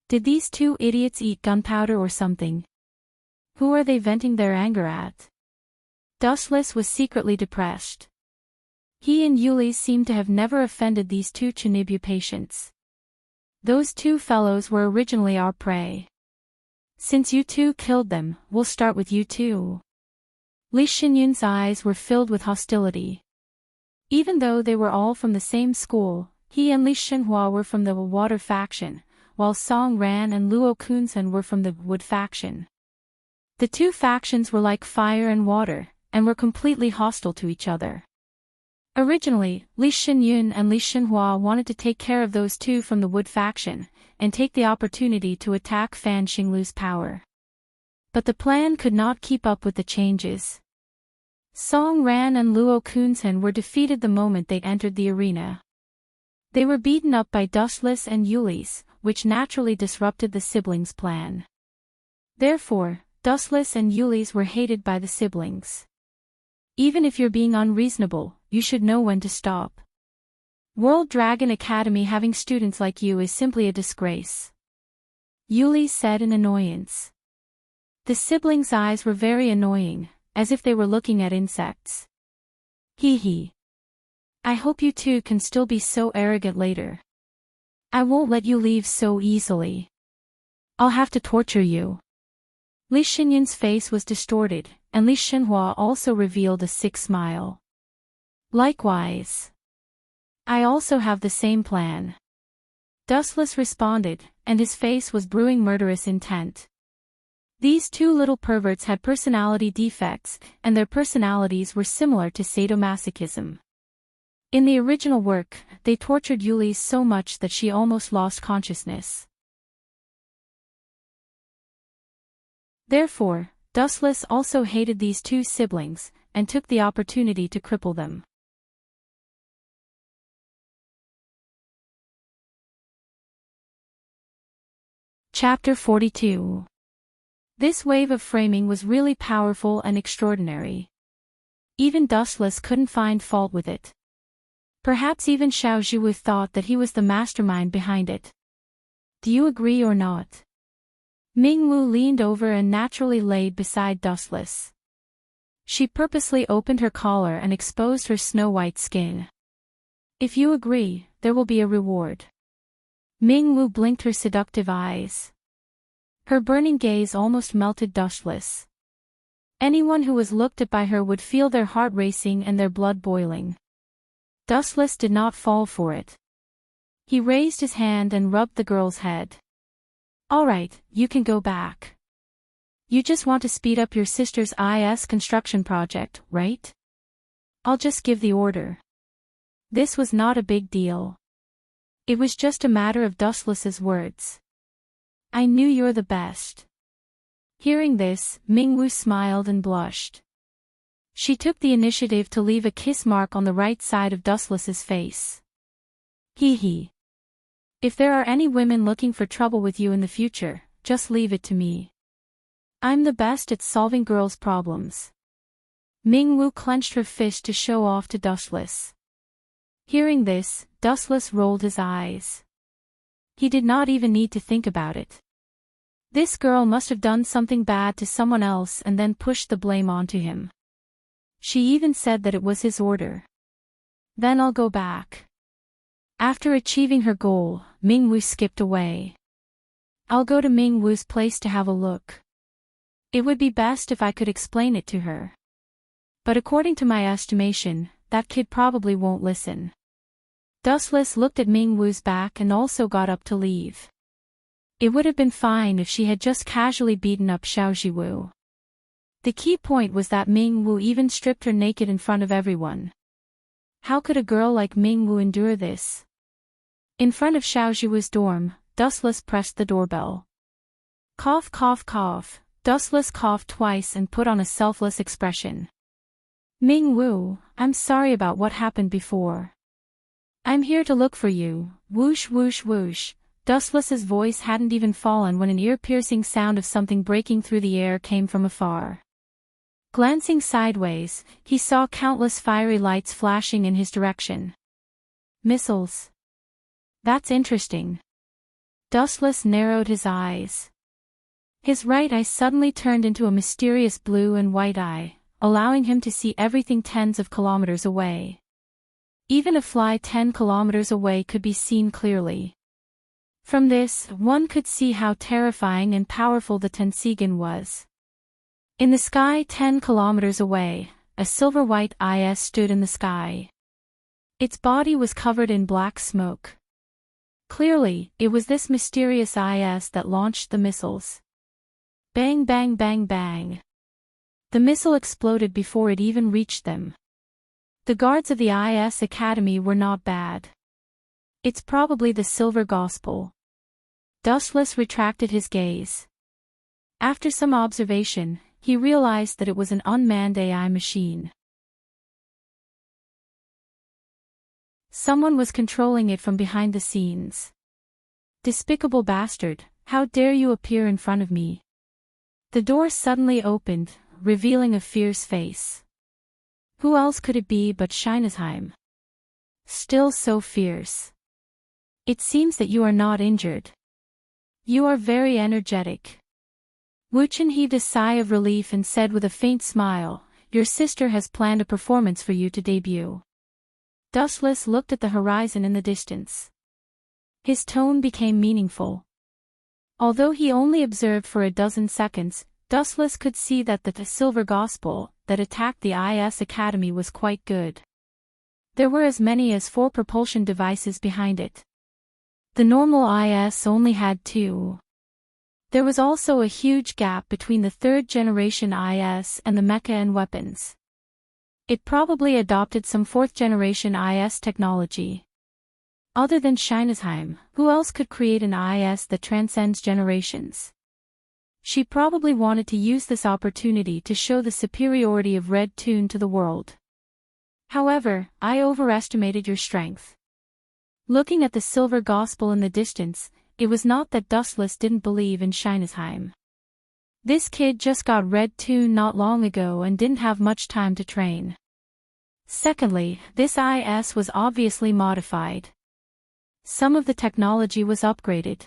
Did these two idiots eat gunpowder or something? Who are they venting their anger at? Dustless was secretly depressed. He and Yuli seemed to have never offended these two Chinibu patients. Those two fellows were originally our prey. Since you two killed them, we'll start with you too. Li Xinyun's eyes were filled with hostility. Even though they were all from the same school, he and Li Xinhua were from the Water faction, while Song Ran and Luo Kunsen were from the Wood faction. The two factions were like fire and water, and were completely hostile to each other. Originally, Li Xinyun and Li Xinhua wanted to take care of those two from the Wood faction, and take the opportunity to attack Fan Xinglu's power. But the plan could not keep up with the changes. Song Ran and Luo Kunsen were defeated the moment they entered the arena. They were beaten up by Dustless and Yuli's, which naturally disrupted the siblings' plan. Therefore, Dustless and Yuli's were hated by the siblings. Even if you're being unreasonable, you should know when to stop. World Dragon Academy having students like you is simply a disgrace. Yuli said in annoyance. The siblings' eyes were very annoying, as if they were looking at insects. Hee hee. I hope you two can still be so arrogant later. I won't let you leave so easily. I'll have to torture you. Li Xinyun's face was distorted, and Li Xinhua also revealed a sick smile. Likewise. I also have the same plan. Dustless responded, and his face was brewing murderous intent. These two little perverts had personality defects, and their personalities were similar to sadomasochism. In the original work, they tortured Yuli so much that she almost lost consciousness. Therefore, Dustless also hated these two siblings, and took the opportunity to cripple them. Chapter 42. This wave of framing was really powerful and extraordinary. Even Dustless couldn't find fault with it. Perhaps even Xiao Zhiwu thought that he was the mastermind behind it. Do you agree or not? Mingwu leaned over and naturally laid beside Dustless. She purposely opened her collar and exposed her snow-white skin. If you agree, there will be a reward. Mingwu blinked her seductive eyes. Her burning gaze almost melted Dustless. Anyone who was looked at by her would feel their heart racing and their blood boiling. Dustless did not fall for it. He raised his hand and rubbed the girl's head. All right, you can go back. You just want to speed up your sister's IS construction project, right? I'll just give the order. This was not a big deal. It was just a matter of Dustless's words. I knew you're the best. Hearing this, Mingwu smiled and blushed. She took the initiative to leave a kiss mark on the right side of Dustless's face. Hee hee. If there are any women looking for trouble with you in the future, just leave it to me. I'm the best at solving girls' problems. Mingwu clenched her fist to show off to Dustless. Hearing this, Dustless rolled his eyes. He did not even need to think about it. This girl must have done something bad to someone else and then pushed the blame onto him. She even said that it was his order. Then I'll go back. After achieving her goal, Mingwu skipped away. I'll go to Mingwu's place to have a look. It would be best if I could explain it to her. But according to my estimation, that kid probably won't listen. Dustless looked at Mingwu's back and also got up to leave. It would have been fine if she had just casually beaten up Xiao Jiwu. The key point was that Mingwu even stripped her naked in front of everyone. How could a girl like Mingwu endure this? In front of Xiao Jiwu's dorm, Dustless pressed the doorbell. Cough cough cough, Dustless coughed twice and put on a selfless expression. Mingwu, I'm sorry about what happened before. I'm here to look for you, whoosh whoosh whoosh. Dustless's voice hadn't even fallen when an ear-piercing sound of something breaking through the air came from afar. Glancing sideways, he saw countless fiery lights flashing in his direction. Missiles. That's interesting. Dustless narrowed his eyes. His right eye suddenly turned into a mysterious blue and white eye, allowing him to see everything tens of kilometers away. Even a fly 10 kilometers away could be seen clearly. From this, one could see how terrifying and powerful the Tensigan was. In the sky 10 kilometers away, a silver-white IS stood in the sky. Its body was covered in black smoke. Clearly, it was this mysterious IS that launched the missiles. Bang bang bang bang. The missile exploded before it even reached them. The guards of the IS Academy were not bad. It's probably the Silver Gospel. Dustless retracted his gaze. After some observation, he realized that it was an unmanned AI machine. Someone was controlling it from behind the scenes. Despicable bastard, how dare you appear in front of me? The door suddenly opened, revealing a fierce face. Who else could it be but Scheinesheim? Still so fierce. It seems that you are not injured. You are very energetic. Wu Chen heaved a sigh of relief and said with a faint smile, your sister has planned a performance for you to debut. Dustless looked at the horizon in the distance. His tone became meaningful. Although he only observed for a dozen seconds, Dustless could see that the Silver Gospel that attacked the IS Academy was quite good. There were as many as 4 propulsion devices behind it. The normal IS only had 2. There was also a huge gap between the 3rd generation IS and the mecha and weapons. It probably adopted some 4th generation IS technology. Other than Scheinesheim, who else could create an IS that transcends generations? She probably wanted to use this opportunity to show the superiority of Red Toon to the world. However, I overestimated your strength. Looking at the Silver Gospel in the distance, it was not that Dustless didn't believe in Scheinesheim. This kid just got Red Toon not long ago and didn't have much time to train. Secondly, this IS was obviously modified. Some of the technology was upgraded.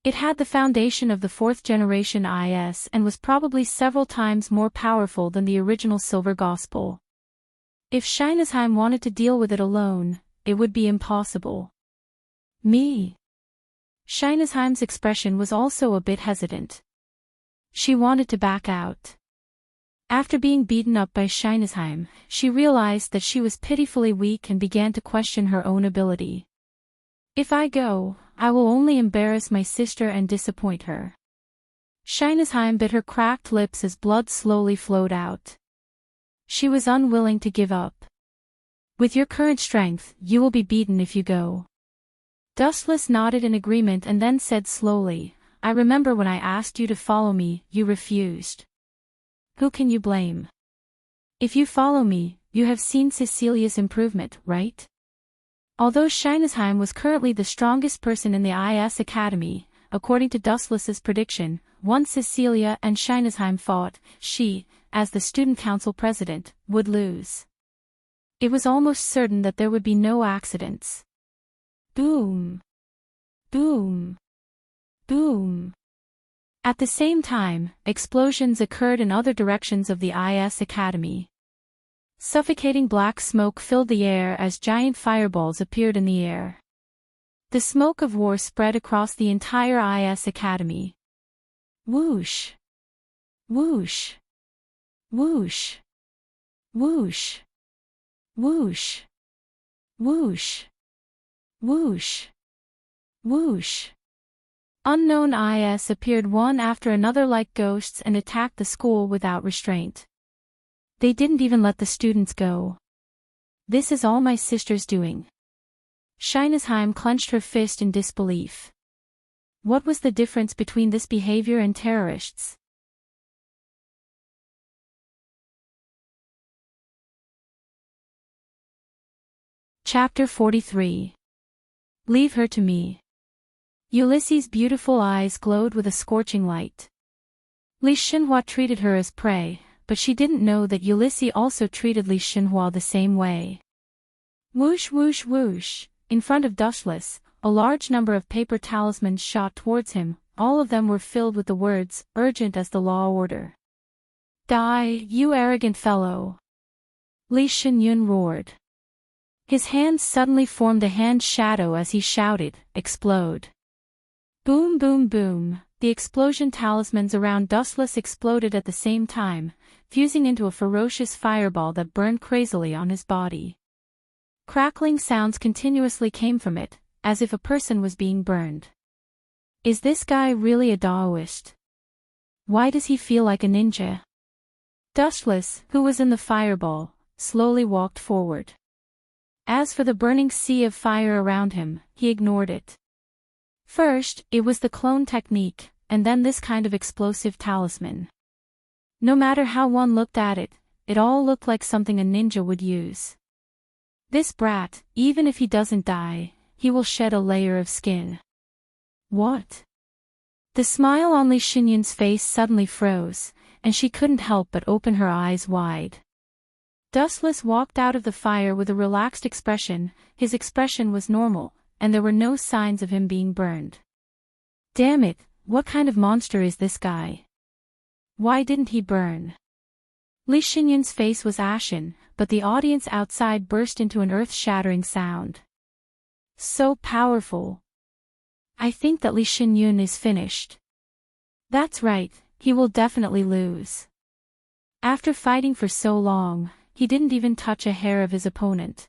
It had the foundation of the 4th generation IS and was probably several times more powerful than the original Silver Gospel. If Scheinesheim wanted to deal with it alone, it would be impossible. Me? Scheinesheim's expression was also a bit hesitant. She wanted to back out. After being beaten up by Scheinesheim, she realized that she was pitifully weak and began to question her own ability. If I go, I will only embarrass my sister and disappoint her. Scheinesheim bit her cracked lips as blood slowly flowed out. She was unwilling to give up. With your current strength, you will be beaten if you go. Dustless nodded in agreement and then said slowly, I remember when I asked you to follow me, you refused. Who can you blame? If you follow me, you have seen Cecilia's improvement, right? Although Scheinesheim was currently the strongest person in the IS Academy, according to Dustless's prediction, once Cecilia and Scheinesheim fought, she, as the student council president, would lose. It was almost certain that there would be no accidents. Boom! Boom! Boom! At the same time, explosions occurred in other directions of the IS Academy. Suffocating black smoke filled the air as giant fireballs appeared in the air. The smoke of war spread across the entire IS Academy. Whoosh! Whoosh! Whoosh! Whoosh! Whoosh! Whoosh! Whoosh! Whoosh! Unknown IS appeared one after another like ghosts and attacked the school without restraint. They didn't even let the students go. This is all my sister's doing. Scheinesheim clenched her fist in disbelief. What was the difference between this behavior and terrorists? Chapter 43. Leave her to me. Ulysses' beautiful eyes glowed with a scorching light. Li Xinhua treated her as prey, but she didn't know that Ulysses also treated Li Xinhua the same way. Whoosh whoosh whoosh, in front of Dustless, a large number of paper talismans shot towards him, all of them were filled with the words, urgent as the law order. Die, you arrogant fellow! Li Xinyun roared. His hands suddenly formed a hand shadow as he shouted, explode. Boom boom boom, the explosion talismans around Dustless exploded at the same time, fusing into a ferocious fireball that burned crazily on his body. Crackling sounds continuously came from it, as if a person was being burned. Is this guy really a Daoist? Why does he feel like a ninja? Dustless, who was in the fireball, slowly walked forward. As for the burning sea of fire around him, he ignored it. First, it was the clone technique, and then this kind of explosive talisman. No matter how one looked at it, it all looked like something a ninja would use. This brat, even if he doesn't die, he will shed a layer of skin. What? The smile on Li Xinyun's face suddenly froze, and she couldn't help but open her eyes wide. Dustless walked out of the fire with a relaxed expression. His expression was normal, and there were no signs of him being burned. Damn it, what kind of monster is this guy? Why didn't he burn? Li Xinyun's face was ashen, but the audience outside burst into an earth-shattering sound. So powerful. I think that Li Xinyun is finished. That's right, he will definitely lose. After fighting for so long, he didn't even touch a hair of his opponent.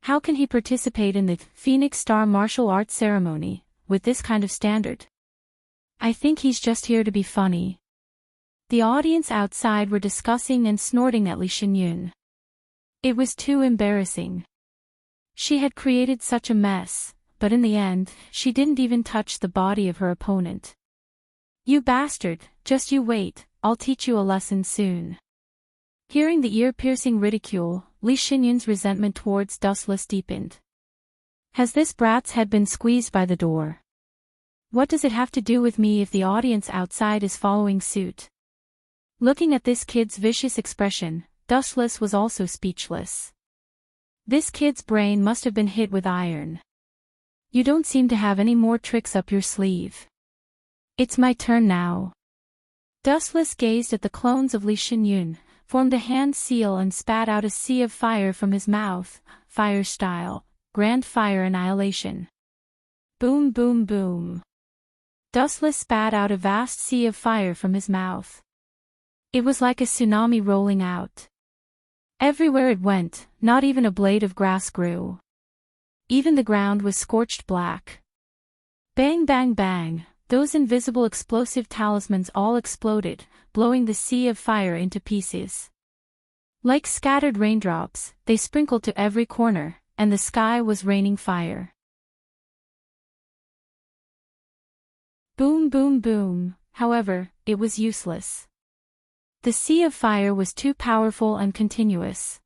How can he participate in the Phoenix Star martial arts ceremony with this kind of standard? I think he's just here to be funny. The audience outside were discussing and snorting at Li Xinyun. It was too embarrassing. She had created such a mess, but in the end, she didn't even touch the body of her opponent. You bastard, just you wait, I'll teach you a lesson soon. Hearing the ear-piercing ridicule, Li Xinyun's resentment towards Dustless deepened. Has this brat's head been squeezed by the door? What does it have to do with me if the audience outside is following suit? Looking at this kid's vicious expression, Dustless was also speechless. This kid's brain must have been hit with iron. You don't seem to have any more tricks up your sleeve. It's my turn now. Dustless gazed at the clones of Li Xinyun, formed a hand seal and spat out a sea of fire from his mouth, fire style, grand fire annihilation. Boom boom boom. Dustless spat out a vast sea of fire from his mouth. It was like a tsunami rolling out. Everywhere it went, not even a blade of grass grew. Even the ground was scorched black. Bang bang bang, Those invisible explosive talismans all exploded, blowing the sea of fire into pieces. Like scattered raindrops, they sprinkled to every corner, and the sky was raining fire. Boom, boom, boom. However, it was useless. The sea of fire was too powerful and continuous.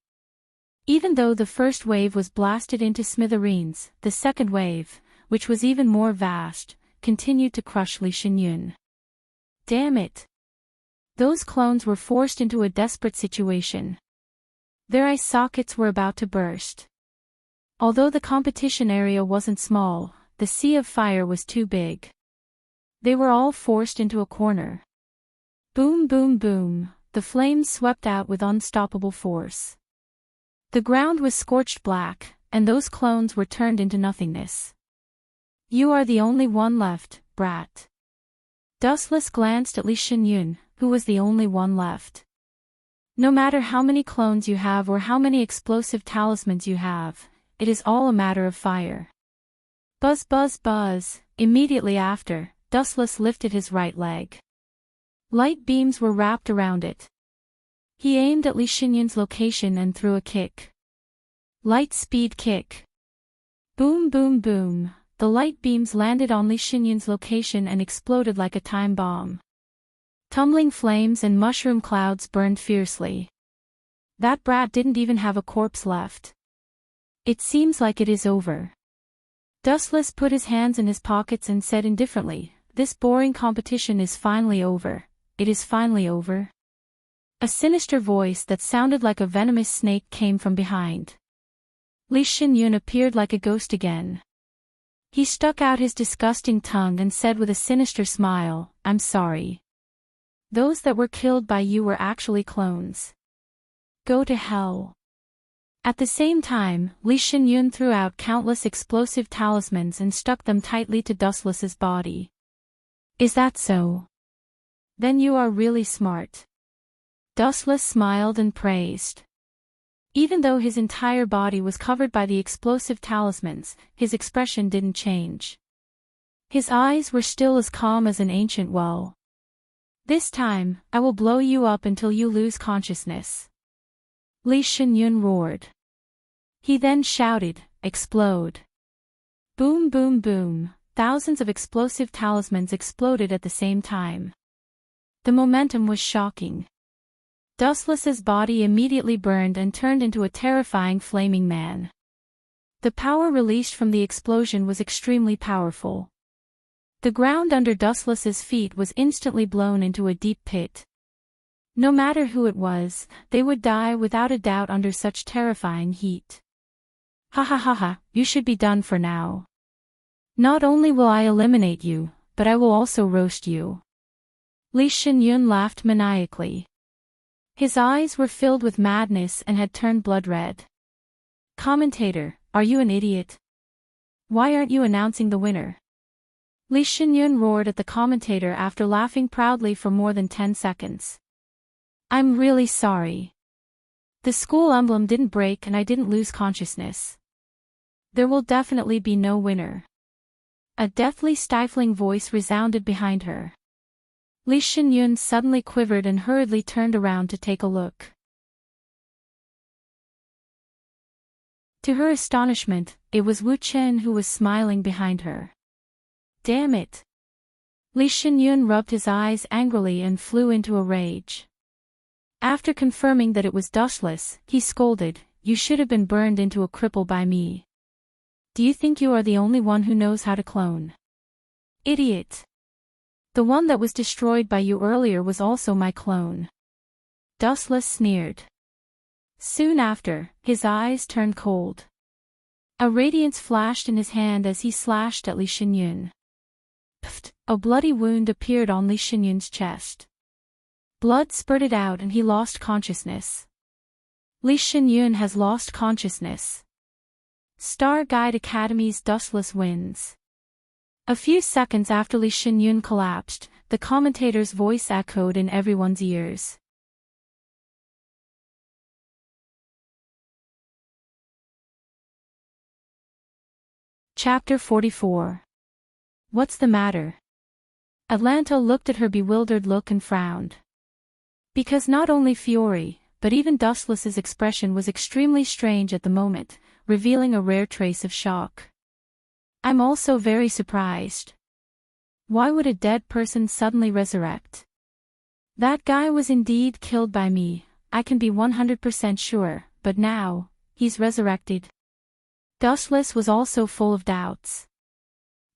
Even though the first wave was blasted into smithereens, the second wave, which was even more vast, continued to crush Li Xinyun. Damn it! Those clones were forced into a desperate situation. Their eye sockets were about to burst. Although the competition area wasn't small, the sea of fire was too big. They were all forced into a corner. Boom, boom, boom, the flames swept out with unstoppable force. The ground was scorched black, and those clones were turned into nothingness. You are the only one left, brat. Dustless glanced at Li Xinyun, who was the only one left. No matter how many clones you have or how many explosive talismans you have, it is all a matter of fire. Buzz, buzz, buzz. Immediately after, Dustless lifted his right leg. Light beams were wrapped around it. He aimed at Li Xinyun's location and threw a kick. Light speed kick. Boom, boom, boom. The light beams landed on Li Xinyun's location and exploded like a time bomb. Tumbling flames and mushroom clouds burned fiercely. That brat didn't even have a corpse left. It seems like it is over. Dustless put his hands in his pockets and said indifferently, "This boring competition is finally over. It is finally over." A sinister voice that sounded like a venomous snake came from behind. Li Xinyun appeared like a ghost again. He stuck out his disgusting tongue and said with a sinister smile, "I'm sorry. Those that were killed by you were actually clones. Go to hell." At the same time, Li Xinyun threw out countless explosive talismans and stuck them tightly to Dustless's body. "Is that so? Then you are really smart." Dustless smiled and praised. Even though his entire body was covered by the explosive talismans, his expression didn't change. His eyes were still as calm as an ancient well. "This time, I will blow you up until you lose consciousness." Li Xinyun roared. He then shouted, "Explode!" Boom, boom, boom. Thousands of explosive talismans exploded at the same time. The momentum was shocking. Dustless's body immediately burned and turned into a terrifying flaming man. The power released from the explosion was extremely powerful. The ground under Dustless's feet was instantly blown into a deep pit. No matter who it was, they would die without a doubt under such terrifying heat. "Ha ha ha ha, you should be done for now. Not only will I eliminate you, but I will also roast you." Li Xinyun laughed maniacally. His eyes were filled with madness and had turned blood red. "Commentator, are you an idiot? Why aren't you announcing the winner?" Li Xinyun roared at the commentator after laughing proudly for more than 10 seconds. "I'm really sorry. The school emblem didn't break and I didn't lose consciousness. There will definitely be no winner." A deathly stifling voice resounded behind her. Li Xinyun suddenly quivered and hurriedly turned around to take a look. To her astonishment, it was Wu Chen who was smiling behind her. "Damn it!" Li Xinyun rubbed his eyes angrily and flew into a rage. After confirming that it was Dustless, he scolded, "You should have been burned into a cripple by me. Do you think you are the only one who knows how to clone? Idiot! The one that was destroyed by you earlier was also my clone." Dustless sneered. Soon after, his eyes turned cold. A radiance flashed in his hand as he slashed at Li Xinyun. Pfft! A bloody wound appeared on Li Xinyun's chest. Blood spurted out and he lost consciousness. Li Xinyun has lost consciousness. Star Guide Academy's Dustless wins. A few seconds after Li Xinyun collapsed, the commentator's voice echoed in everyone's ears. Chapter 44. What's the matter? Atlanta looked at her bewildered look and frowned. Because not only Fiore, but even Dustless's expression was extremely strange at the moment, revealing a rare trace of shock. I'm also very surprised. Why would a dead person suddenly resurrect? That guy was indeed killed by me, I can be 100% sure, but now, he's resurrected. Dustless was also full of doubts.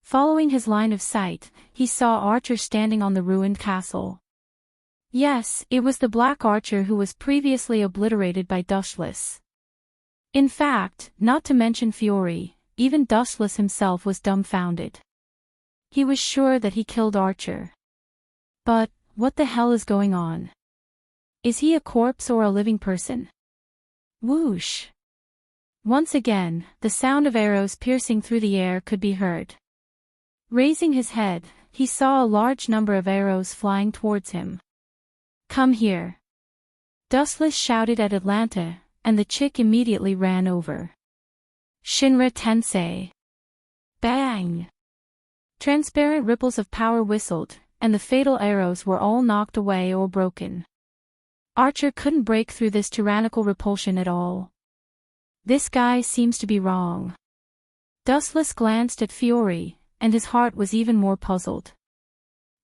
Following his line of sight, he saw Archer standing on the ruined castle. Yes, it was the Black Archer who was previously obliterated by Dustless. In fact, not to mention Fiore, even Dustless himself was dumbfounded. He was sure that he killed Archer. But, what the hell is going on? Is he a corpse or a living person? Whoosh! Once again, the sound of arrows piercing through the air could be heard. Raising his head, he saw a large number of arrows flying towards him. Come here! Dustless shouted at Atlanta, and the chick immediately ran over. Shinra Tensei! Bang! Transparent ripples of power whistled, and the fatal arrows were all knocked away or broken. Archer couldn't break through this tyrannical repulsion at all. This guy seems to be wrong. Dustless glanced at Fiore, and his heart was even more puzzled.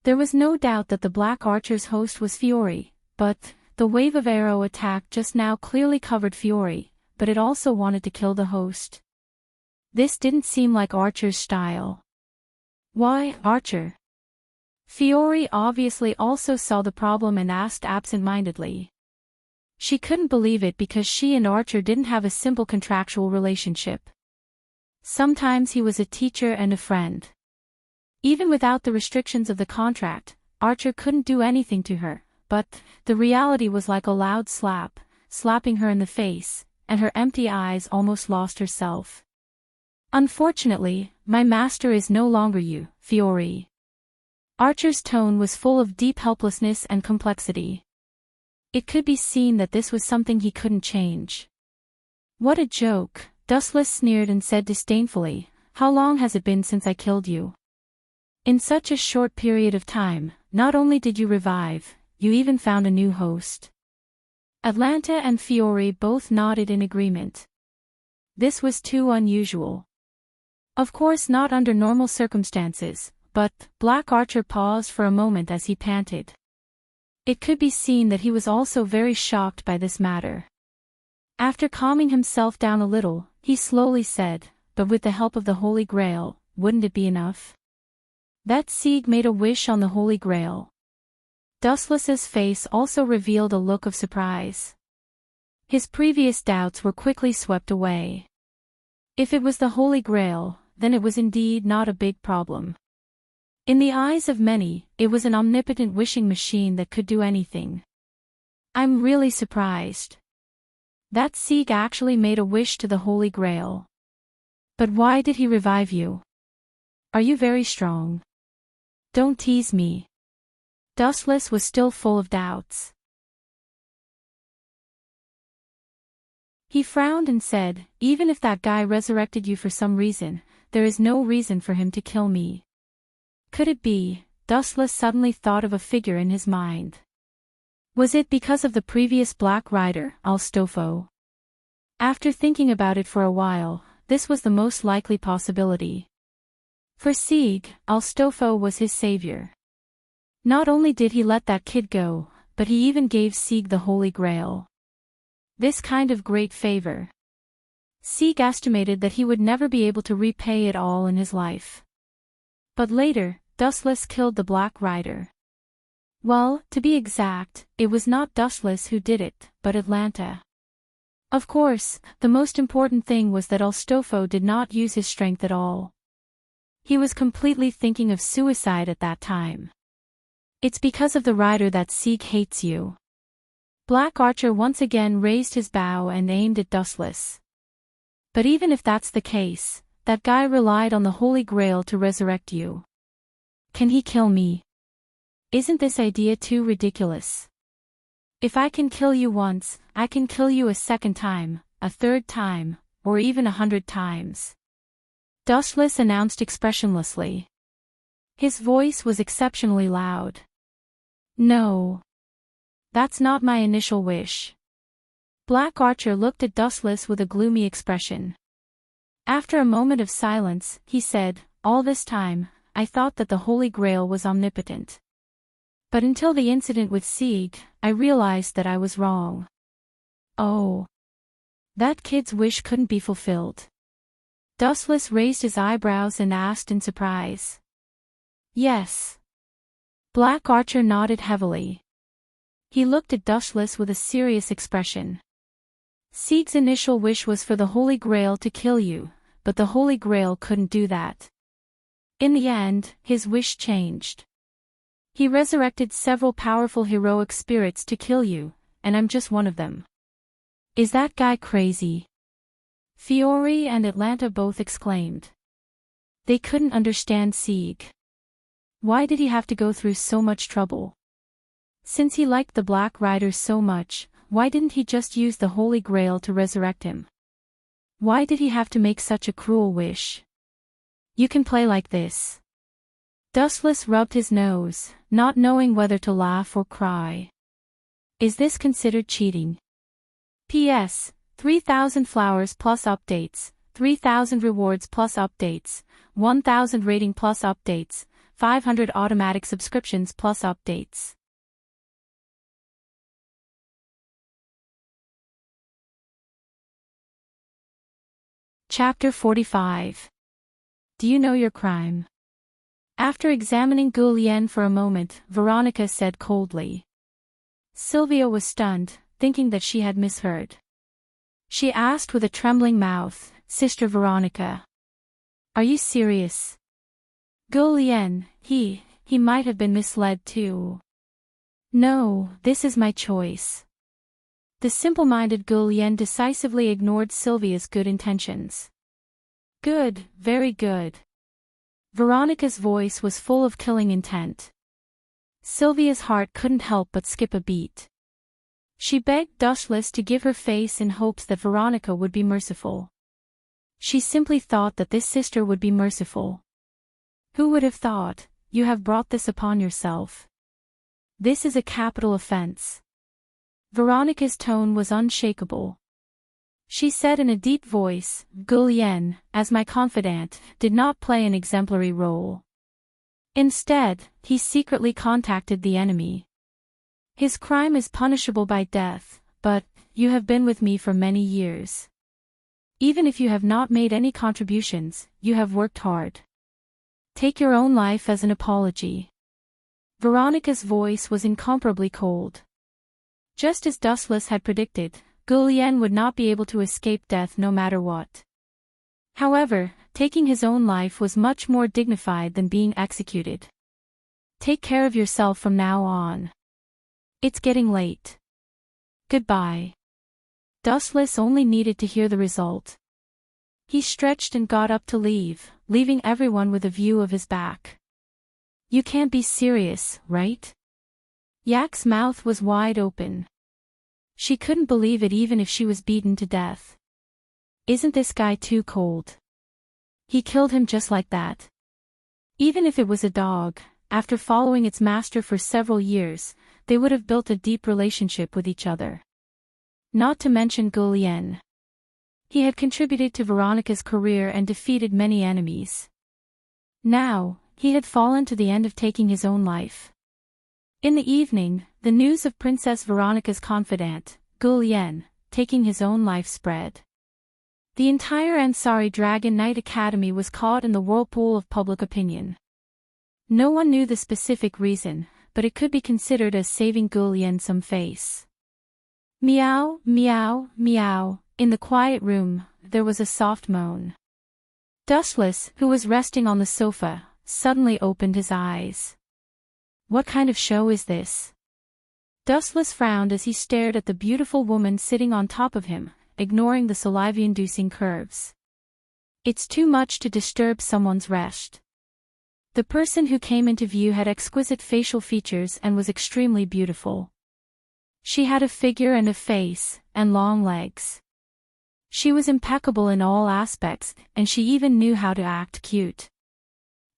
There was no doubt that the Black Archer's host was Fiore, but the wave of arrow attack just now clearly covered Fiore, but it also wanted to kill the host. This didn't seem like Archer's style. Why, Archer? Fiore obviously also saw the problem and asked absent-mindedly. She couldn't believe it because she and Archer didn't have a simple contractual relationship. Sometimes he was a teacher and a friend. Even without the restrictions of the contract, Archer couldn't do anything to her, but the reality was like a loud slap, slapping her in the face, and her empty eyes almost lost herself. Unfortunately, my master is no longer you, Fiore. Archer's tone was full of deep helplessness and complexity. It could be seen that this was something he couldn't change. What a joke, Dustless sneered and said disdainfully, how long has it been since I killed you? In such a short period of time, not only did you revive, you even found a new host. Atlanta and Fiore both nodded in agreement. This was too unusual. Of course not under normal circumstances, but Black Archer paused for a moment as he panted. It could be seen that he was also very shocked by this matter. After calming himself down a little, he slowly said, but with the help of the Holy Grail, wouldn't it be enough? That Sieg made a wish on the Holy Grail. Dustless's face also revealed a look of surprise. His previous doubts were quickly swept away. If it was the Holy Grail, then it was indeed not a big problem. In the eyes of many, it was an omnipotent wishing machine that could do anything. I'm really surprised. That Sieg actually made a wish to the Holy Grail. But why did he revive you? Are you very strong? Don't tease me. Dustless was still full of doubts. He frowned and said, even if that guy resurrected you for some reason, there is no reason for him to kill me. Could it be? Dustless suddenly thought of a figure in his mind. Was it because of the previous Black Rider, Astolfo? After thinking about it for a while, this was the most likely possibility. For Sieg, Astolfo was his savior. Not only did he let that kid go, but he even gave Sieg the Holy Grail. This kind of great favor. Sieg estimated that he would never be able to repay it all in his life. But later, Dustless killed the Black Rider. Well, to be exact, it was not Dustless who did it, but Atlanta. Of course, the most important thing was that Astolfo did not use his strength at all. He was completely thinking of suicide at that time. It's because of the rider that Sieg hates you. Black Archer once again raised his bow and aimed at Dustless. But even if that's the case, that guy relied on the Holy Grail to resurrect you. Can he kill me? Isn't this idea too ridiculous? If I can kill you once, I can kill you a second time, a third time, or even 100 times. Dustless announced expressionlessly. His voice was exceptionally loud. No. That's not my initial wish. Black Archer looked at Dustless with a gloomy expression. After a moment of silence, he said, "All this time, I thought that the Holy Grail was omnipotent. But until the incident with Sieg, I realized that I was wrong." Oh. That kid's wish couldn't be fulfilled. Dustless raised his eyebrows and asked in surprise. Yes. Black Archer nodded heavily. He looked at Dustless with a serious expression. Sieg's initial wish was for the Holy Grail to kill you, but the Holy Grail couldn't do that. In the end, his wish changed. He resurrected several powerful heroic spirits to kill you, and I'm just one of them. Is that guy crazy? Fiore and Atlanta both exclaimed. They couldn't understand Sieg. Why did he have to go through so much trouble? Since he liked the Black Rider so much, why didn't he just use the Holy Grail to resurrect him? Why did he have to make such a cruel wish? You can play like this. Dustless rubbed his nose, not knowing whether to laugh or cry. Is this considered cheating? P.S. 3,000 flowers plus updates, 3,000 rewards plus updates, 1,000 rating plus updates, 500 automatic subscriptions plus updates. Chapter 45. Do you know your crime? After examining Guilien for a moment, Veronica said coldly. Sylvia was stunned, thinking that she had misheard. She asked with a trembling mouth, "Sister Veronica, are you serious?" Guilien, he might have been misled too. No, this is my choice. The simple-minded Guilien decisively ignored Sylvia's good intentions. Good, very good. Veronica's voice was full of killing intent. Sylvia's heart couldn't help but skip a beat. She begged Dustless to give her face in hopes that Veronica would be merciful. She simply thought that this sister would be merciful. Who would have thought? You have brought this upon yourself. This is a capital offense. Veronica's tone was unshakable. She said in a deep voice, Guilien, as my confidant, did not play an exemplary role. Instead, he secretly contacted the enemy. His crime is punishable by death, but you have been with me for many years. Even if you have not made any contributions, you have worked hard. Take your own life as an apology. Veronica's voice was incomparably cold. Just as Dustless had predicted, Guilien would not be able to escape death no matter what. However, taking his own life was much more dignified than being executed. Take care of yourself from now on. It's getting late. Goodbye. Dustless only needed to hear the result. He stretched and got up to leave, leaving everyone with a view of his back. You can't be serious, right? Yak's mouth was wide open. She couldn't believe it even if she was beaten to death. Isn't this guy too cold? He killed him just like that. Even if it was a dog, after following its master for several years, they would have built a deep relationship with each other. Not to mention Guilien. He had contributed to Veronica's career and defeated many enemies. Now, he had fallen to the end of taking his own life. In the evening, the news of Princess Veronica's confidant, Guilien, taking his own life spread. The entire Ansari Dragon Knight Academy was caught in the whirlpool of public opinion. No one knew the specific reason, but it could be considered as saving Guilien some face. Meow, meow, meow. In the quiet room, there was a soft moan. Dustless, who was resting on the sofa, suddenly opened his eyes. What kind of show is this? Dustless frowned as he stared at the beautiful woman sitting on top of him, ignoring the saliva-inducing curves. It's too much to disturb someone's rest. The person who came into view had exquisite facial features and was extremely beautiful. She had a figure and a face, and long legs. She was impeccable in all aspects, and she even knew how to act cute.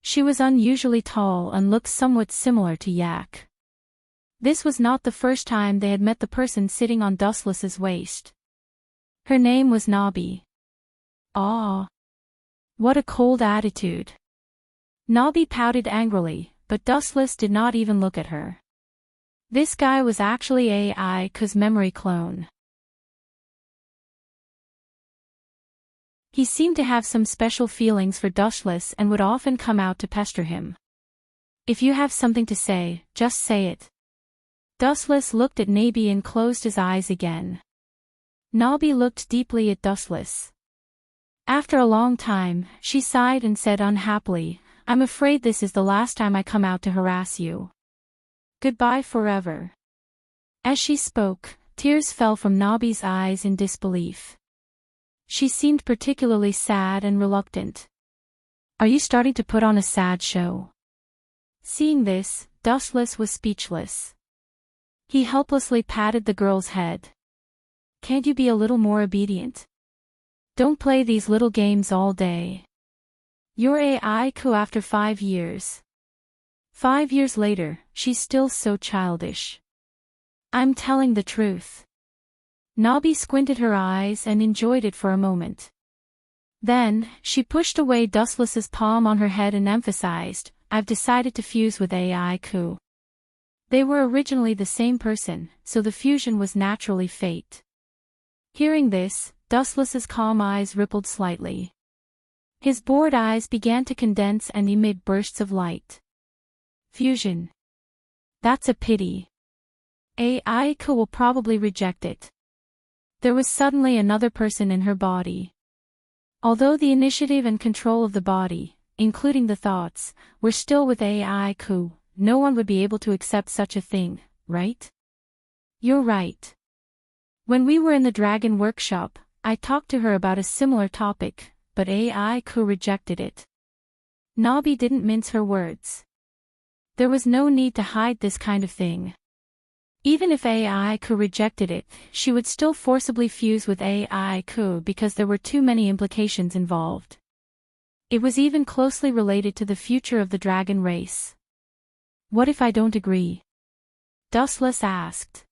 She was unusually tall and looked somewhat similar to Yak. This was not the first time they had met the person sitting on Dustless's waist. Her name was Nobby. Ah! What a cold attitude. Nobby pouted angrily, but Dustless did not even look at her. This guy was actually AI's memory clone. He seemed to have some special feelings for Dustless and would often come out to pester him. If you have something to say, just say it. Dustless looked at Nobby and closed his eyes again. Nobby looked deeply at Dustless. After a long time, she sighed and said unhappily, I'm afraid this is the last time I come out to harass you. Goodbye forever. As she spoke, tears fell from Nobby's eyes in disbelief. She seemed particularly sad and reluctant. Are you starting to put on a sad show? Seeing this, Dustless was speechless. He helplessly patted the girl's head. Can't you be a little more obedient? Don't play these little games all day. You're AIku after 5 years. 5 years later, she's still so childish. I'm telling the truth. Nobby squinted her eyes and enjoyed it for a moment. Then, she pushed away Dustless's palm on her head and emphasized, I've decided to fuse with AIku. They were originally the same person, so the fusion was naturally fate. Hearing this, Dustless's calm eyes rippled slightly. His bored eyes began to condense and emit bursts of light. Fusion. That's a pity. AIku will probably reject it. There was suddenly another person in her body. Although the initiative and control of the body, including the thoughts, were still with AIku, no one would be able to accept such a thing, right? You're right. When we were in the dragon workshop, I talked to her about a similar topic, but AIku rejected it. Nobby didn't mince her words. There was no need to hide this kind of thing. Even if AIku rejected it, she would still forcibly fuse with AIku because there were too many implications involved. It was even closely related to the future of the dragon race. What if I don't agree? Dustless asked.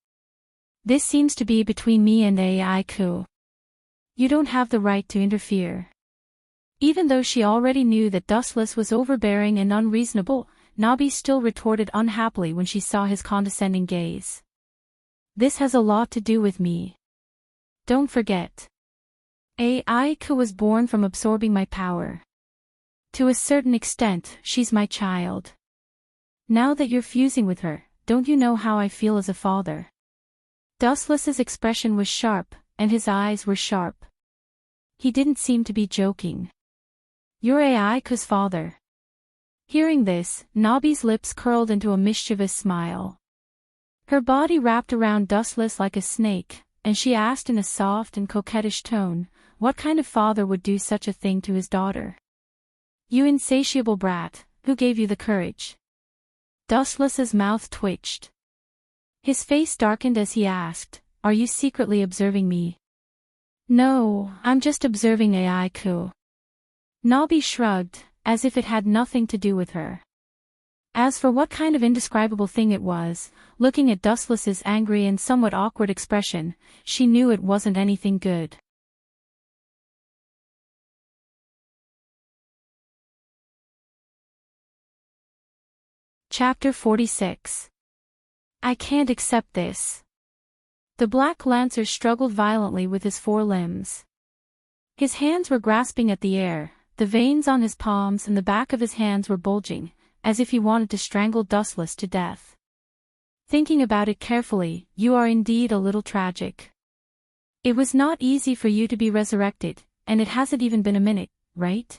This seems to be between me and AIku. You don't have the right to interfere. Even though she already knew that Dustless was overbearing and unreasonable, Nobby still retorted unhappily when she saw his condescending gaze. This has a lot to do with me. Don't forget. AIku was born from absorbing my power. To a certain extent, she's my child. Now that you're fusing with her, don't you know how I feel as a father? Dustless's expression was sharp, and his eyes were sharp. He didn't seem to be joking. You're AIku's father. Hearing this, Nobby's lips curled into a mischievous smile. Her body wrapped around Dustless like a snake, and she asked in a soft and coquettish tone, what kind of father would do such a thing to his daughter? You insatiable brat, who gave you the courage? Dustless's mouth twitched. His face darkened as he asked, are you secretly observing me? No, I'm just observing AIku. Nobby shrugged, as if it had nothing to do with her. As for what kind of indescribable thing it was, looking at Dustless's angry and somewhat awkward expression, she knew it wasn't anything good. Chapter 46. I can't accept this. The Black Lancer struggled violently with his 4 limbs. His hands were grasping at the air, the veins on his palms and the back of his hands were bulging, as if he wanted to strangle Dustless to death. Thinking about it carefully, you are indeed a little tragic. It was not easy for you to be resurrected, and it hasn't even been a minute, right?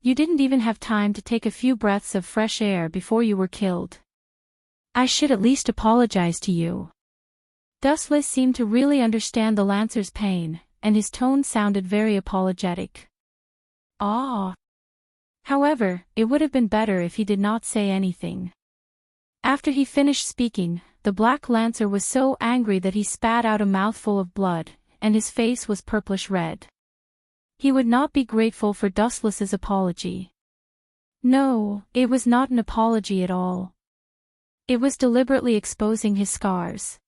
You didn't even have time to take a few breaths of fresh air before you were killed. I should at least apologize to you. Dustless seemed to really understand the Lancer's pain, and his tone sounded very apologetic. Ah. However, it would have been better if he did not say anything. After he finished speaking, the Black Lancer was so angry that he spat out a mouthful of blood, and his face was purplish red. He would not be grateful for Dustless's apology. No, it was not an apology at all. It was deliberately exposing his scars.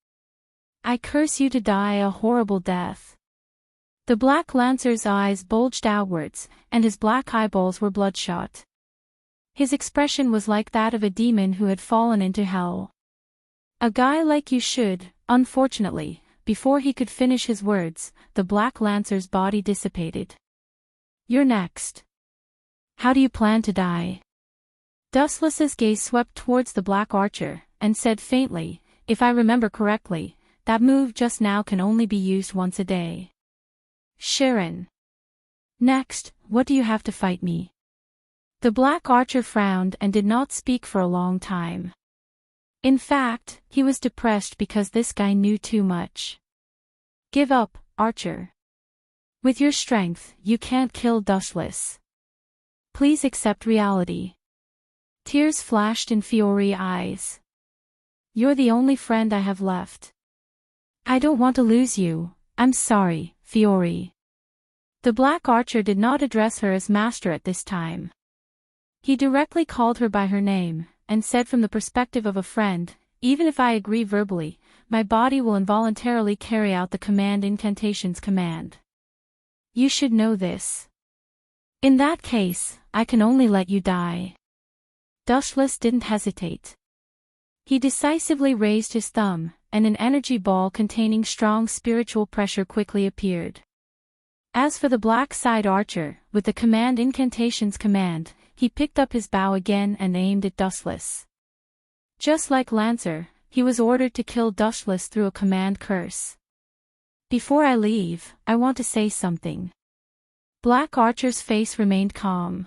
I curse you to die a horrible death. The Black Lancer's eyes bulged outwards, and his black eyeballs were bloodshot. His expression was like that of a demon who had fallen into hell. A guy like you should, unfortunately. Before he could finish his words, the Black Lancer's body dissipated. You're next. How do you plan to die? Dustless's gaze swept towards the Black Archer, and said faintly, if I remember correctly, that move just now can only be used once a day. Sharon. Next, what do you have to fight me? The Black Archer frowned and did not speak for a long time. In fact, he was depressed because this guy knew too much. Give up, Archer. With your strength, you can't kill Dustless. Please accept reality. Tears flashed in Fiore's eyes. You're the only friend I have left. I don't want to lose you, I'm sorry, Fiore. The Black Archer did not address her as master at this time. He directly called her by her name, and said from the perspective of a friend, even if I agree verbally, my body will involuntarily carry out the command incantation's command. You should know this. In that case, I can only let you die. Dustless didn't hesitate. He decisively raised his thumb, and an energy ball containing strong spiritual pressure quickly appeared. As for the Black-Side Archer, with the command incantation's command, he picked up his bow again and aimed at Dustless. Just like Lancer, he was ordered to kill Dustless through a command curse. Before I leave, I want to say something. Black Archer's face remained calm.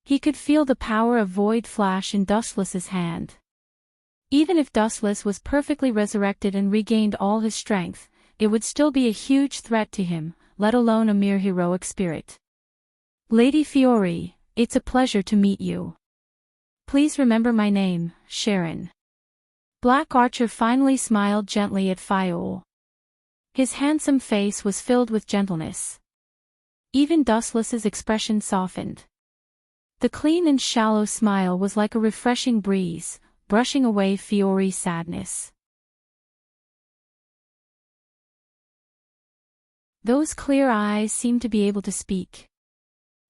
He could feel the power of Void flash in Dustless's hand. Even if Dustless was perfectly resurrected and regained all his strength, it would still be a huge threat to him, let alone a mere heroic spirit. Lady Fiore, it's a pleasure to meet you. Please remember my name, Sharon. Black Archer finally smiled gently at Fiole. His handsome face was filled with gentleness. Even Dustless's expression softened. The clean and shallow smile was like a refreshing breeze, brushing away Fiore's sadness. Those clear eyes seemed to be able to speak.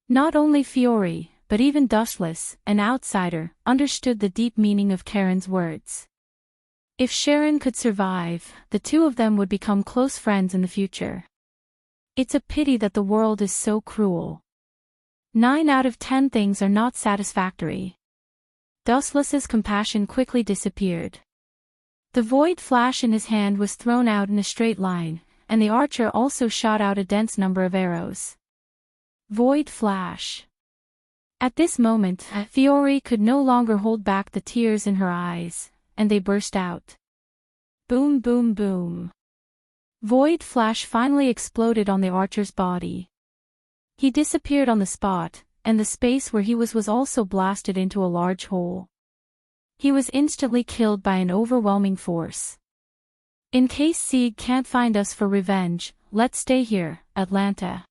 Not only Fiore, but even Dustless, an outsider, understood the deep meaning of Karen's words. If Sharon could survive, the two of them would become close friends in the future. It's a pity that the world is so cruel. 9 out of 10 things are not satisfactory. Dustless's compassion quickly disappeared. The void flash in his hand was thrown out in a straight line, and the archer also shot out a dense number of arrows. Void flash. At this moment, Fiore could no longer hold back the tears in her eyes, and they burst out. Boom, boom, boom. Void flash finally exploded on the archer's body. He disappeared on the spot, and the space where he was also blasted into a large hole. He was instantly killed by an overwhelming force. In case Sieg can't find us for revenge, let's stay here, Atlanta.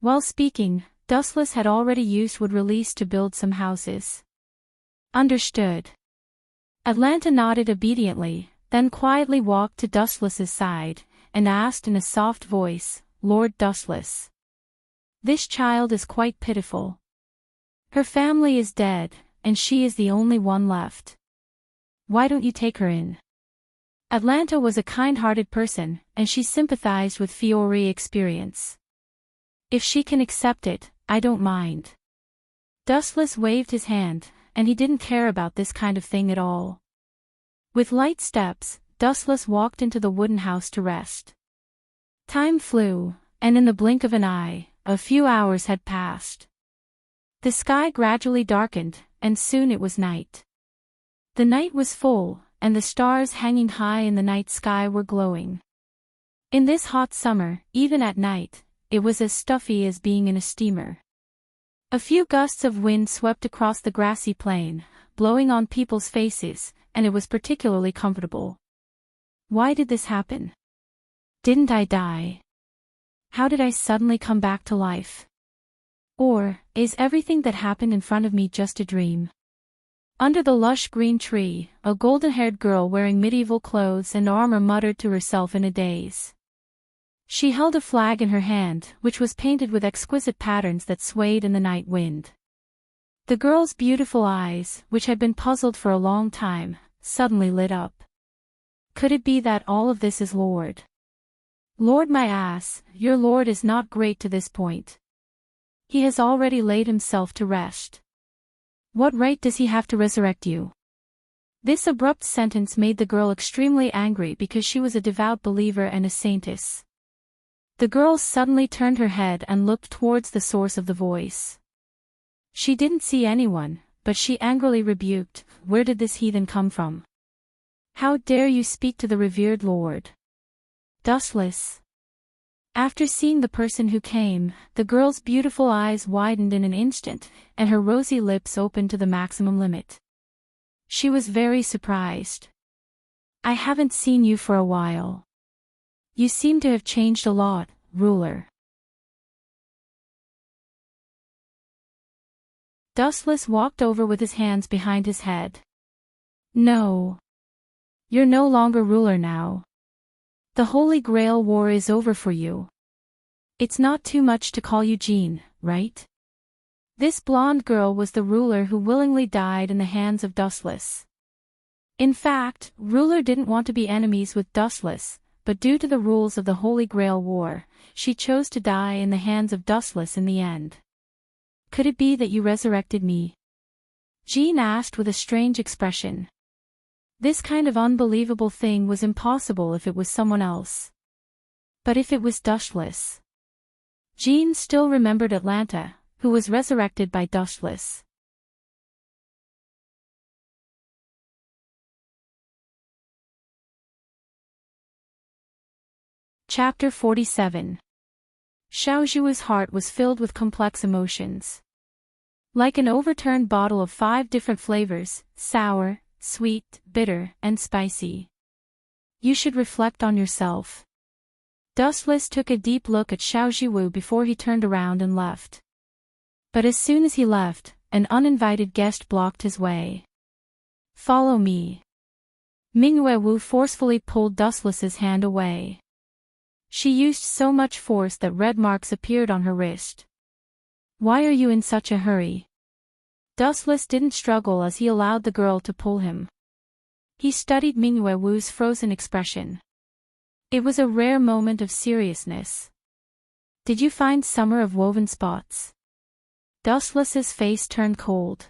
While speaking, Dustless had already used wood release to build some houses. Understood. Atlanta nodded obediently, then quietly walked to Dustless's side, and asked in a soft voice, Lord Dustless. This child is quite pitiful. Her family is dead, and she is the only one left. Why don't you take her in? Atlanta was a kind-hearted person, and she sympathized with Fiore's experience. If she can accept it, I don't mind. Dustless waved his hand, and he didn't care about this kind of thing at all. With light steps, Dustless walked into the wooden house to rest. Time flew, and in the blink of an eye, a few hours had passed. The sky gradually darkened, and soon it was night. The night was full, and the stars hanging high in the night sky were glowing. In this hot summer, even at night, it was as stuffy as being in a steamer. A few gusts of wind swept across the grassy plain, blowing on people's faces, and it was particularly comfortable. Why did this happen? Didn't I die? How did I suddenly come back to life? Or, is everything that happened in front of me just a dream? Under the lush green tree, a golden-haired girl wearing medieval clothes and armor muttered to herself in a daze. She held a flag in her hand, which was painted with exquisite patterns that swayed in the night wind. The girl's beautiful eyes, which had been puzzled for a long time, suddenly lit up. Could it be that all of this is Lord? Lord, my ass, your Lord is not great to this point. He has already laid himself to rest. What right does he have to resurrect you? This abrupt sentence made the girl extremely angry because she was a devout believer and a saintess. The girl suddenly turned her head and looked towards the source of the voice. She didn't see anyone, but she angrily rebuked, "Where did this heathen come from? How dare you speak to the revered Lord?" Dustless. After seeing the person who came, the girl's beautiful eyes widened in an instant, and her rosy lips opened to the maximum limit. She was very surprised. "I haven't seen you for a while. You seem to have changed a lot, ruler." Dustless walked over with his hands behind his head. "No. You're no longer ruler now. The Holy Grail War is over for you. It's not too much to call you Jean, right?" This blonde girl was the ruler who willingly died in the hands of Dustless. In fact, ruler didn't want to be enemies with Dustless, but due to the rules of the Holy Grail War, she chose to die in the hands of Dustless in the end. "Could it be that you resurrected me?" Jean asked with a strange expression. This kind of unbelievable thing was impossible if it was someone else. But if it was Dustless? Jean still remembered Atlanta, who was resurrected by Dustless. Chapter 47. Xiaozhu's heart was filled with complex emotions. Like an overturned bottle of 5 different flavors, sour, sweet, bitter, and spicy. "You should reflect on yourself." Dustless took a deep look at Xiaozhu before he turned around and left. But as soon as he left, an uninvited guest blocked his way. "Follow me." Mingwei forcefully pulled Dustless's hand away. She used so much force that red marks appeared on her wrist. "Why are you in such a hurry?" Dustless didn't struggle as he allowed the girl to pull him. He studied Mingwei frozen expression. It was a rare moment of seriousness. "Did you find Summer of Woven Spots?" Dustless's face turned cold.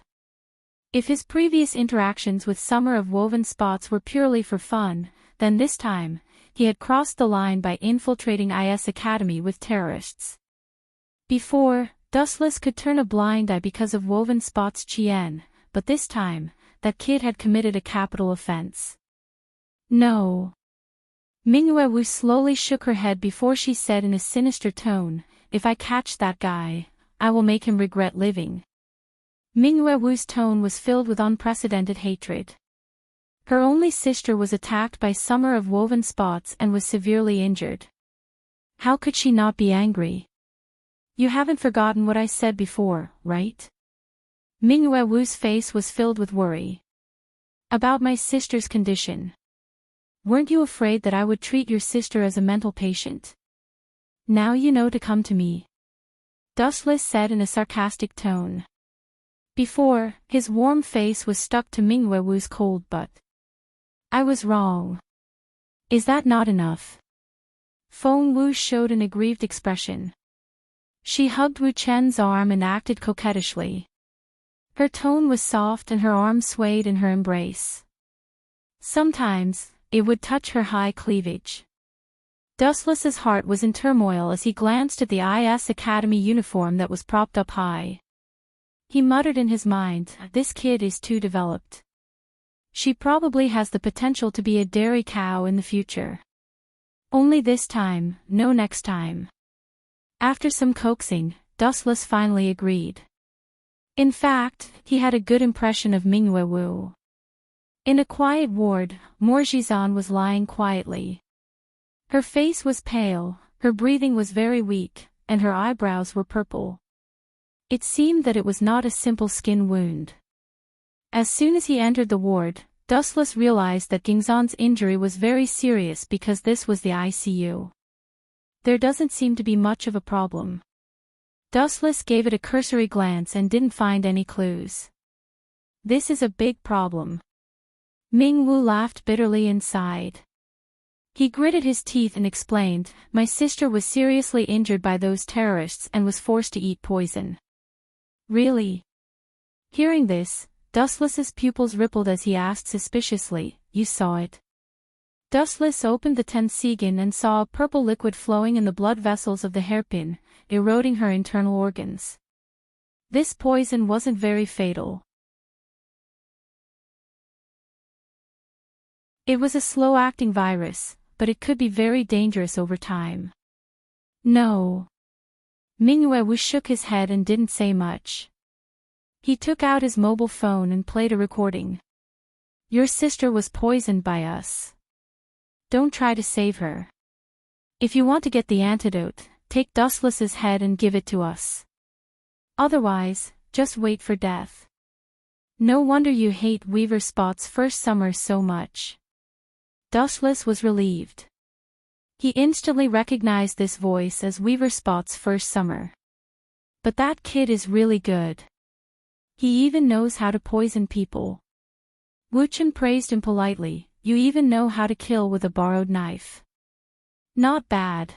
If his previous interactions with Summer of Woven Spots were purely for fun, then this time, he had crossed the line by infiltrating IS Academy with terrorists. Before, Dustless could turn a blind eye because of Woven Spots Chien, but this time, that kid had committed a capital offense. "No." Mingwei slowly shook her head before she said in a sinister tone, "If I catch that guy, I will make him regret living." Mingwei's tone was filled with unprecedented hatred. Her only sister was attacked by Summer of Woven Spots and was severely injured. How could she not be angry? "You haven't forgotten what I said before, right?" Mingwei's face was filled with worry. "About my sister's condition. Weren't you afraid that I would treat your sister as a mental patient? Now you know to come to me," Dustless said in a sarcastic tone. Before, his warm face was stuck to Mingwei's cold butt. "I was wrong. Is that not enough?" Feng Wu showed an aggrieved expression. She hugged Wu Chen's arm and acted coquettishly. Her tone was soft and her arm swayed in her embrace. Sometimes, it would touch her high cleavage. Dustless's heart was in turmoil as he glanced at the IS Academy uniform that was propped up high. He muttered in his mind, "This kid is too developed. She probably has the potential to be a dairy cow in the future. Only this time, no next time." After some coaxing, Dustless finally agreed. In fact, he had a good impression of Mingwei. In a quiet ward, Morzhizan was lying quietly. Her face was pale, her breathing was very weak, and her eyebrows were purple. It seemed that it was not a simple skin wound. As soon as he entered the ward, Dustless realized that Gingzon's injury was very serious because this was the ICU. There doesn't seem to be much of a problem. Dustless gave it a cursory glance and didn't find any clues. This is a big problem. Ming-Wu laughed bitterly and sighed. He gritted his teeth and explained, "My sister was seriously injured by those terrorists and was forced to eat poison." Really? Hearing this, Dustless's pupils rippled as he asked suspiciously, "You saw it?" Dustless opened the Tensigan and saw a purple liquid flowing in the blood vessels of the hairpin, eroding her internal organs. This poison wasn't very fatal. It was a slow-acting virus, but it could be very dangerous over time. No. Ming-Wu shook his head and didn't say much. He took out his mobile phone and played a recording. "Your sister was poisoned by us. Don't try to save her. If you want to get the antidote, take Dustless's head and give it to us. Otherwise, just wait for death. No wonder you hate Weaver Spot's first summer so much." Dustless was relieved. He instantly recognized this voice as Weaver Spot's first summer. But that kid is really good. He even knows how to poison people. Wu Chen praised him politely, "You even know how to kill with a borrowed knife. Not bad."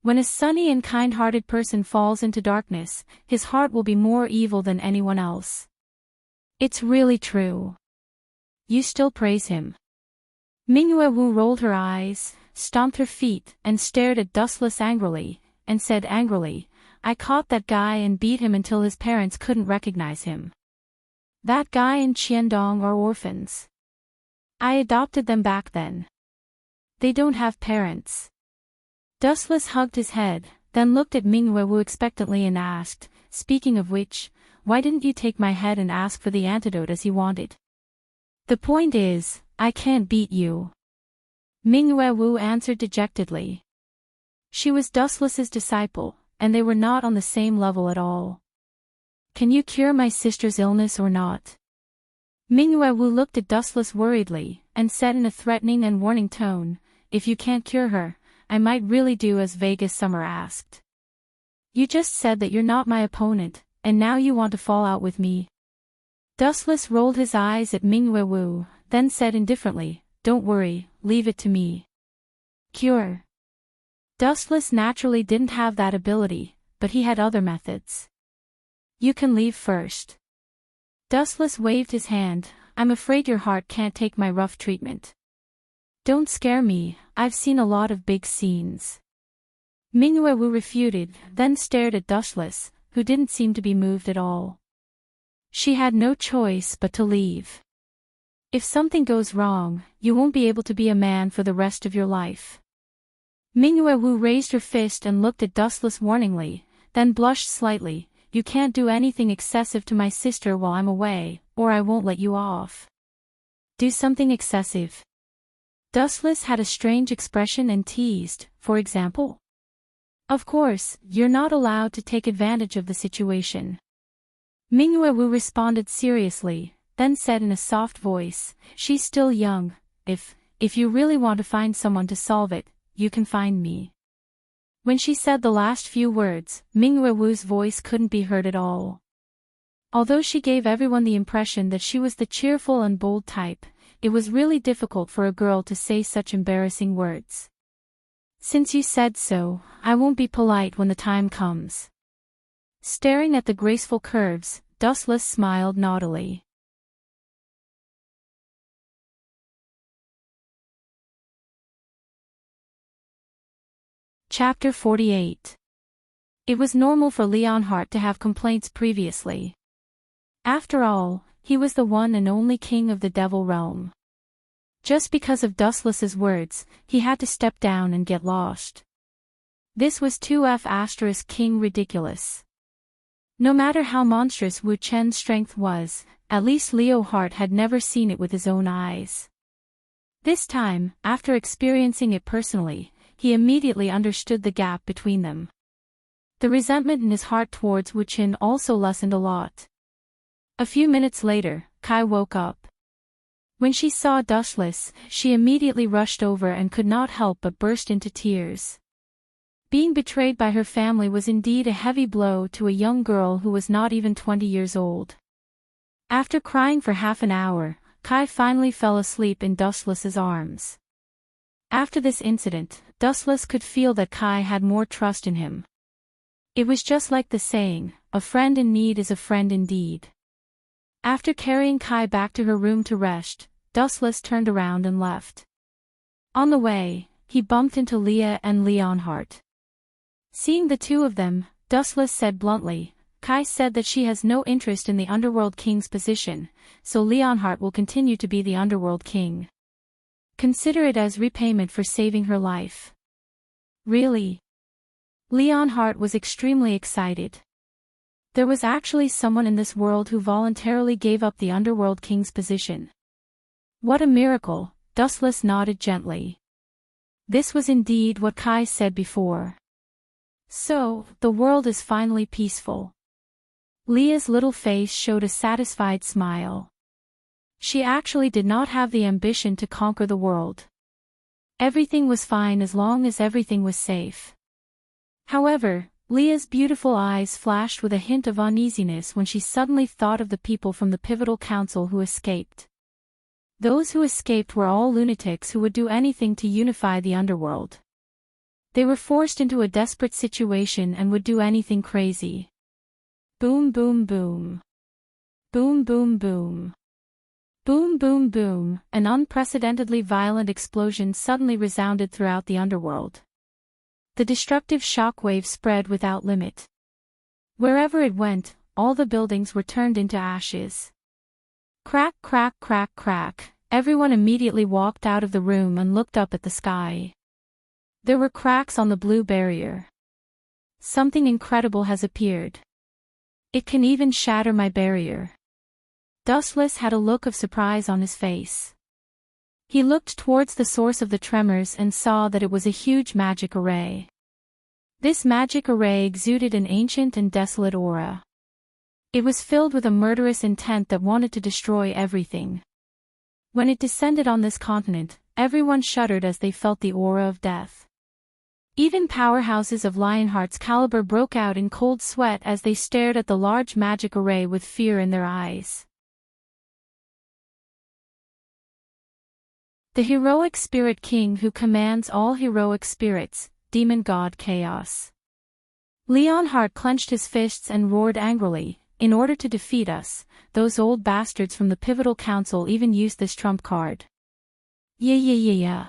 When a sunny and kind-hearted person falls into darkness, his heart will be more evil than anyone else. It's really true. You still praise him. Ming-Wu rolled her eyes, stomped her feet, and stared at Dustless angrily, and said angrily, "I caught that guy and beat him until his parents couldn't recognize him. That guy and Qiandong are orphans. I adopted them back then. They don't have parents." Dustless hugged his head, then looked at Ming-Wu expectantly and asked, "Speaking of which, why didn't you take my head and ask for the antidote as he wanted?" "The point is, I can't beat you," Ming-Wu answered dejectedly. She was Dustless's disciple, and they were not on the same level at all. "Can you cure my sister's illness or not?" Ming-Wu looked at Dustless worriedly, and said in a threatening and warning tone, "If you can't cure her, I might really do as Vegas Summer asked. You just said that you're not my opponent, and now you want to fall out with me." Dustless rolled his eyes at Ming-Wu, then said indifferently, "Don't worry, leave it to me." Cure. Dustless naturally didn't have that ability, but he had other methods. "You can leave first." Dustless waved his hand, "I'm afraid your heart can't take my rough treatment." "Don't scare me, I've seen a lot of big scenes." Ming-Wu refuted, then stared at Dustless, who didn't seem to be moved at all. She had no choice but to leave. "If something goes wrong, you won't be able to be a man for the rest of your life." Ming-Wu raised her fist and looked at Dustless warningly, then blushed slightly. "You can't do anything excessive to my sister while I'm away, or I won't let you off." "Do something excessive." Dustless had a strange expression and teased, "For example?" "Of course, you're not allowed to take advantage of the situation." Ming-Wu responded seriously, then said in a soft voice, "She's still young. If you really want to find someone to solve it, you can find me." When she said the last few words, Ming-Wu's voice couldn't be heard at all. Although she gave everyone the impression that she was the cheerful and bold type, it was really difficult for a girl to say such embarrassing words. "Since you said so, I won't be polite when the time comes." Staring at the graceful curves, Dustless smiled naughtily. Chapter 48. It was normal for Leonhardt to have complaints previously. After all, he was the one and only king of the Devil Realm. Just because of Dustless's words, he had to step down and get lost. This was 2F** king ridiculous. No matter how monstrous Wu Chen's strength was, at least Leonhardt had never seen it with his own eyes. This time, after experiencing it personally, he immediately understood the gap between them. The resentment in his heart towards Wu Qin also lessened a lot. A few minutes later, Kai woke up. When she saw Dustless, she immediately rushed over and could not help but burst into tears. Being betrayed by her family was indeed a heavy blow to a young girl who was not even 20 years old. After crying for half an hour, Kai finally fell asleep in Dustless's arms. After this incident, Dustless could feel that Kai had more trust in him. It was just like the saying, a friend in need is a friend indeed. After carrying Kai back to her room to rest, Dustless turned around and left. On the way, he bumped into Leah and Leonhardt. Seeing the two of them, Dustless said bluntly, Kai said that she has no interest in the Underworld King's position, so Leonhardt will continue to be the Underworld King. Consider it as repayment for saving her life. Really? Leonhardt was extremely excited. There was actually someone in this world who voluntarily gave up the Underworld King's position. What a miracle, Dustless nodded gently. This was indeed what Kai said before. So, the world is finally peaceful. Leah's little face showed a satisfied smile. She actually did not have the ambition to conquer the world. Everything was fine as long as everything was safe. However, Leah's beautiful eyes flashed with a hint of uneasiness when she suddenly thought of the people from the Pivotal Council who escaped. Those who escaped were all lunatics who would do anything to unify the underworld. They were forced into a desperate situation and would do anything crazy. Boom boom boom. Boom boom boom. Boom boom boom, an unprecedentedly violent explosion suddenly resounded throughout the underworld. The destructive shockwave spread without limit. Wherever it went, all the buildings were turned into ashes. Crack crack crack crack, everyone immediately walked out of the room and looked up at the sky. There were cracks on the blue barrier. Something incredible has appeared. It can even shatter my barrier. Dustless had a look of surprise on his face. He looked towards the source of the tremors and saw that it was a huge magic array. This magic array exuded an ancient and desolate aura. It was filled with a murderous intent that wanted to destroy everything. When it descended on this continent, everyone shuddered as they felt the aura of death. Even powerhouses of Lionheart's caliber broke out in cold sweat as they stared at the large magic array with fear in their eyes. The heroic spirit king who commands all heroic spirits, demon god Chaos. Leonhardt clenched his fists and roared angrily, in order to defeat us, those old bastards from the Pivotal Council even used this trump card. Yeah.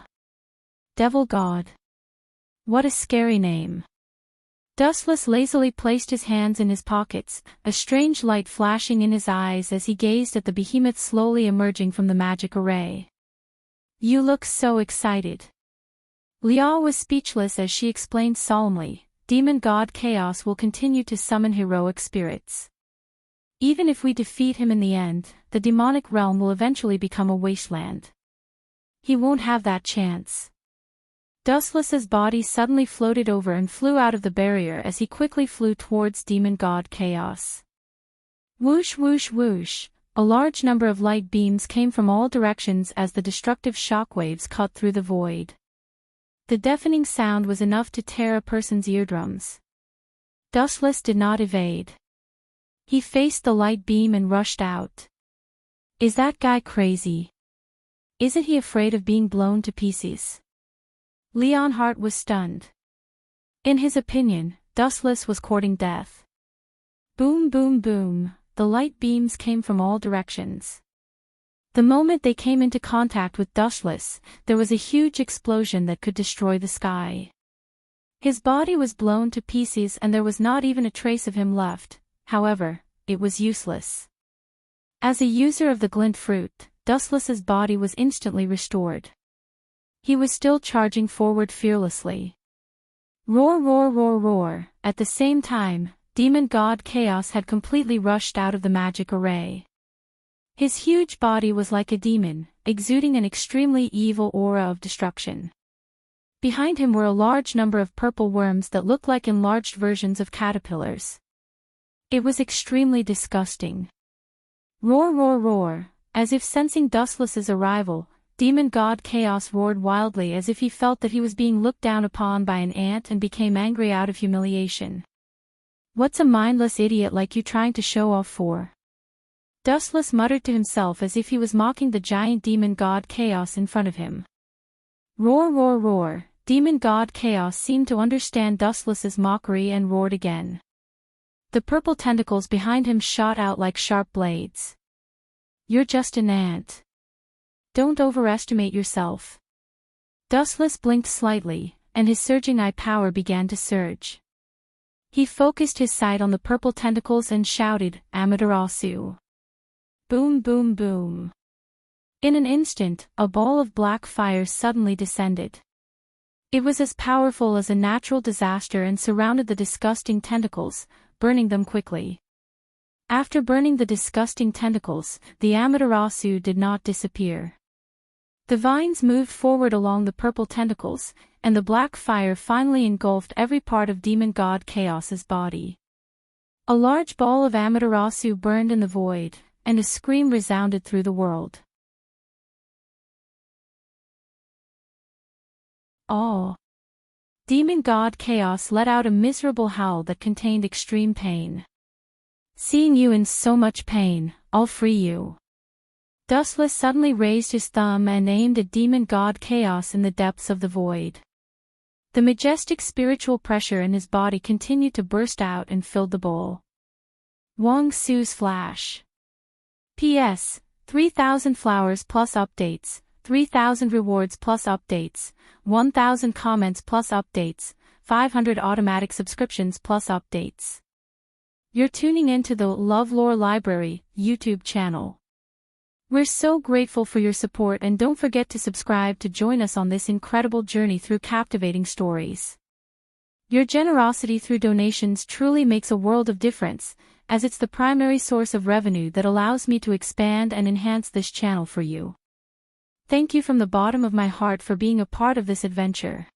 Devil God. What a scary name. Dustless lazily placed his hands in his pockets, a strange light flashing in his eyes as he gazed at the behemoth slowly emerging from the magic array. You look so excited. Leah was speechless as she explained solemnly, Demon God Chaos will continue to summon heroic spirits. Even if we defeat him in the end, the demonic realm will eventually become a wasteland. He won't have that chance. Dustless's body suddenly floated over and flew out of the barrier as he quickly flew towards Demon God Chaos. Whoosh whoosh whoosh. A large number of light beams came from all directions as the destructive shockwaves cut through the void. The deafening sound was enough to tear a person's eardrums. Dustless did not evade. He faced the light beam and rushed out. Is that guy crazy? Isn't he afraid of being blown to pieces? Leonhardt was stunned. In his opinion, Dustless was courting death. Boom boom boom. The light beams came from all directions. The moment they came into contact with Dustless, there was a huge explosion that could destroy the sky. His body was blown to pieces and there was not even a trace of him left, however, it was useless. As a user of the glint fruit, Dustless's body was instantly restored. He was still charging forward fearlessly. Roar roar roar roar, at the same time, Demon God Chaos had completely rushed out of the magic array. His huge body was like a demon, exuding an extremely evil aura of destruction. Behind him were a large number of purple worms that looked like enlarged versions of caterpillars. It was extremely disgusting. Roar, roar, roar. As if sensing Dustless's arrival, demon god Chaos roared wildly as if he felt that he was being looked down upon by an ant and became angry out of humiliation. "What's a mindless idiot like you trying to show off for?" Dustless muttered to himself as if he was mocking the giant demon god Chaos in front of him. Roar, roar, roar. Demon god Chaos seemed to understand Dustless's mockery and roared again. The purple tentacles behind him shot out like sharp blades. "You're just an ant. Don't overestimate yourself." Dustless blinked slightly, and his surging eye power began to surge. He focused his sight on the purple tentacles and shouted, "Amaterasu!" Boom, boom, boom. In an instant, a ball of black fire suddenly descended. It was as powerful as a natural disaster and surrounded the disgusting tentacles, burning them quickly. After burning the disgusting tentacles, the Amaterasu did not disappear. The vines moved forward along the purple tentacles, and the black fire finally engulfed every part of demon god Chaos's body. A large ball of Amaterasu burned in the void, and a scream resounded through the world. "Oh!" Demon god Chaos let out a miserable howl that contained extreme pain. "Seeing you in so much pain, I'll free you." Dustless suddenly raised his thumb and aimed at demon god Chaos in the depths of the void. The majestic spiritual pressure in his body continued to burst out and filled the bowl. Wong Su's flash. P.S. 3,000 flowers plus updates, 3,000 rewards plus updates, 1,000 comments plus updates, 500 automatic subscriptions plus updates. You're tuning into the LoveLore Library YouTube channel. We're so grateful for your support, and don't forget to subscribe to join us on this incredible journey through captivating stories. Your generosity through donations truly makes a world of difference, as it's the primary source of revenue that allows me to expand and enhance this channel for you. Thank you from the bottom of my heart for being a part of this adventure.